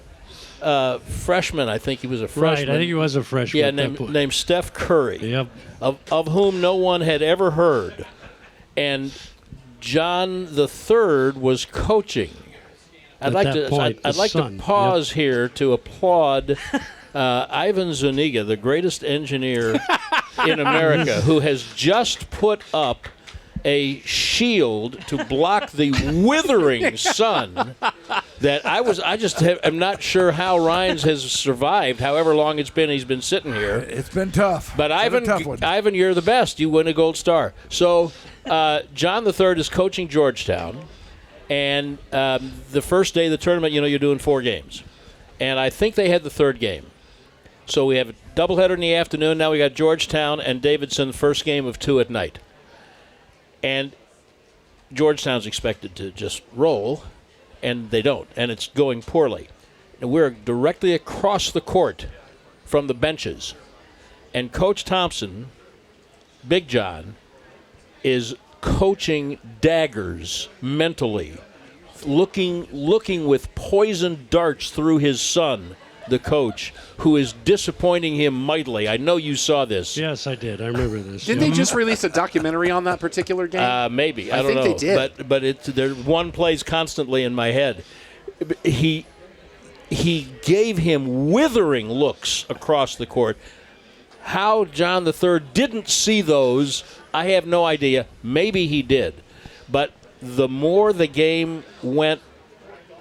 Speaker 17: freshman. I think he was a freshman.
Speaker 7: Right, I think he was a freshman.
Speaker 17: Yeah, named Steph Curry, of whom no one had ever heard. And John III was coaching. I'd like to pause here to applaud Ivan Zuniga, the greatest engineer in America, who has just put up a shield to block the withering sun that I'm not sure how Rhines has survived, however long he's been sitting here.
Speaker 2: It's been tough.
Speaker 17: But Ivan, you're the best. You win a gold star. So John III is coaching Georgetown, and the first day of the tournament, you're doing 4 games. And I think they had the third game. So we have a doubleheader in the afternoon. Now we got Georgetown and Davidson, first game of 2 at night. And Georgetown's expected to just roll, and they don't, and it's going poorly. And we're directly across the court from the benches. And Coach Thompson, Big John, is coaching daggers mentally, looking with poisoned darts through his son, the coach, who is disappointing him mightily. I know you saw this.
Speaker 7: Yes, I did. I remember this.
Speaker 9: Didn't they just release a documentary on that particular game?
Speaker 17: Maybe. I don't know.
Speaker 9: think they did.
Speaker 17: But there one plays constantly in my head. He gave him withering looks across the court. How John III didn't see those, I have no idea. Maybe he did. But the more the game went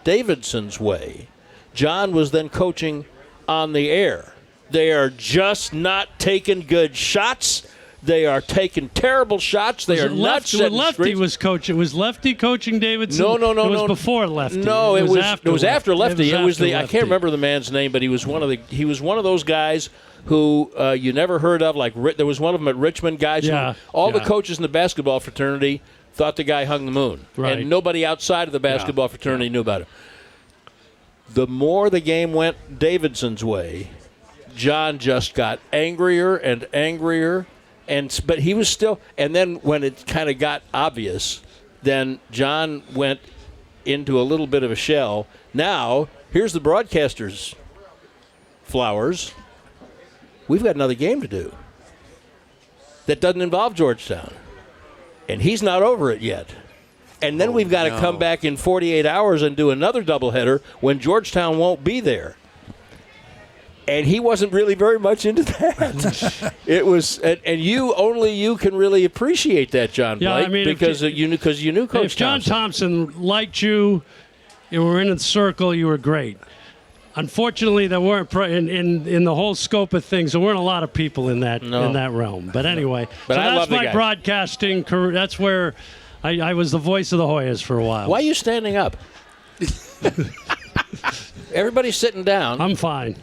Speaker 17: Davidson's way, John was then coaching on the air. They are just not taking good shots. They are taking terrible shots. They are not setting
Speaker 7: when Lefty
Speaker 17: screens.
Speaker 7: was coaching. Was Lefty coaching Davidson?
Speaker 17: No.
Speaker 7: It was before Lefty.
Speaker 17: No, it was after Lefty. It was the I
Speaker 7: Lefty.
Speaker 17: can't remember the man's name, but he was one of those guys who you never heard of. Like there was one of them at Richmond. Guys,
Speaker 7: Yeah,
Speaker 17: who all the
Speaker 7: yeah.
Speaker 17: coaches in the basketball fraternity thought the guy hung the moon,
Speaker 7: Right.
Speaker 17: and nobody outside of the basketball fraternity knew about it. The more the game went Davidson's way, John just got angrier and angrier. But he was still, and then when it kind of got obvious, then John went into a little bit of a shell. Now, here's the broadcaster's flowers. We've got another game to do that doesn't involve Georgetown, and he's not over it yet. And then we've got to come back in 48 hours and do another doubleheader when Georgetown won't be there. And he wasn't really very much into that. It was, and you can really appreciate that, John Blake,
Speaker 7: Yeah, I mean,
Speaker 17: because you knew Coach
Speaker 7: If John
Speaker 17: Thompson.
Speaker 7: Thompson liked you, you were in the circle, you were great. Unfortunately, there weren't in the whole scope of things. There weren't a lot of people in that realm. But anyway,
Speaker 17: But
Speaker 7: so
Speaker 17: I
Speaker 7: that's
Speaker 17: love the
Speaker 7: my
Speaker 17: guy.
Speaker 7: broadcasting career. That's where I was the voice of the Hoyas for a while.
Speaker 17: Why are you standing up? Everybody's sitting down.
Speaker 7: I'm fine.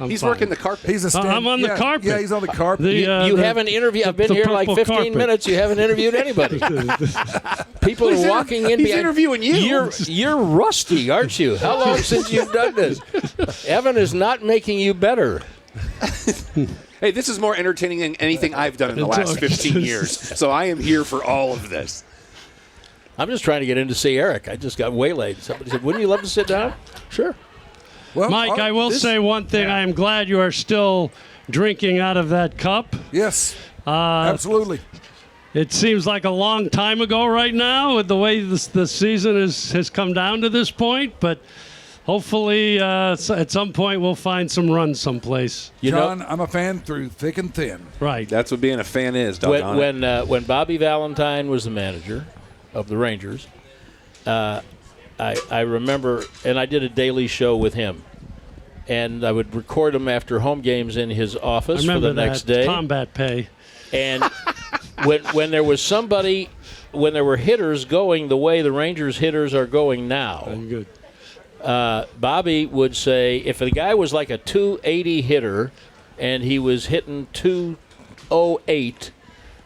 Speaker 9: He's working the carpet.
Speaker 7: I'm on the carpet.
Speaker 2: Yeah, he's on the carpet.
Speaker 17: You haven't interviewed. I've been here like 15
Speaker 7: carpet.
Speaker 17: minutes. You haven't interviewed anybody. People are walking in.
Speaker 9: He's interviewing you.
Speaker 17: You're rusty, aren't you? How long since you've done this? Evan is not making you better.
Speaker 9: Hey, this is more entertaining than anything I've done in the last 15 years. So I am here for all of this.
Speaker 17: I'm just trying to get in to see Eric. I just got waylaid. Somebody said, "Wouldn't you love to sit down?" Sure.
Speaker 2: Well,
Speaker 7: Mike, I will say one thing. I am glad you are still drinking out of that cup.
Speaker 2: Yes, absolutely.
Speaker 7: It seems like a long time ago right now with the way the season has come down to this point, but hopefully at some point we'll find some runs someplace.
Speaker 2: John, I'm a fan through thick and thin.
Speaker 7: Right.
Speaker 9: That's what being a fan is, doggone it.
Speaker 17: When Bobby Valentine was the manager of the Rangers, I remember, and I did a daily show with him, and I would record him after home games in his office for the next day.
Speaker 7: Combat pay.
Speaker 17: And when there was somebody, when there were hitters going the way the Rangers hitters are going now,
Speaker 7: good.
Speaker 17: Bobby would say, if the guy was like a 280 hitter and he was hitting 208,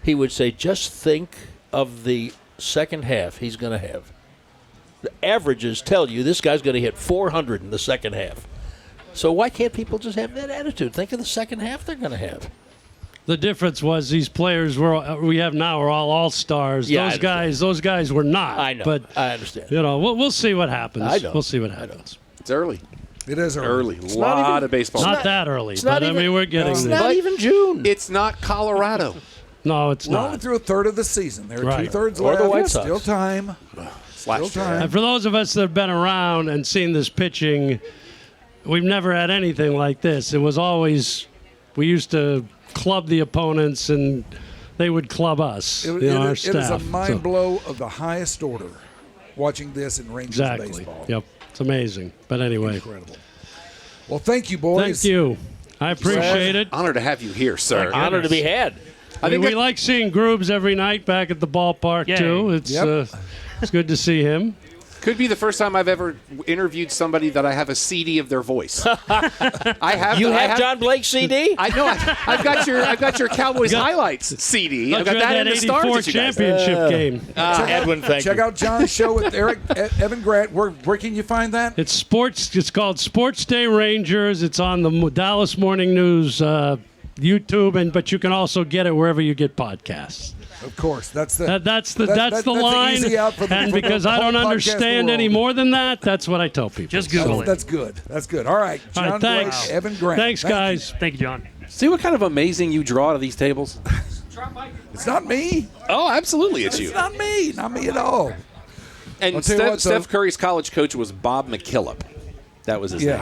Speaker 17: he would say, just think of the second half he's going to have. The averages tell you this guy's going to hit 400 in the second half. So why can't people just have that attitude? Think of the second half they're going to have.
Speaker 7: The difference was these players we have now are all stars.
Speaker 17: Yeah,
Speaker 7: those guys were not.
Speaker 17: I know.
Speaker 7: But
Speaker 17: I understand.
Speaker 7: we'll see what happens.
Speaker 17: I know.
Speaker 7: We'll see what happens.
Speaker 9: It's early.
Speaker 2: It is
Speaker 9: early.
Speaker 2: early.
Speaker 9: A lot of baseball.
Speaker 7: Not that early,
Speaker 17: it's not
Speaker 7: but
Speaker 17: even-
Speaker 7: I mean we're getting
Speaker 17: It's
Speaker 7: there.
Speaker 17: not even June.
Speaker 9: It's not Colorado.
Speaker 7: No, it's
Speaker 2: We're only
Speaker 7: not.
Speaker 2: through a third of the season. There are
Speaker 7: Right.
Speaker 2: 2/3
Speaker 17: Or
Speaker 2: left.
Speaker 17: the White Sox.
Speaker 2: Still time. Still time.
Speaker 7: And for those of us that have been around and seen this pitching, we've never had anything like this. It was always, we used to club the opponents and they would club us, our
Speaker 2: It
Speaker 7: staff.
Speaker 2: is a mind
Speaker 7: So-
Speaker 2: blow of the highest order watching this in Rangers
Speaker 7: Exactly.
Speaker 2: baseball.
Speaker 7: Yep. It's amazing. But anyway.
Speaker 2: Incredible. Well, thank you, boys.
Speaker 7: Thank you. I appreciate it.
Speaker 9: Honor to have you here, sir.
Speaker 17: Honor to be had.
Speaker 7: I mean, we like seeing Grubes every night back at the ballpark,
Speaker 8: Yay.
Speaker 7: too. It's good to see him.
Speaker 9: Could be the first time I've ever interviewed somebody that I have a CD of their voice. I have.
Speaker 17: You
Speaker 9: I
Speaker 17: have John Blake's CD?
Speaker 9: I know. I've got your Cowboys highlights CD. I've got that in the stars
Speaker 7: 84
Speaker 9: that you guys-
Speaker 7: championship game.
Speaker 17: Edwin, thank
Speaker 2: Check
Speaker 17: you.
Speaker 2: out John's show with Evan Grant. Where can you find that?
Speaker 7: It's sports. It's called Sports Day Rangers. It's on the Dallas Morning News YouTube, but you can also get it wherever you get podcasts.
Speaker 2: Of course, that's the
Speaker 7: That's the
Speaker 2: that's
Speaker 7: line.
Speaker 2: easy out for the-
Speaker 7: And
Speaker 2: for the
Speaker 7: because I
Speaker 2: whole
Speaker 7: don't
Speaker 2: podcast
Speaker 7: understand
Speaker 2: world.
Speaker 7: any more than that, that's what I tell people.
Speaker 8: Just Google it.
Speaker 2: That's good. That's good. All right,
Speaker 7: All
Speaker 2: John
Speaker 7: right, thanks.
Speaker 2: Blake, Evan Grant.
Speaker 7: Thanks,
Speaker 2: Thank you.
Speaker 7: guys.
Speaker 8: Thank you, John.
Speaker 9: See what kind of amazing you draw to these tables?
Speaker 2: It's not me.
Speaker 9: Oh, absolutely, it's you.
Speaker 2: It's not me. Not me at all.
Speaker 9: And
Speaker 2: I'll tell you what,
Speaker 9: Steph
Speaker 2: though.
Speaker 9: Curry's college coach was Bob McKillop. That was his name.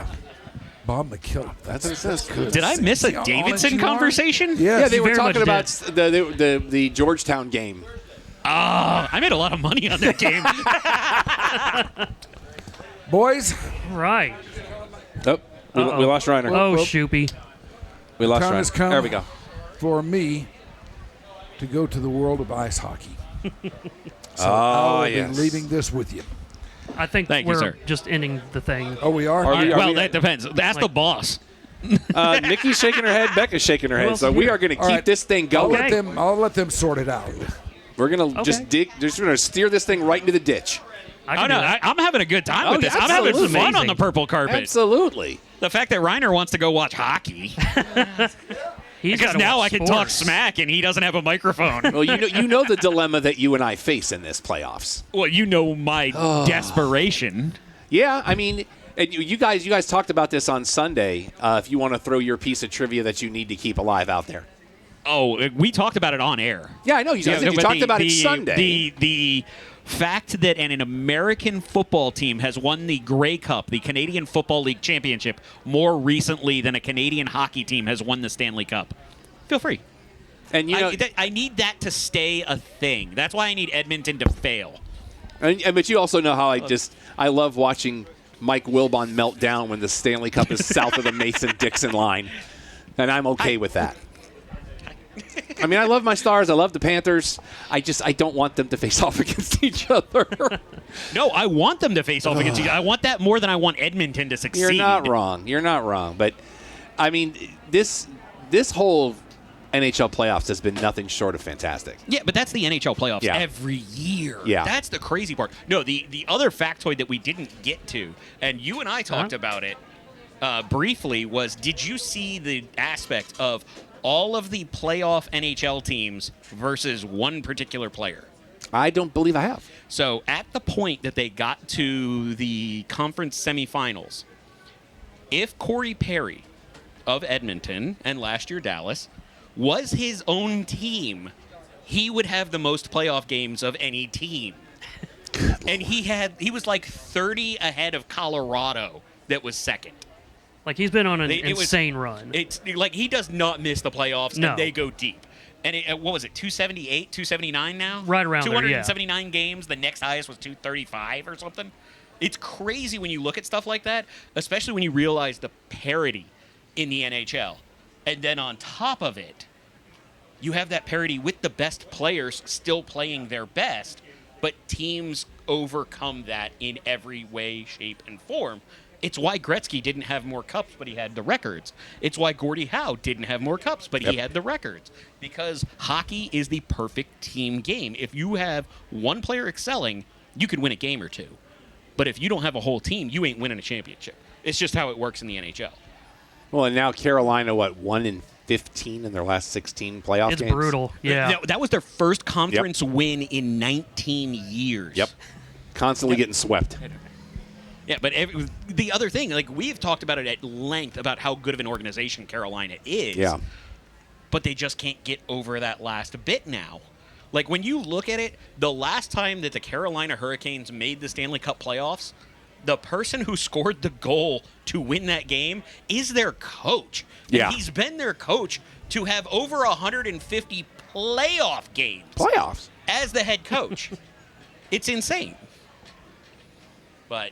Speaker 2: Bob McKillop.
Speaker 9: That's what it says. Good.
Speaker 6: Did I miss a Davidson conversation?
Speaker 9: Yeah, they were
Speaker 8: very
Speaker 9: talking
Speaker 8: much
Speaker 9: about the Georgetown game.
Speaker 6: I made a lot of money on that game.
Speaker 2: Boys,
Speaker 8: Right.
Speaker 9: Oh, we lost Rhyner.
Speaker 8: Oh, Shoopy.
Speaker 9: We lost
Speaker 2: time
Speaker 9: Rhyner.
Speaker 2: has come
Speaker 9: There we go.
Speaker 2: for me to go to the world of ice hockey. So
Speaker 9: Oh,
Speaker 2: I'll
Speaker 9: yes.
Speaker 2: be leaving this with you.
Speaker 8: I think
Speaker 6: Thank you,
Speaker 8: we're
Speaker 6: sir.
Speaker 8: just ending the thing.
Speaker 2: Oh, we are?
Speaker 6: Well, that depends. Ask the boss.
Speaker 9: Nikki's shaking her head. Becca's shaking her head.
Speaker 8: else
Speaker 9: So
Speaker 8: is
Speaker 9: we
Speaker 8: here?
Speaker 9: are going to
Speaker 2: All
Speaker 9: keep
Speaker 2: right.
Speaker 9: this thing going.
Speaker 2: I'll let them sort it out.
Speaker 9: We're going to just dig. Just going to steer this thing right into the ditch.
Speaker 6: Oh, no, I'm having a good time
Speaker 9: Oh,
Speaker 6: with this.
Speaker 9: yeah,
Speaker 6: I'm having
Speaker 9: absolutely.
Speaker 6: fun on the purple carpet.
Speaker 9: Absolutely.
Speaker 6: The fact that Rhyner wants to go watch hockey. Because now I can talk smack and he doesn't have a microphone.
Speaker 9: Well, you know the dilemma that you and I face in this playoffs.
Speaker 6: Well, you know my desperation.
Speaker 9: Yeah, I mean, and you guys talked about this on Sunday. If you want to throw your piece of trivia that you need to keep alive out there.
Speaker 6: Oh, we talked about it on air.
Speaker 9: Yeah, I know. You
Speaker 6: but
Speaker 9: talked about it Sunday.
Speaker 6: The fact that an American football team has won the Grey Cup, the Canadian Football League Championship, more recently than a Canadian hockey team has won the Stanley Cup. Feel free.
Speaker 9: And
Speaker 6: I need that to stay a thing. That's why I need Edmonton to fail.
Speaker 9: But you also know how I love watching Mike Wilbon melt down when the Stanley Cup is south of the Mason-Dixon line, and I'm okay with that. I mean, I love my Stars. I love the Panthers. I don't want them to face off against each other.
Speaker 6: No, I want them to face off against each other. I want that more than I want Edmonton to succeed.
Speaker 9: You're not wrong. But, I mean, this whole NHL playoffs has been nothing short of fantastic.
Speaker 6: Yeah, but that's the NHL playoffs every year.
Speaker 9: Yeah.
Speaker 6: That's the crazy part. No, the other factoid that we didn't get to, and you and I talked about it briefly, was did you see the aspect of all of the playoff NHL teams versus one particular player?
Speaker 9: I don't believe I have.
Speaker 6: So at the point that they got to the conference semifinals, if Corey Perry of Edmonton and last year Dallas was his own team, he would have the most playoff games of any team. And he was like 30 ahead of Colorado that was second.
Speaker 8: Like he's been on an insane run.
Speaker 6: It's like he does not miss the playoffs,
Speaker 8: No.
Speaker 6: and they go deep. And what was it, 278, 279 now?
Speaker 8: Right around there, yeah.
Speaker 6: 279 games. The next highest was 235 or something. It's crazy when you look at stuff like that, especially when you realize the parity in the NHL. And then on top of it, you have that parity with the best players still playing their best, but teams overcome that in every way, shape, and form. It's why Gretzky didn't have more cups, but he had the records. It's why Gordie Howe didn't have more cups, but he had the records. Because hockey is the perfect team game. If you have one player excelling, you could win a game or two. But if you don't have a whole team, you ain't winning a championship. It's just how it works in the NHL.
Speaker 9: Well, and now Carolina, 1-15 in their last 16 playoff games?
Speaker 8: It's brutal, yeah.
Speaker 6: That was their first conference win in 19 years.
Speaker 9: Yep. Constantly getting swept.
Speaker 6: Yeah, but the other thing, like we've talked about it at length about how good of an organization Carolina is.
Speaker 9: Yeah.
Speaker 6: But they just can't get over that last bit now. Like when you look at it, the last time that the Carolina Hurricanes made the Stanley Cup playoffs, the person who scored the goal to win that game is their coach. And
Speaker 9: Yeah.
Speaker 6: he's been their coach to have over 150 playoff games.
Speaker 9: Playoffs?
Speaker 6: As the head coach. It's insane. But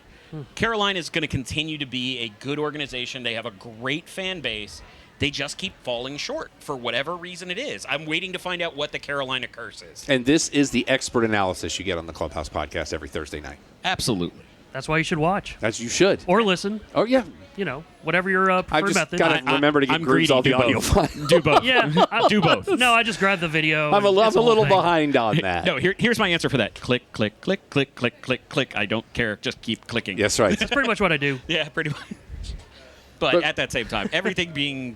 Speaker 6: Carolina is going to continue to be a good organization. They have a great fan base. They just keep falling short for whatever reason it is. I'm waiting to find out what the Carolina curse is.
Speaker 9: And this is the expert analysis you get on the Clubhouse podcast every Thursday night.
Speaker 6: Absolutely.
Speaker 8: That's why you should watch.
Speaker 9: You should.
Speaker 8: Or listen.
Speaker 9: Oh, yeah.
Speaker 8: You know, whatever your preferred
Speaker 9: just
Speaker 8: method.
Speaker 9: gotta remember to give Grubes all the audio files.
Speaker 6: Do both.
Speaker 8: Yeah.
Speaker 6: Do both.
Speaker 8: No, I just grabbed the video.
Speaker 9: I'm a
Speaker 8: and it's the whole
Speaker 9: little
Speaker 8: thing.
Speaker 9: behind on that.
Speaker 6: No, here's my answer for that. Click, click, click, click, click, click, click. I don't care. Just keep clicking.
Speaker 9: That's right.
Speaker 8: That's pretty much what I do.
Speaker 6: Yeah, pretty much. But at that same time, everything being...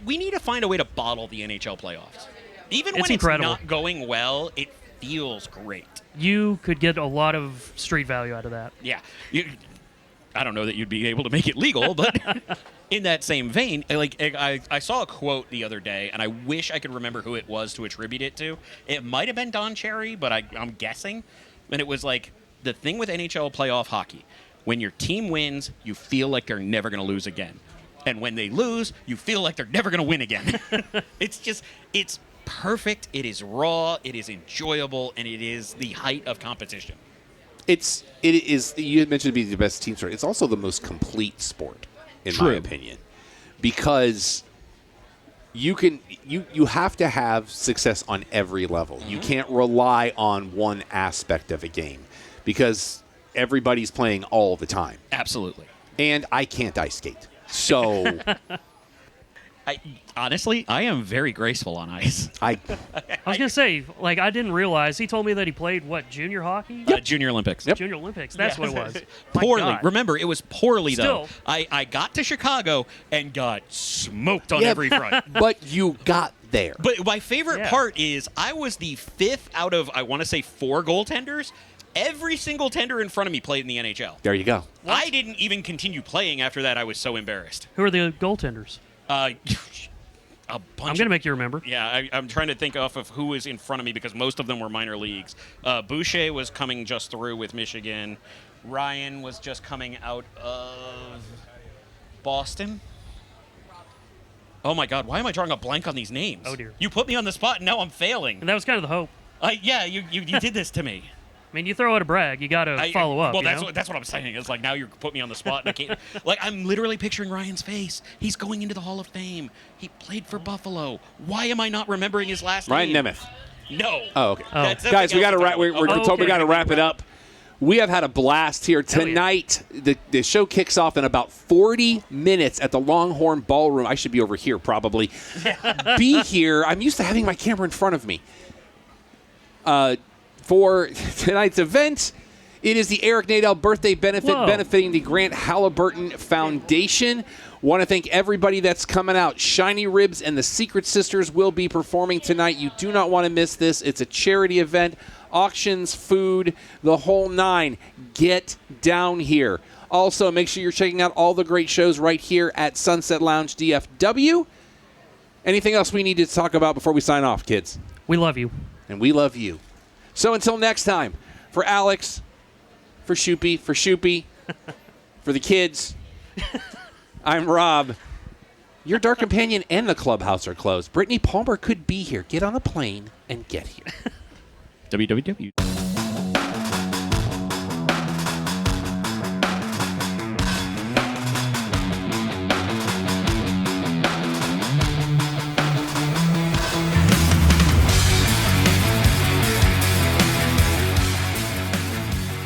Speaker 6: we need to find a way to bottle the NHL playoffs. Even when
Speaker 8: It's
Speaker 6: it's
Speaker 8: incredible.
Speaker 6: not going well, it feels great.
Speaker 8: You could get a lot of street value out of that.
Speaker 6: Yeah. I don't know that you'd be able to make it legal, but in that same vein, I saw a quote the other day, and I wish I could remember who it was to attribute it to. It might have been Don Cherry, but I'm guessing. And it was like, the thing with NHL playoff hockey, when your team wins, you feel like they're never going to lose again. And when they lose, you feel like they're never going to win again. It's perfect, it is raw, it is enjoyable, and it is the height of competition.
Speaker 9: It is. You had mentioned to be the best team sport. It's also the most complete sport, in my opinion, because
Speaker 11: you have to have success on every level. You can't rely on one aspect of a game because everybody's playing all the time.
Speaker 6: Absolutely.
Speaker 11: And I can't ice skate. So
Speaker 6: honestly, I am very graceful on ice.
Speaker 8: I was gonna say, like, I didn't realize he told me that he played junior hockey.
Speaker 6: Junior Olympics.
Speaker 8: Junior Olympics. That's what it was. My
Speaker 6: Poorly.
Speaker 8: God.
Speaker 6: Remember, it was poorly
Speaker 8: Still.
Speaker 6: though. I got to Chicago and got smoked on every front.
Speaker 11: But you got there.
Speaker 6: But my favorite part is I was the 5th out of, I want to say, 4 goaltenders. Every single tender in front of me played in the NHL.
Speaker 11: There you go.
Speaker 6: I didn't even continue playing after that. I was so embarrassed.
Speaker 8: Who are the goaltenders?
Speaker 6: A bunch.
Speaker 8: I'm gonna make you remember.
Speaker 6: Yeah, I'm trying to think off of who was in front of me because most of them were minor leagues. Boucher was coming just through with Michigan. Ryan was just coming out of Boston. Oh my God, why am I drawing a blank on these names?
Speaker 8: Oh dear.
Speaker 6: You put me on the spot and now I'm failing.
Speaker 8: And that was kind of the hope.
Speaker 6: Yeah, you did this to me.
Speaker 8: I mean, you throw out a brag, you got to follow up.
Speaker 6: Well,
Speaker 8: you know?
Speaker 6: that's what I'm saying. It's like now you put me on the spot and I can't. Like I'm literally picturing Ryan's face. He's going into the Hall of Fame. He played for Buffalo. Why am I not remembering his last
Speaker 11: Ryan
Speaker 6: name?
Speaker 11: Nemeth.
Speaker 6: No.
Speaker 11: Oh, okay.
Speaker 6: That's
Speaker 11: Guys, we got to wrap. We're told we got to
Speaker 6: Okay.
Speaker 11: wrap it up. We have had a blast here tonight. The show kicks off in about 40 minutes at the Longhorn Ballroom. I should be over here probably. Be here. I'm used to having my camera in front of me. For tonight's event, it is the Eric Nadel birthday benefit benefiting the Grant Halliburton Foundation. Want to thank everybody that's coming out. Shiny Ribs and the Secret Sisters will be performing tonight. You do not want to miss this. It's a charity event. Auctions, food, the whole 9. Get down here. Also, make sure you're checking out all the great shows right here at Sunset Lounge DFW. Anything else we need to talk about before we sign off, kids?
Speaker 8: We love you.
Speaker 11: And we love you. So until next time, for Alex, for Shoopy, for the kids, I'm Rob. Your Dark Companion and the Clubhouse are closed. Brittany Palmer could be here. Get on a plane and get here.
Speaker 6: www.